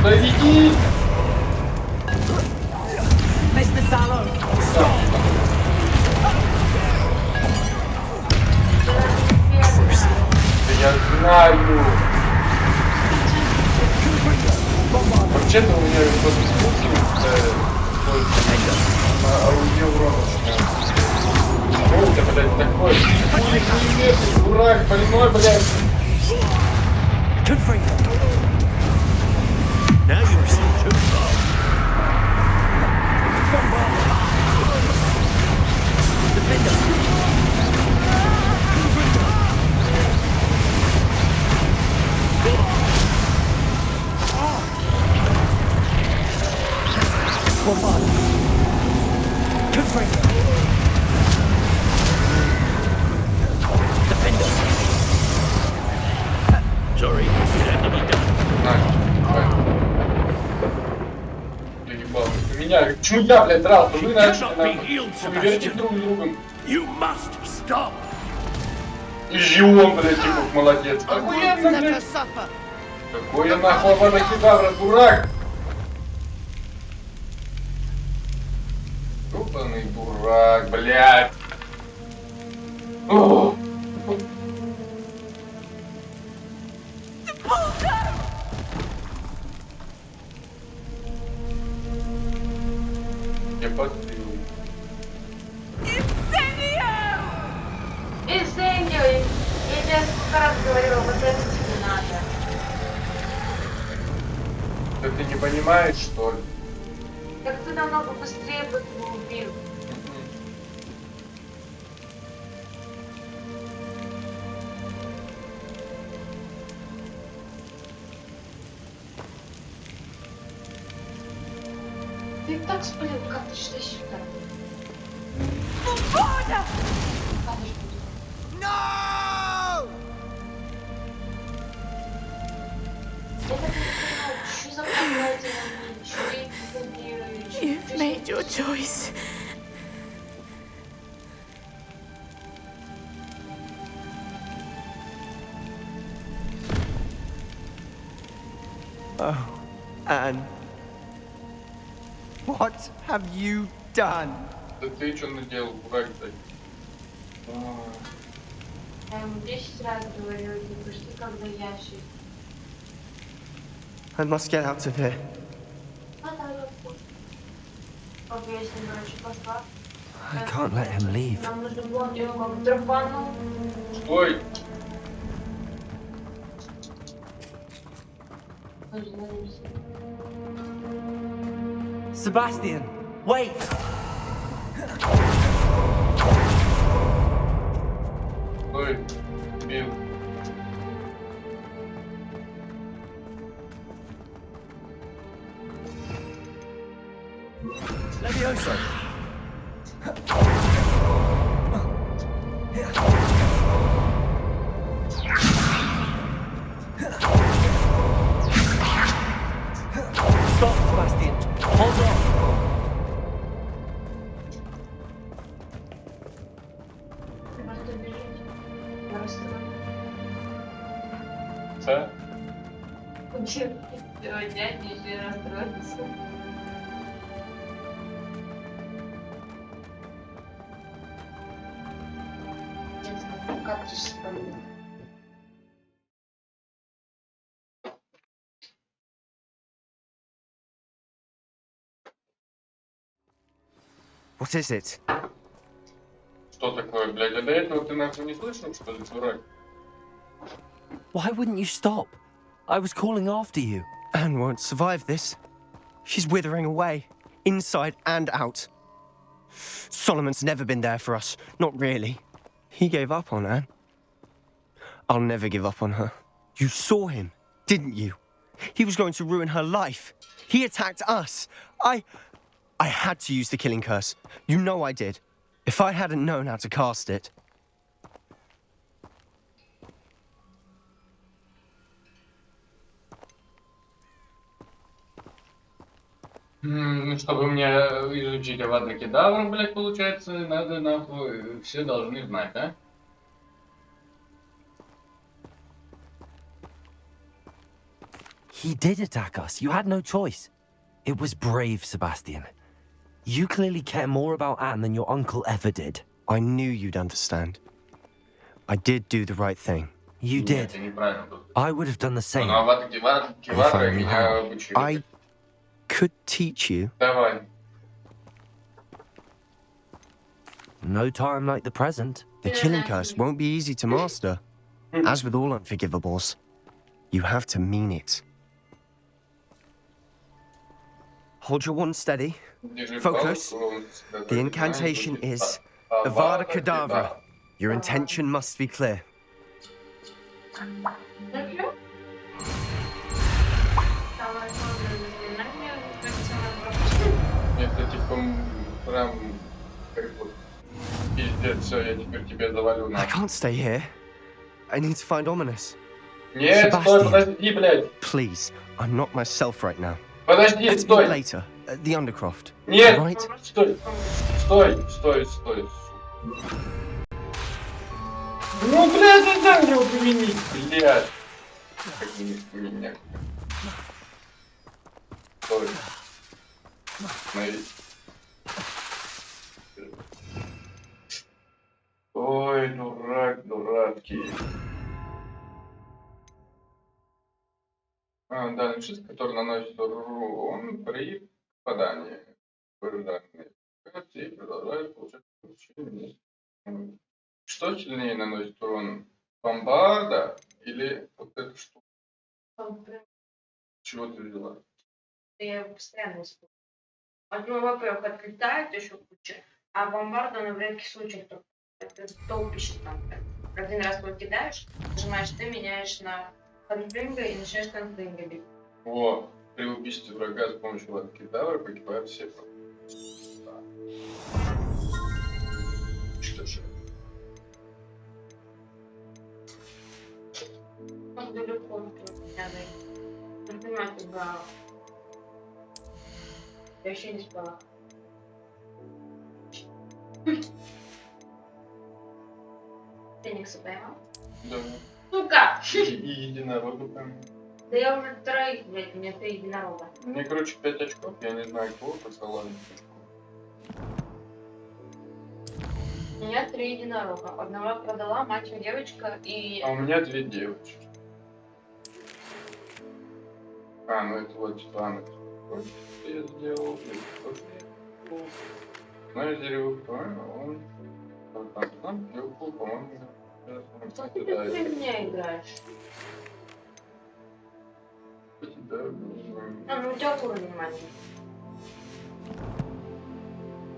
Да иди! Mr. Sallow, stop! Да я знаю! Вообще-то у меня вот на аудиоурон что это, блядь, такое? Хули хуеметный, дурак, больной, блядь! Now you've gone too far. Sorry, it had to be done. Меня, почему я, блядь, дрался? Вы начали, поверьте друг с другом. You must stop. И Жион, блядь, типа, молодец. Охуенно, блядь. Какой я нахуй аватокедавра, дурак. ёбаный дурак, блядь. О! Я подстрелил. Инсендио! Я тебе сколько раз говорила, подавить не надо. Да ты не понимаешь, что ли? Так ты намного быстрее бы его убил. Ты так спалил, как ты считаешь сюда? No! You've made your choice. Oh, Anne. What have you done? Да ты что наделал, дурак, блядь? Я ему 10 раз говорила, типа, что когда ящик. I must get out of here. I can't let him leave. Нам нужно было его как драпанул. Стой! Sebastian, wait! Стой! Бил. Levioso! Stop, Sebastian! Hold on! Це? Дядя еще расстроился. Как ты вспомнил? What is it? Что такое, блядь? А до этого ты нахуй не слышал, что ли, дурак? Why wouldn't you stop? I was calling after you. Anne won't survive this. She's withering away, inside and out. Solomon's never been there for us. Not really. He gave up on Anne. I'll never give up on her. You saw him, didn't you? He was going to ruin her life. He attacked us. I had to use the killing curse. You know I did. If I hadn't known how to cast it. Чтобы мне изучить авада-кедавру, блядь, получается, надо нахуй, все должны знать, да? He did attack us. You had no choice. It was brave, Sebastian. You clearly care more about Anne than your uncle ever did. I knew you'd understand. I did do the right thing. You did. I would have done the same. If I knew how. I could teach you. Давай. No time like the present. The killing curse won't be easy to master. As with all unforgivables, you have to mean it. Hold your wand steady. Focus. The incantation is Avada Kedavra. Your intention must be clear. Это типа прям как вот пиздец, все, я теперь тебе завалю на. I can't stay here. I need to find Ominous. Нет, стой, подожди, блядь. Please, I'm not myself right now. Подожди, Let's стой. meet later at the Undercroft. Нет, Right? стой, стой. Ну, блядь, не дай мне уменить, блядь. Как меня. Стой. Остановись. Ой, дурак, дурацкий. Данный шист, который наносит урон при попадании в ожиданные локации и продолжает получать получение. Что сильнее наносит урон? Бомбарда или вот эта штука? Чего ты взяла? Я его постоянно использую. Одно, во-первых, отлетает еще куча, а бомбарда на редких случаях только толпище там. Один раз его кидаешь, нажимаешь, ты меняешь на конфлинга и начинаешь конфлинга бить. О, при убийстве врага с помощью лапки кедавра погибают все. Да. Что же? Он далеко от меня дойти. Не понимаю, куда. Я еще не спала. Феникса поймал? Да. Сука! И единорога там. Да я уже троих, блядь, у меня 3 единорога. Мне, короче, 5 очков, я не знаю, кого посылали. У меня 3 единорога. Одного я продала, мать и девочка, и... А у меня 2 девочки. Ну это вот Светлана. Что я сделал? Знаешь, дерево, он... Там, клюкву, по-моему, Что ты без меня играешь? у тебя... Ну у тебя уровень маленький.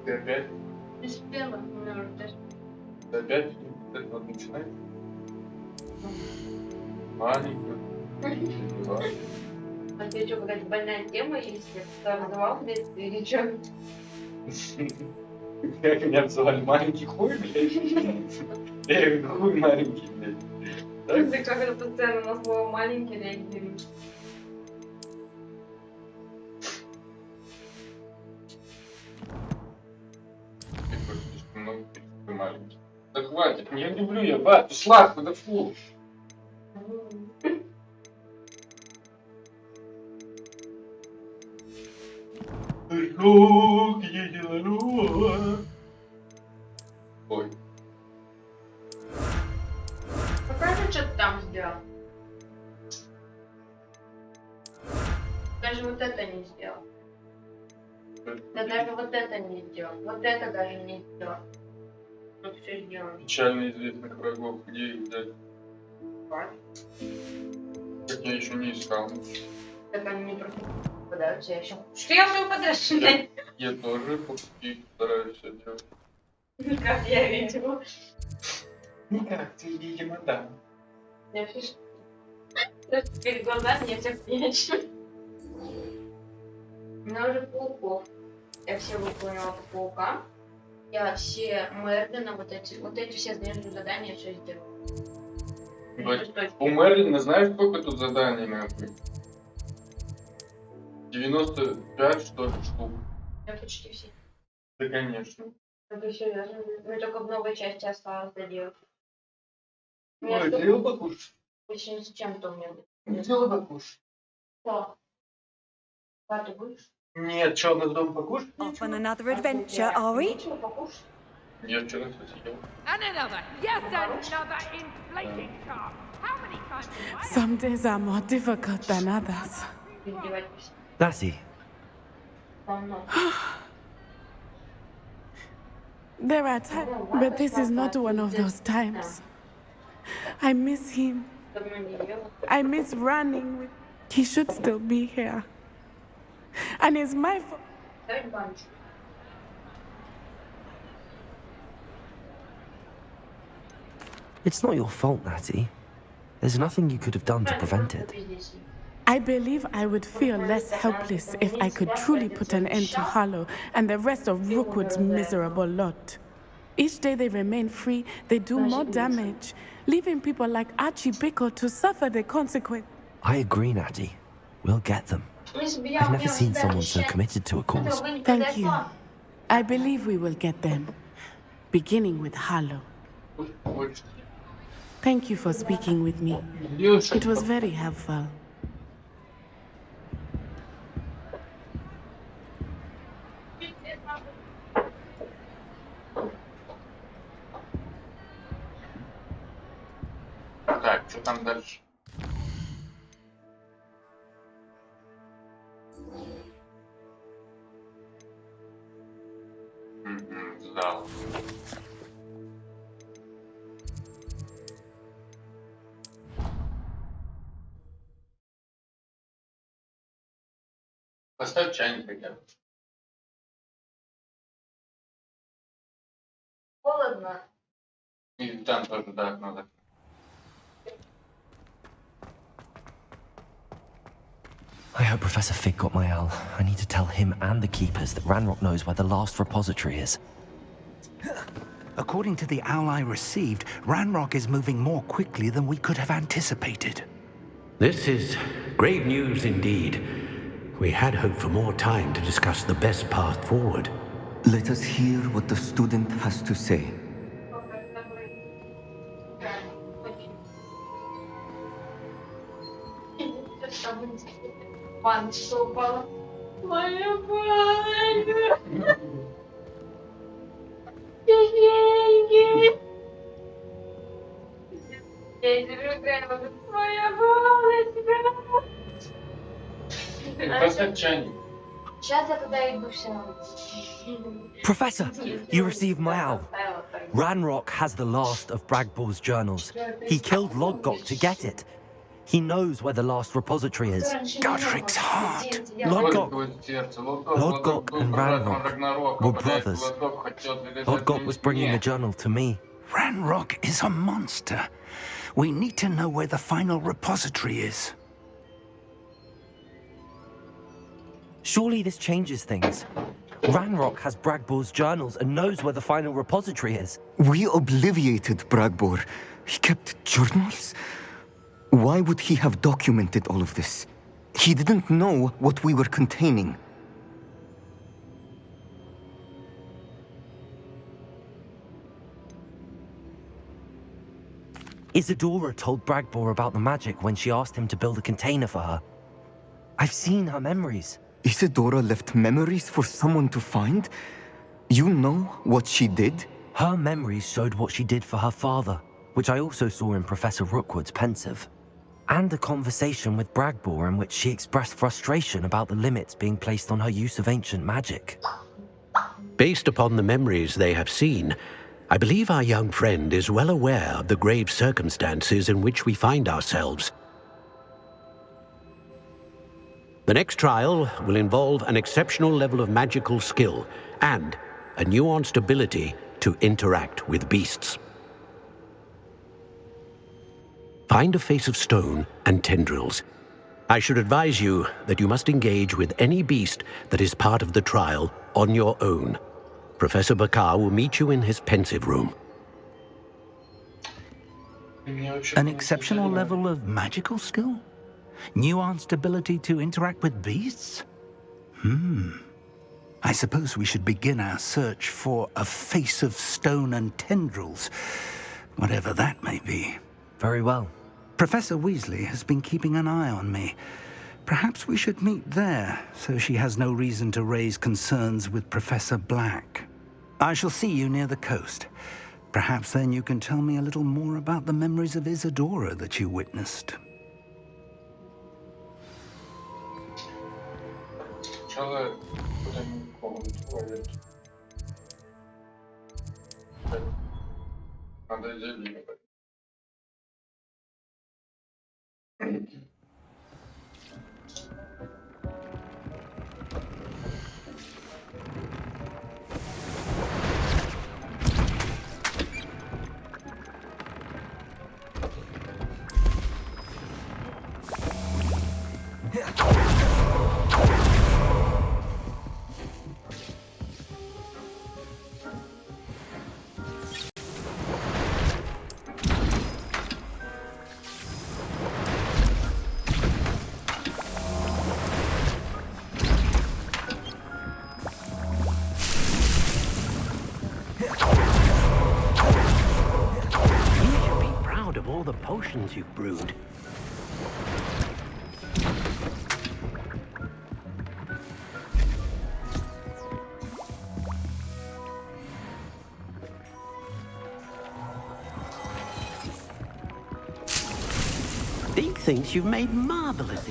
Ты опять? Ты спела, у меня уже тест. Ты опять вот начинаешь? Маленькую. А тебе что, какая-то больная тема, если ты обзывал, блядь, или что? Как меня обзывали? Маленький хуй, блядь? Я говорю, хуй маленький, блядь. Ты как это постоянно на слово маленький реагируешь. Ты просто слишком много ты маленький. Да хватит, я люблю, я бат, шла, куда фу. Ой. Какая ты что-то там сделал? Даже вот это не сделал. Да даже вот это не сделал. Вот это даже не сделал. Вот все сделано. Печально известных врагов, где их взять? Вот. Так я еще не искал. Так они не попадаются, я еще... Что я все подряд? Я тоже почти стараюсь все делать. Как я видела. Никак, ты, видимо, да. Я фиш... Перед глазами я всех прячу. У меня уже пауков. Я все выполнила по паукам. Я все Мерлина, вот эти все сдерживаю задания, все сделала. У Мерлина знаешь, сколько тут заданий, нахуй? 95, что ли, штук. Я почти все. Да, конечно. Это серьезно. Мне только в новой части осталось доделать. Ой, сделал покушать. Очень с чем-то у меня будет. Сделал покушать. Что? А ты будешь? Нет, что, у нас дома покушать? Off on another adventure, are we? Нечего покушать? Я вчера, кстати, ел. And another, yes, another inflating car. How many times have I... Some days are more difficult than others. Lassie, There are times, but this is not one of those times. I miss him. I miss running with... He should still be here. And it's my fault. it's not your fault, Natty. There's nothing you could have done to prevent it. I believe I would feel less helpless if I could truly put an end to Harlow and the rest of Rookwood's miserable lot. Each day they remain free, they do more damage, leaving people like Archie Bickle to suffer the consequence. I agree, Natty. We'll get them. I've never seen someone so committed to a cause. Thank you. I believe we will get them, beginning with Harlow. Thank you for speaking with me. It was very helpful. Что там дальше? Зал. Поставь чайник хотя бы. Холодно. И там тоже, да, надо. I hope Professor Fig got my owl. I need to tell him and the keepers that Ranrock knows where the last repository is. According to the owl I received, Ranrock is moving more quickly than we could have anticipated. This is grave news indeed. We had hoped for more time to discuss the best path forward. Let us hear what the student has to say. Моя баня! Деньги! Моя баночка! Поставь чайник. Сейчас я туда иду все. Professor, you received my owl. Ranrock has the last of Bragbor's journals. He killed Lodgok to get it. He knows where the last repository is. Godric's heart. Lodgok and Ranrock were brothers. Lodgok was bringing the journal to me. Ranrock is a monster. We need to know where the final repository is. Surely this changes things. Ranrock has Bragbor's journals and knows where the final repository is. We obliviated Bragbor. He kept journals? Why would he have documented all of this? He didn't know what we were containing. Isadora told Bragbor about the magic when she asked him to build a container for her. I've seen her memories. Isadora left memories for someone to find? You know what she did? Her memories showed what she did for her father, which I also saw in Professor Rookwood's pensive. And a conversation with Bragbor in which she expressed frustration about the limits being placed on her use of ancient magic. Based upon the memories they have seen, I believe our young friend is well aware of the grave circumstances in which we find ourselves. The next trial will involve an exceptional level of magical skill and a nuanced ability to interact with beasts. Find a face of stone and tendrils. I should advise you that you must engage with any beast that is part of the trial on your own. Professor Bakar will meet you in his pensive room. An exceptional level of magical skill? Nuanced ability to interact with beasts? I suppose we should begin our search for a face of stone and tendrils, whatever that may be. Very well. Professor Weasley has been keeping an eye on me. Perhaps we should meet there, so she has no reason to raise concerns with Professor Black. I shall see you near the coast. Perhaps then you can tell me a little more about the memories of Isadora that you witnessed. Potions you've brewed. thinks you've made marvellous.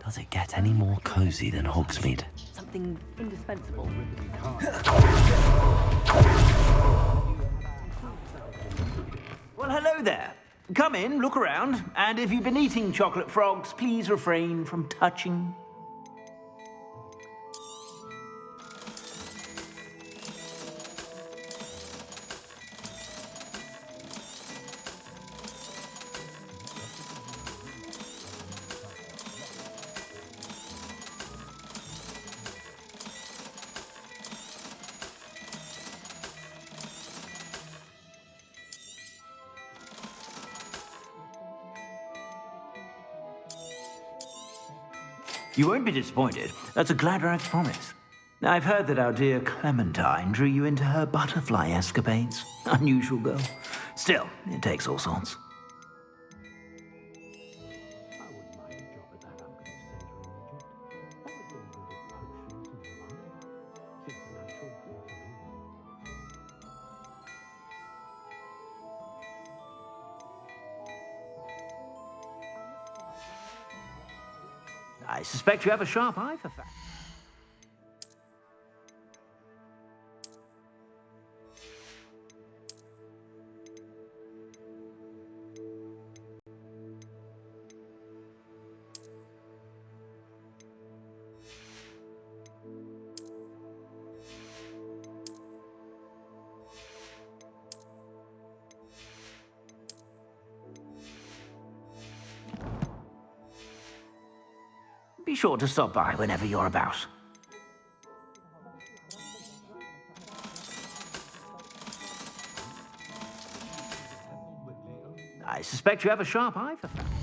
Does it get any more cozy than Hogsmeade? Something indispensable. Well, hello there. Come in, look around, and if you've been eating chocolate frogs, please refrain from touching. You won't be disappointed. That's a Gladrag's promise. I've heard that our dear Clementine drew you into her butterfly escapades. Unusual girl. Still, it takes all sorts. I suspect you have a sharp eye for facts. Be sure to stop by whenever you're about. I suspect you have a sharp eye for facts.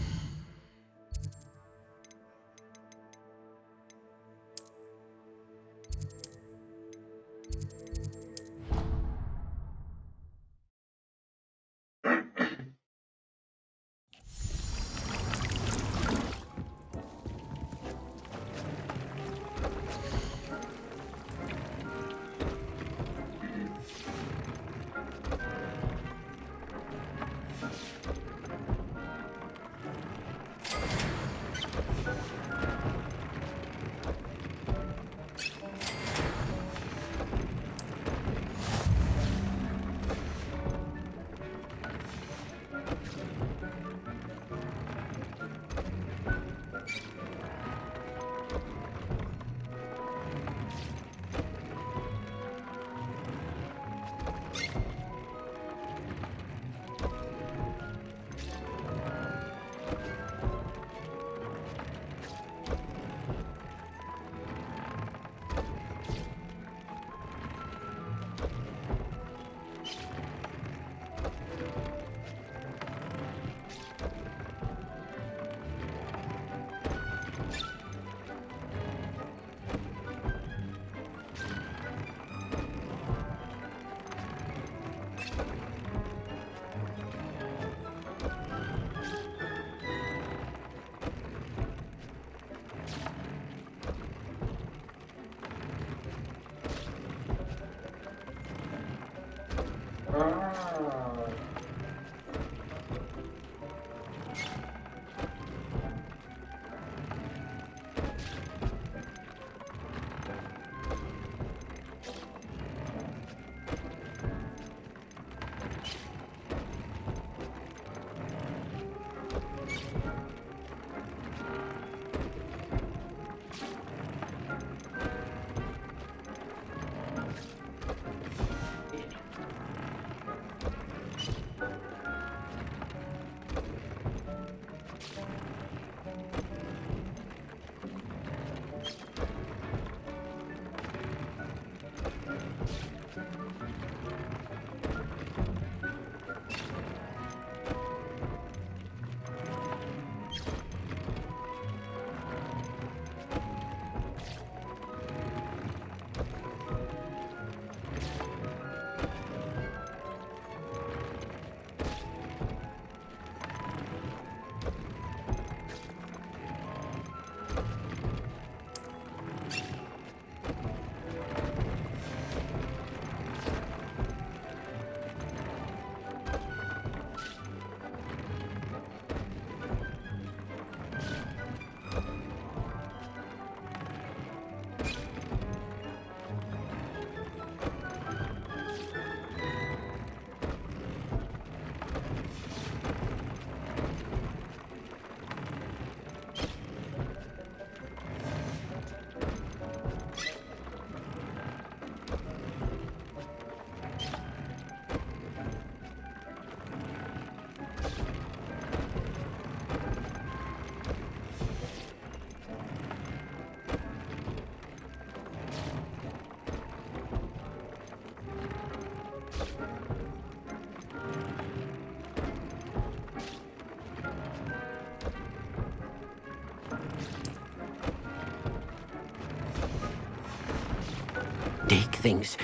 Dig things.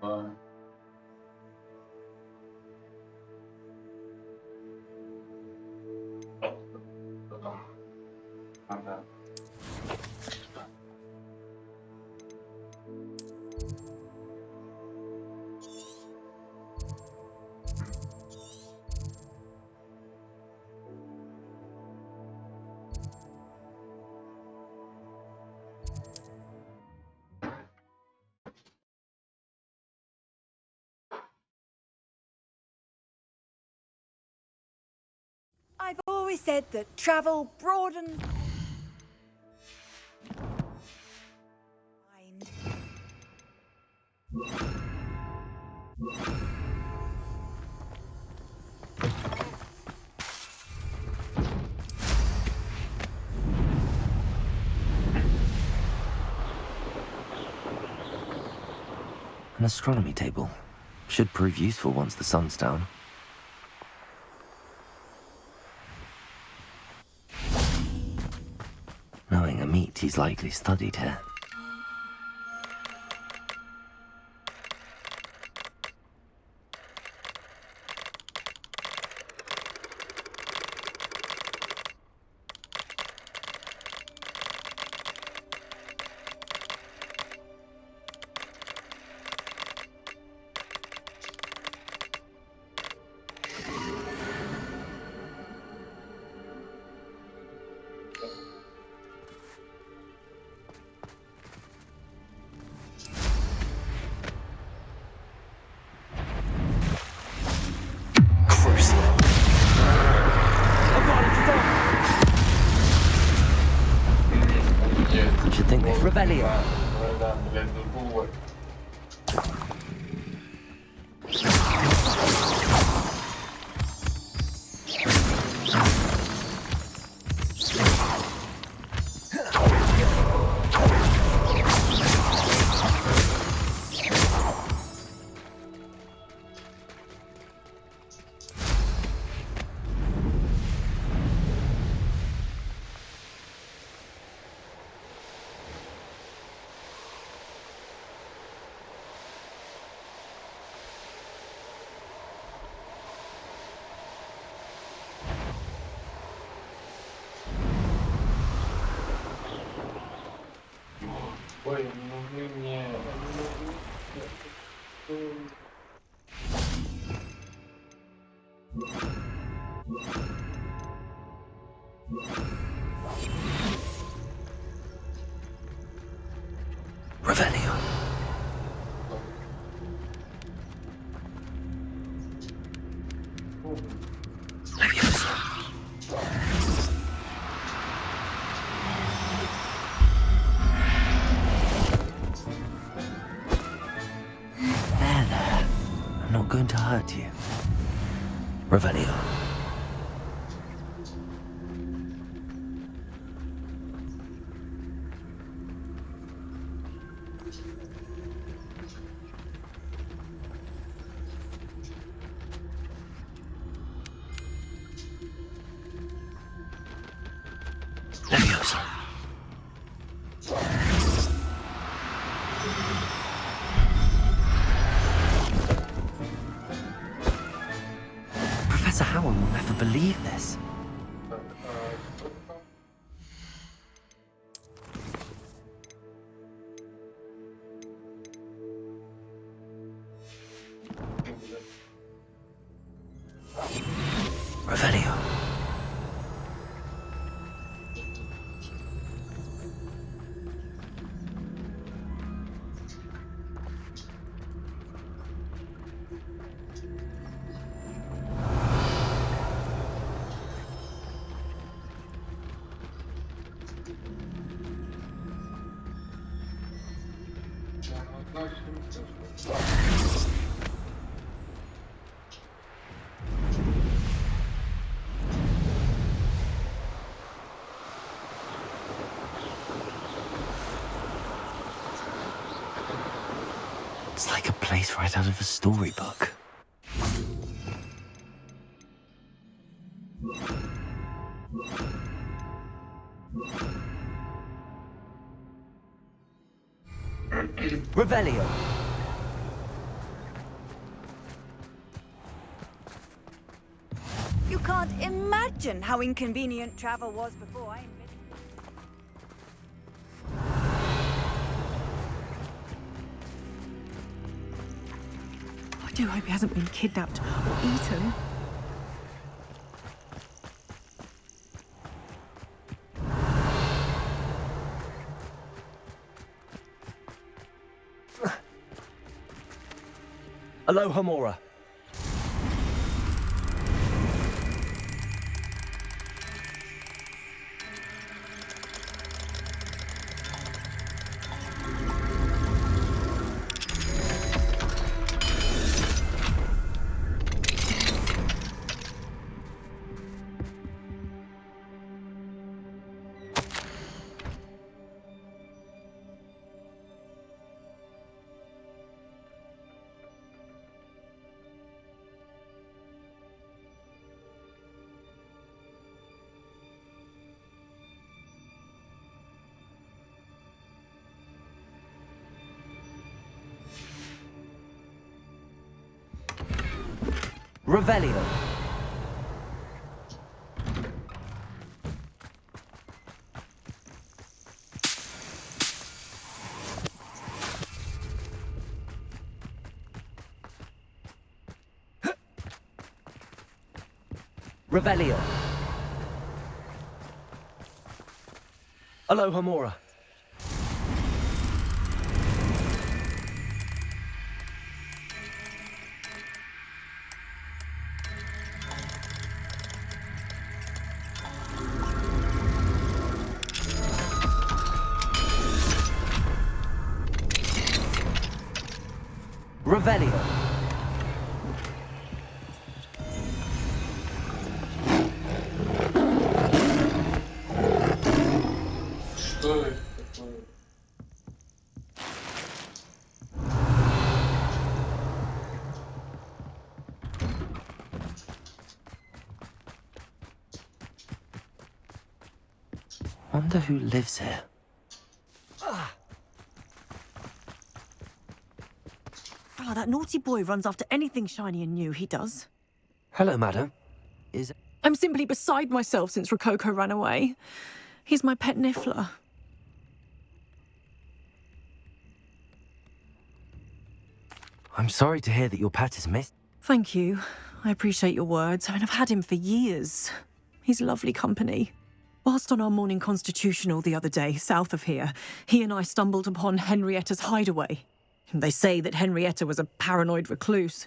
Да. Что там? Надо. I've always said that travel broadens mind. An astronomy table. Should prove useful once the sun's down. Knowing Amit, he's likely studied here. Revelio. Ой, не нужны мне. Revelio. There. I'm not going to hurt you. Revelio. Leviosa. Professor Howell will never believe this. Revelio. It's like a place right out of a storybook. Revelio. can't imagine how inconvenient travel was before. I admit. I do hope he hasn't been kidnapped or eaten. Aloha Mora. Revelio. Revelio. Aloha Mora. Revelio. Что это такое? Wonder who lives here. Oh, that naughty boy runs after anything shiny and new, he does. Hello, madam. I'm simply beside myself since Rococo ran away. He's my pet niffler. I'm sorry to hear that your pet is missed. Thank you. I appreciate your words. I mean, I've had him for years. He's lovely company. Whilst on our morning constitutional the other day, south of here, he and I stumbled upon Henrietta's hideaway. They say that Henrietta was a paranoid recluse,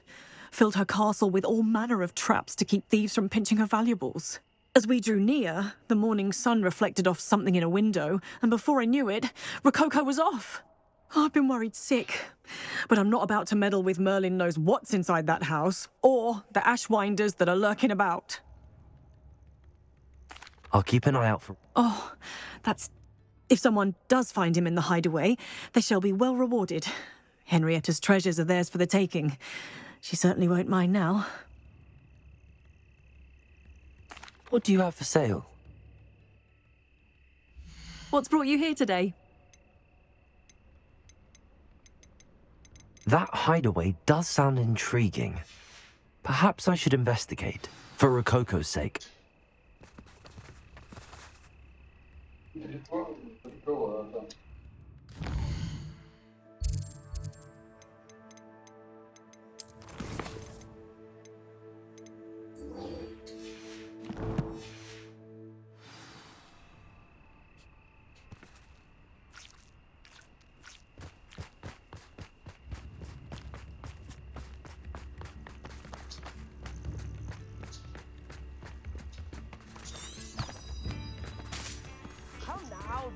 filled her castle with all manner of traps to keep thieves from pinching her valuables. As we drew near, the morning sun reflected off something in a window, and before I knew it, Rococo was off. Oh, I've been worried sick, but I'm not about to meddle with Merlin knows what's inside that house, or the ashwinders that are lurking about. I'll keep an eye out for... Oh, that's... If someone does find him in the hideaway, they shall be well rewarded. Henrietta's treasures are theirs for the taking. She certainly won't mind now. What do you have for sale? What's brought you here today? That hideaway does sound intriguing. Perhaps I should investigate, for Rococo's sake. Come now,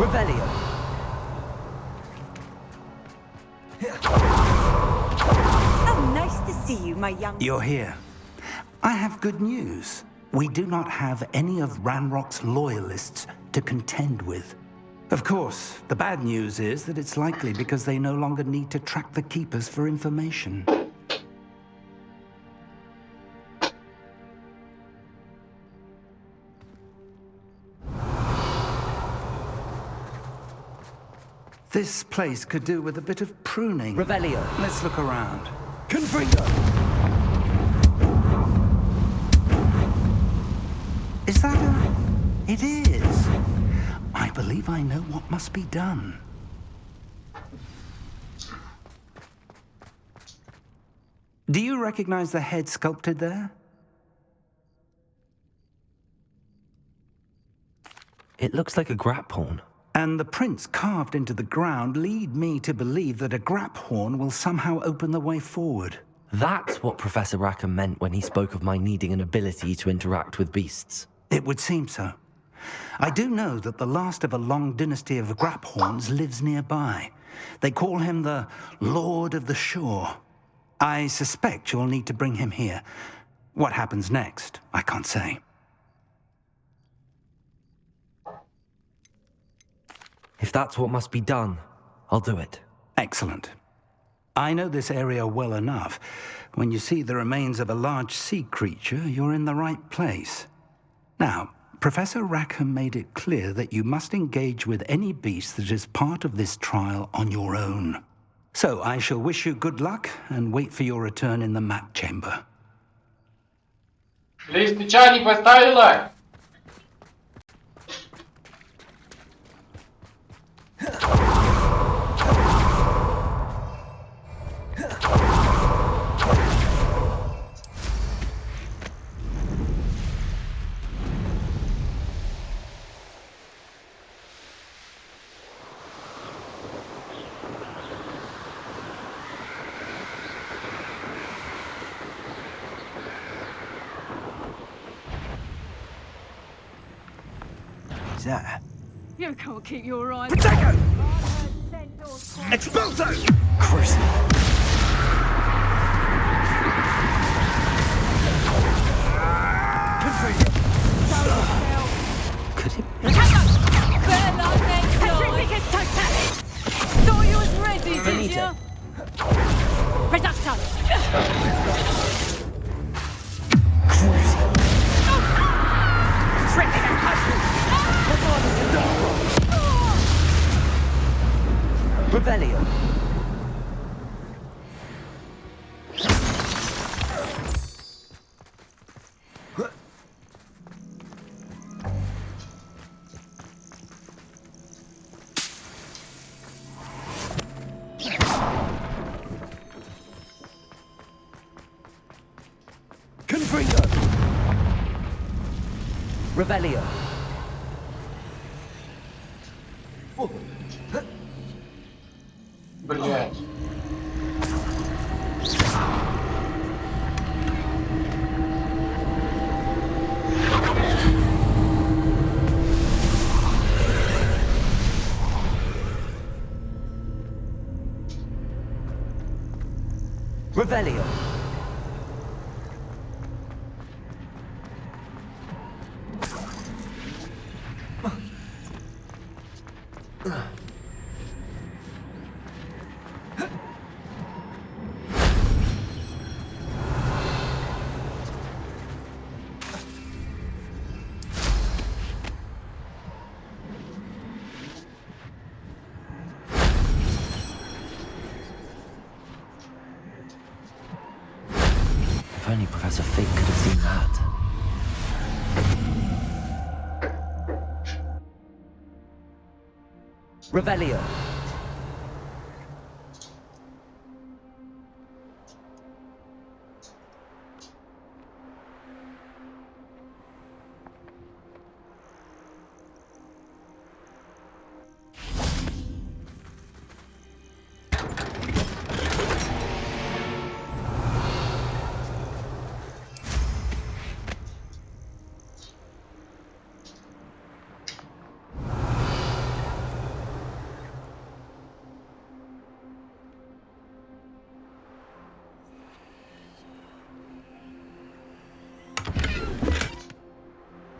Revelio. Oh, nice to see you, my young... You're here. I have good news. We do not have any of Ranrock's loyalists to contend with. Of course, the bad news is that it's likely because they no longer need to track the Keepers for information. This place could do with a bit of pruning. Revelio. Let's look around. Confringo. Is that a... It is. I believe I know what must be done. Do you recognize the head sculpted there? It looks like a grap horn. And the prints carved into the ground lead me to believe that a grap horn will somehow open the way forward. That's what Professor Rackham meant when he spoke of my needing an ability to interact with beasts. It would seem so. I do know that the last of a long dynasty of grap horns lives nearby. They call him the Lord of the Shore. I suspect you'll need to bring him here. What happens next, I can't say. If that's what must be done, I'll do it. Excellent. I know this area well enough. When you see the remains of a large sea creature, you're in the right place. Now, Professor Rackham made it clear that you must engage with any beast that is part of this trial on your own. So I shall wish you good luck and wait for your return in the map chamber. Лиз, ты чай не поставила? Is that? You can't keep your eyes. Protego! Expulso! Crucible. Could it? Bear like next Patrificus Totalis! Thought you was ready, did you? Reducto! Revelio. Confringo. Revelio. Блять. Revelio. If only Professor Fig could have seen that. Revelio.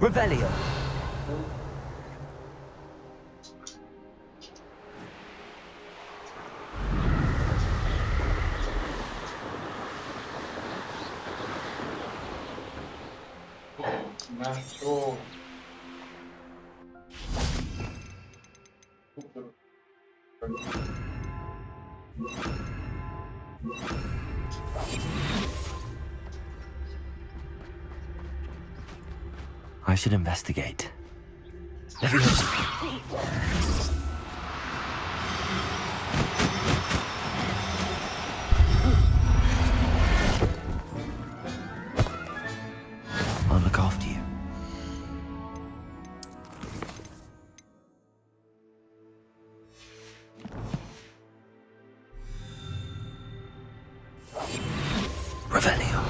Revelio. Нашел. Супер. I should investigate. I'll look after you. Revelio.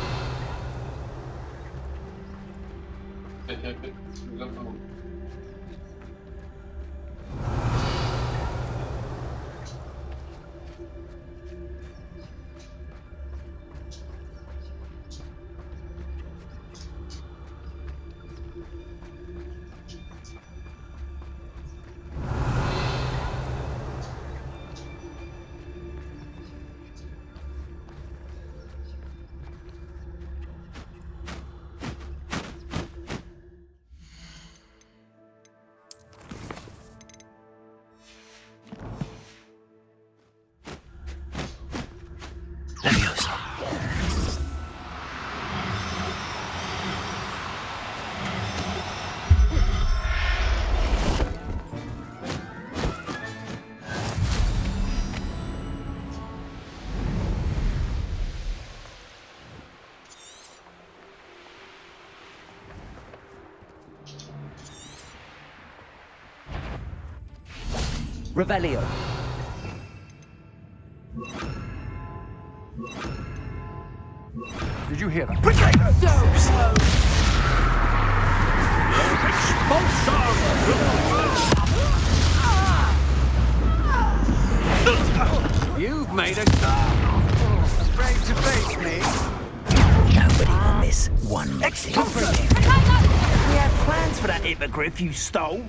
Забыл. Revelio. Did you hear that? You've made a... Afraid to face me? Nobody will miss one meeting. We had plans for that hippogriff you stole.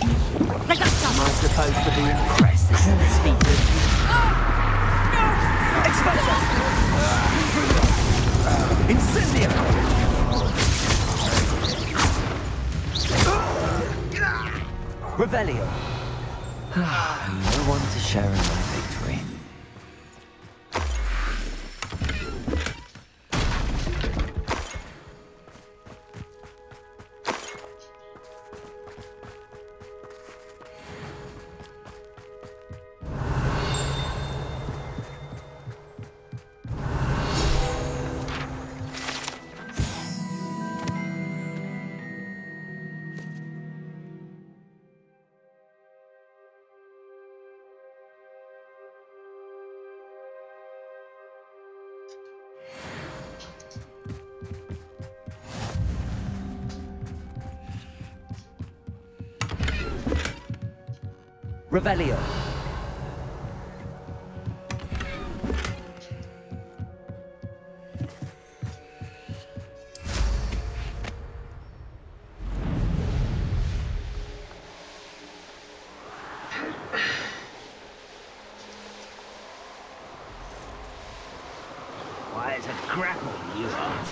Am I supposed to be impressed that you speak of you? Exposure! Incendio! Revelio. No one to share in my victory. Revelio. Why, it's a grapple, you are.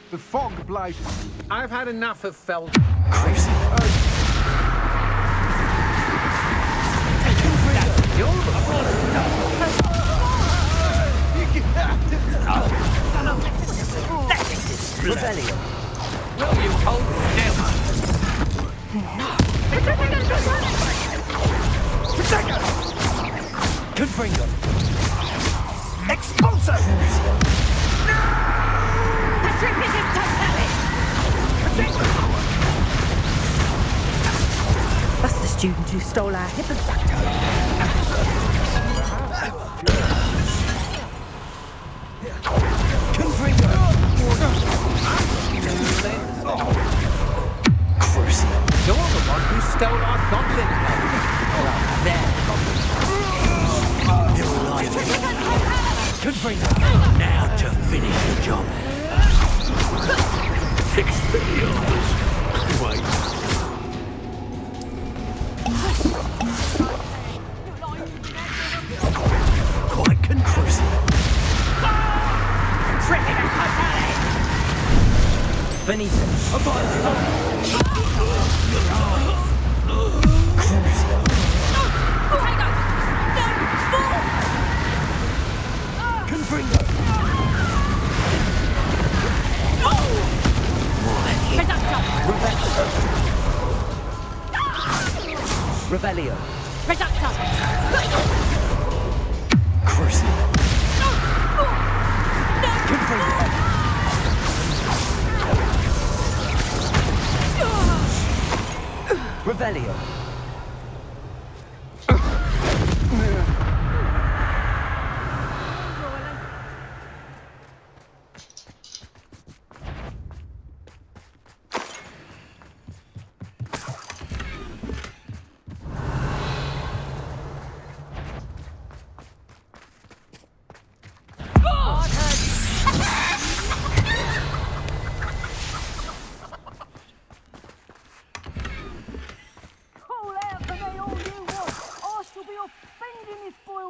The fog blighted. I've had enough of felt. Revelio. Will you hold still? Confringo. Expulso! That's the student who stole our hippogriff. Confringo. Crucial. stole our goblin help. Well, their goblin. You're alive. Confringo. Now to finish the job. Expelliarmus. Wait. Quite contrived. Benito. Confringo. Revelio. Reductor! Crucible. Confringo. Revelio.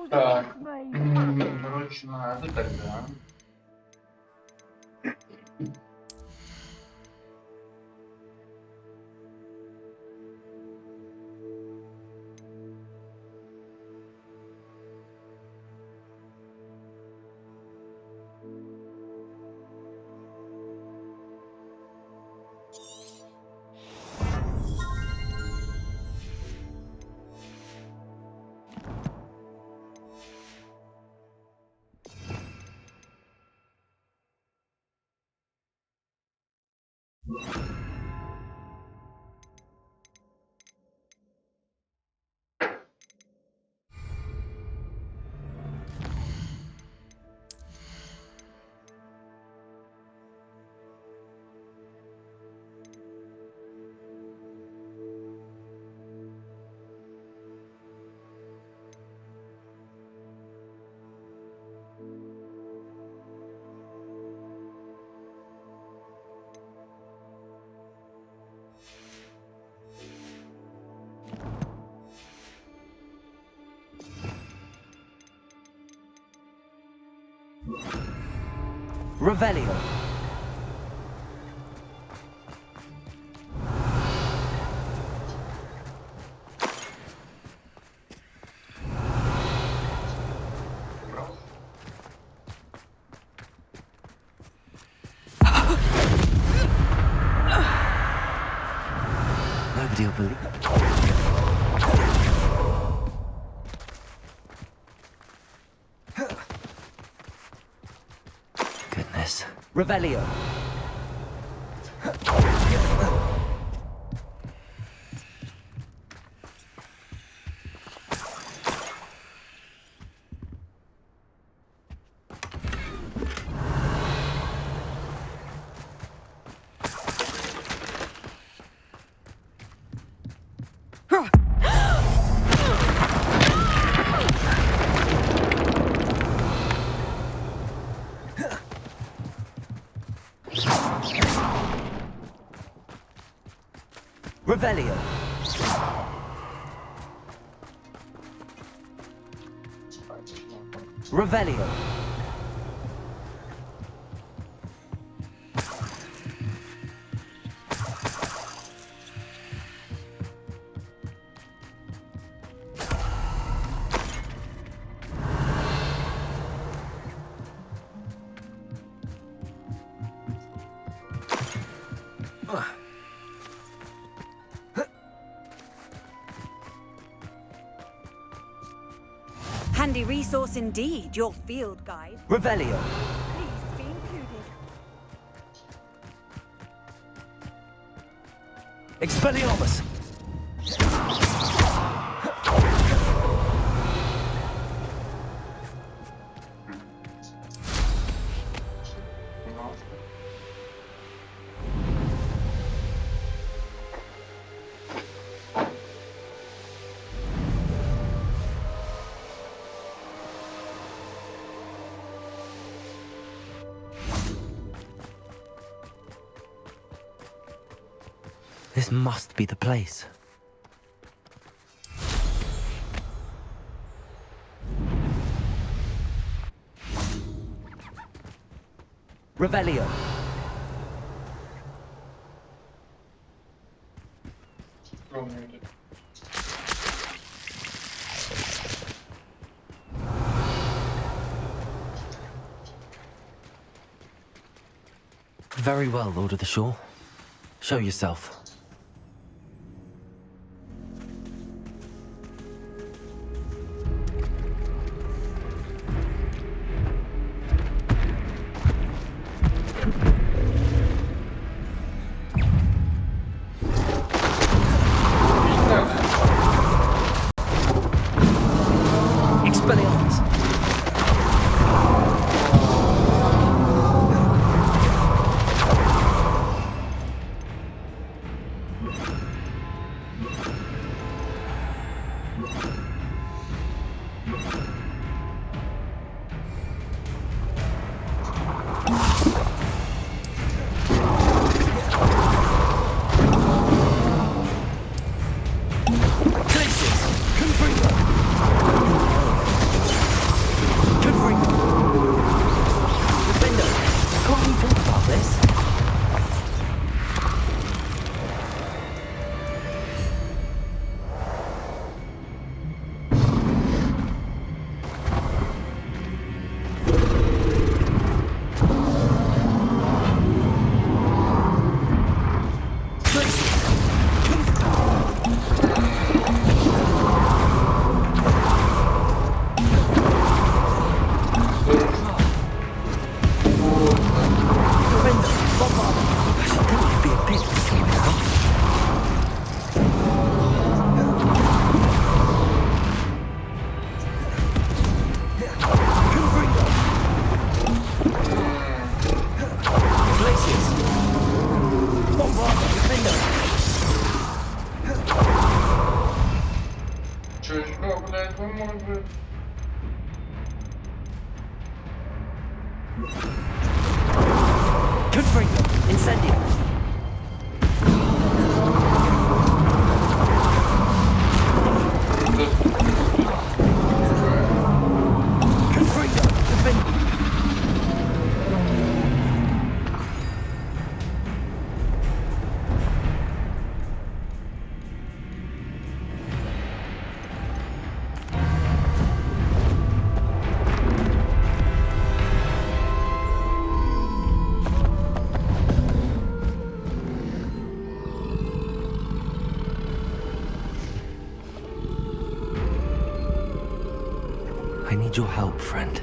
Так, короче, надо тогда. Revelio. Nobody will believe it. Goodness. Revelio. Revelio. Revelio. Handy resource indeed, your field guide. Revelio. Please be included. Expelliarmus. This must be the place. Revelio. Very well, Lord of the Shore. Show yourself. Expelliarmus. Confringo. Incendio. Confringo. Defend. I need your help, friend.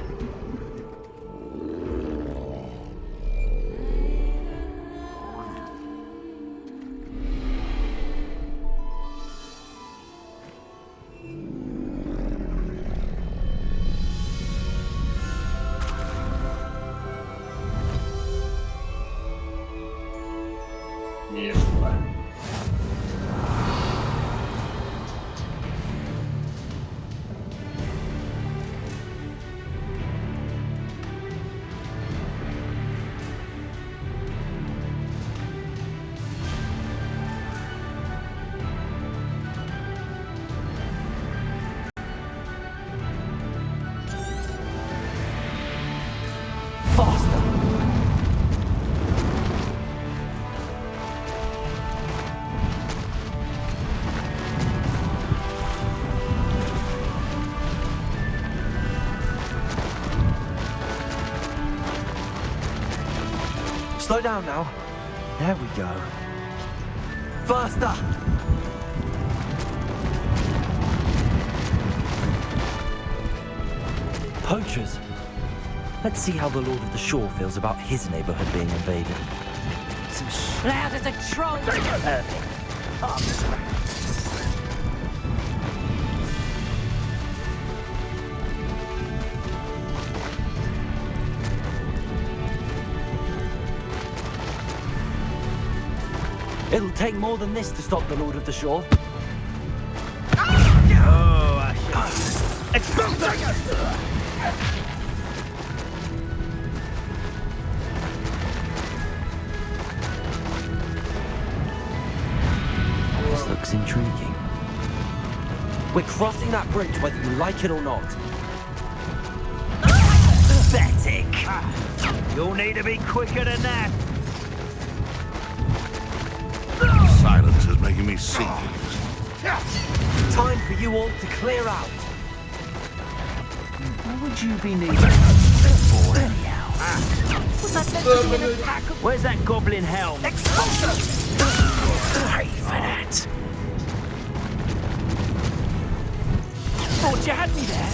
Slow down now. There we go. Faster! Poachers. Let's see how the Lord of the Shore feels about his neighborhood being invaded. Loud as a troll! It'll take more than this to stop the Lord of the Shore. We're crossing that bridge whether you like it or not. Pathetic. You'll need to be quicker than that. Silence is making me sick. Time for you all to clear out. What would you be needing for anyhow? Where's that goblin helm? Expulsion! Pray for that. Thought you had me there.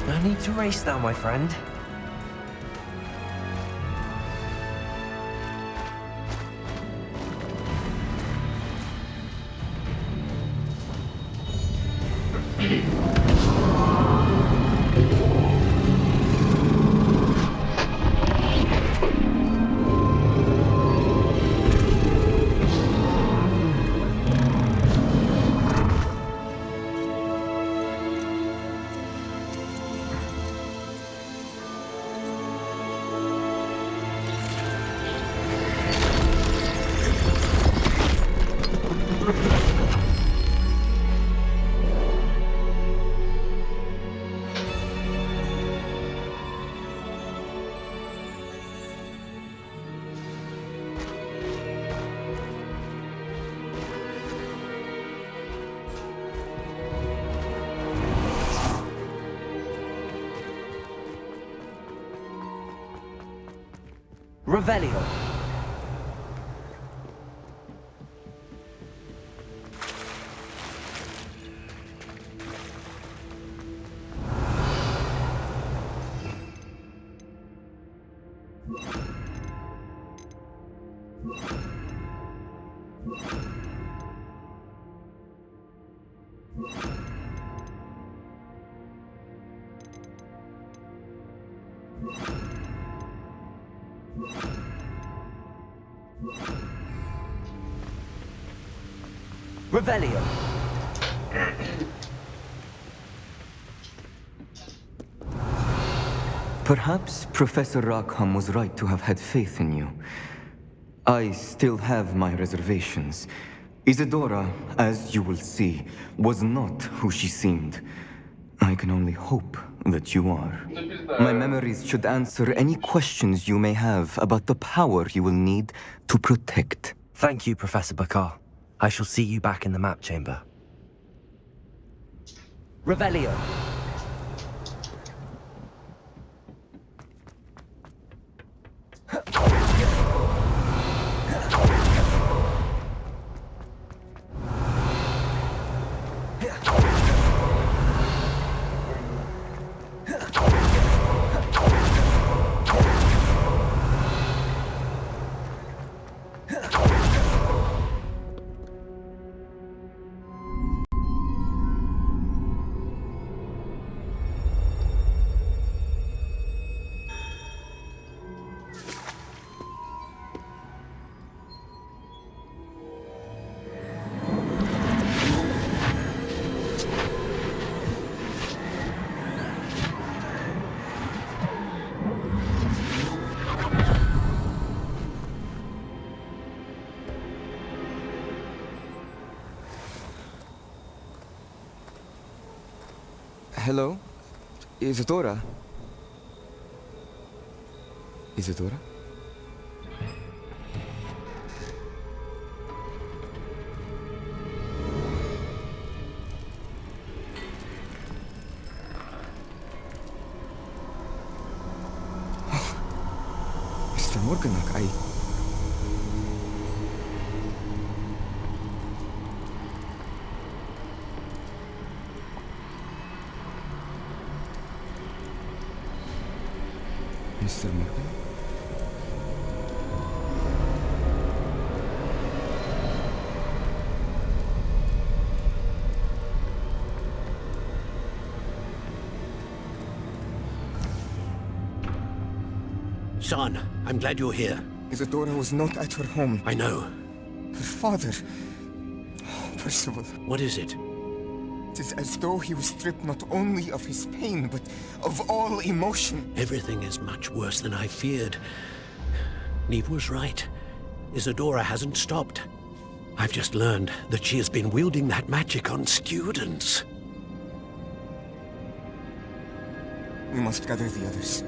No need to race now, my friend. Revelio. Revelio. Perhaps Professor Rackham was right to have had faith in you. I still have my reservations. Isadora, as you will see, was not who she seemed. I can only hope that you are. My memories should answer any questions you may have about the power you will need to protect. Thank you, Professor Bakar. I shall see you back in the map chamber. Revelio. Hello? Isadora? Isadora? Mr. Morganach, Mr. Morgan? Son, I'm glad you're here. Isadora was not at her home. I know. Her father... Percival. What is it? It is as though he was stripped not only of his pain, but of all emotion. Everything is much worse than I feared. Neve was right. Isadora hasn't stopped. I've just learned that she has been wielding that magic on students. We must gather the others.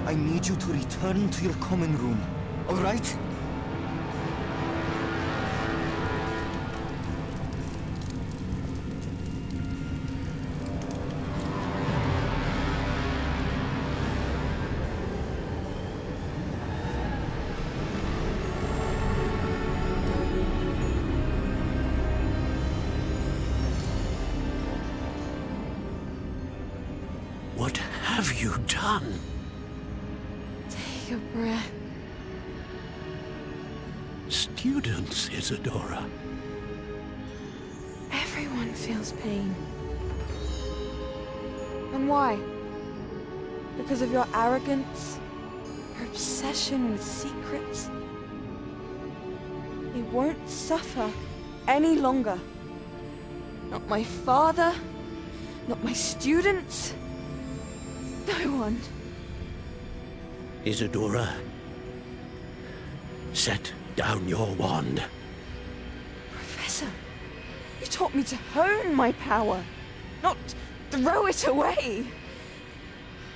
I need you to return to your common room, all right? What have you done? Take a breath. Students, Isadora. Everyone feels pain. And why? Because of your arrogance? Your obsession with secrets? He won't suffer any longer. Not my father, not my students, no one. Isadora, set down your wand. Professor, you taught me to hone my power, not throw it away.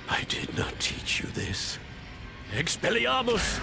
I did not teach you this. Expelliarmus!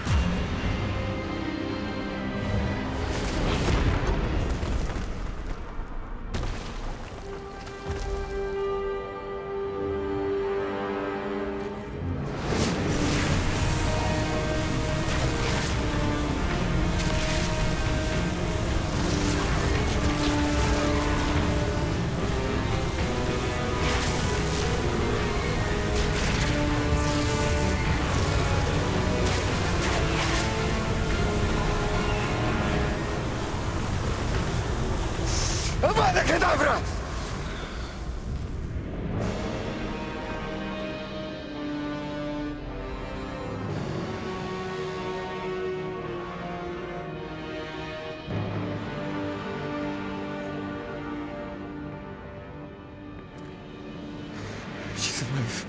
Avada Kedavra! She's alive.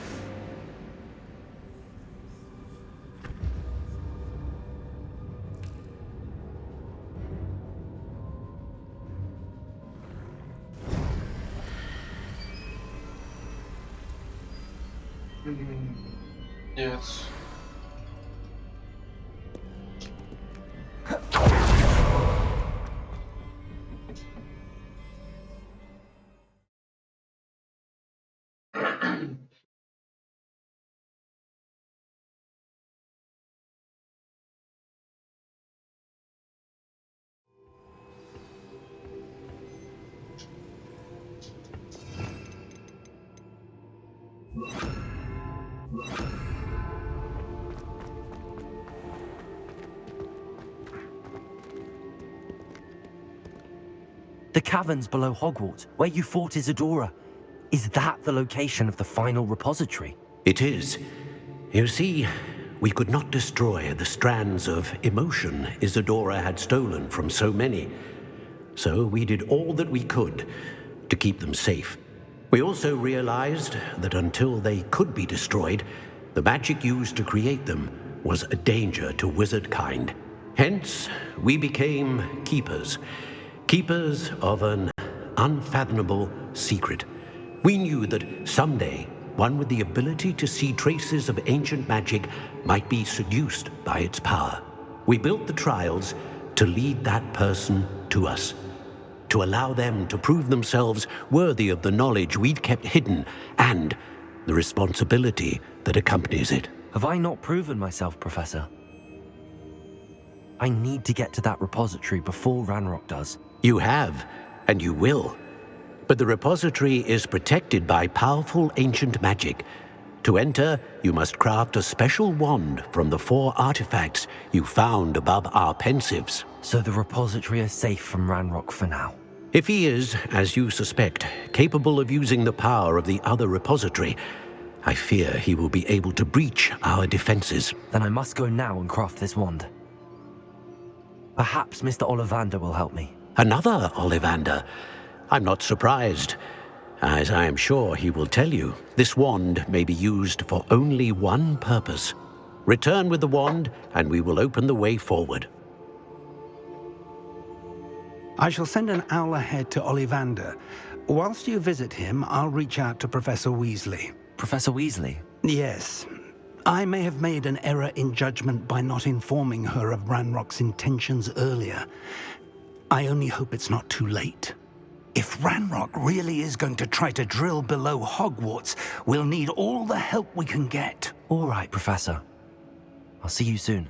Yes. The caverns below Hogwarts, where you fought Isadora. Is that the location of the final repository? It is. You see, we could not destroy the strands of emotion Isadora had stolen from so many. So we did all that we could to keep them safe. We also realized that until they could be destroyed, the magic used to create them was a danger to wizard kind. Hence, we became keepers. Keepers of an unfathomable secret. We knew that someday, one with the ability to see traces of ancient magic might be seduced by its power. We built the trials to lead that person to us, to allow them to prove themselves worthy of the knowledge we'd kept hidden and the responsibility that accompanies it. Have I not proven myself, Professor? I need to get to that repository before Ranrock does. You have, and you will. But the repository is protected by powerful ancient magic. To enter, you must craft a special wand from the 4 artifacts you found above our pensives. So the repository is safe from Ranrock for now. If he is, as you suspect, capable of using the power of the other repository, I fear he will be able to breach our defenses. Then I must go now and craft this wand. Perhaps Mr. Ollivander will help me. Another Ollivander? I'm not surprised. As I am sure he will tell you, this wand may be used for only one purpose. Return with the wand, and we will open the way forward. I shall send an owl ahead to Ollivander. Whilst you visit him, I'll reach out to Professor Weasley. Professor Weasley? Yes. I may have made an error in judgment by not informing her of Ranrock's intentions earlier. I only hope it's not too late. If Ranrock really is going to try to drill below Hogwarts, we'll need all the help we can get. All right, Professor. I'll see you soon.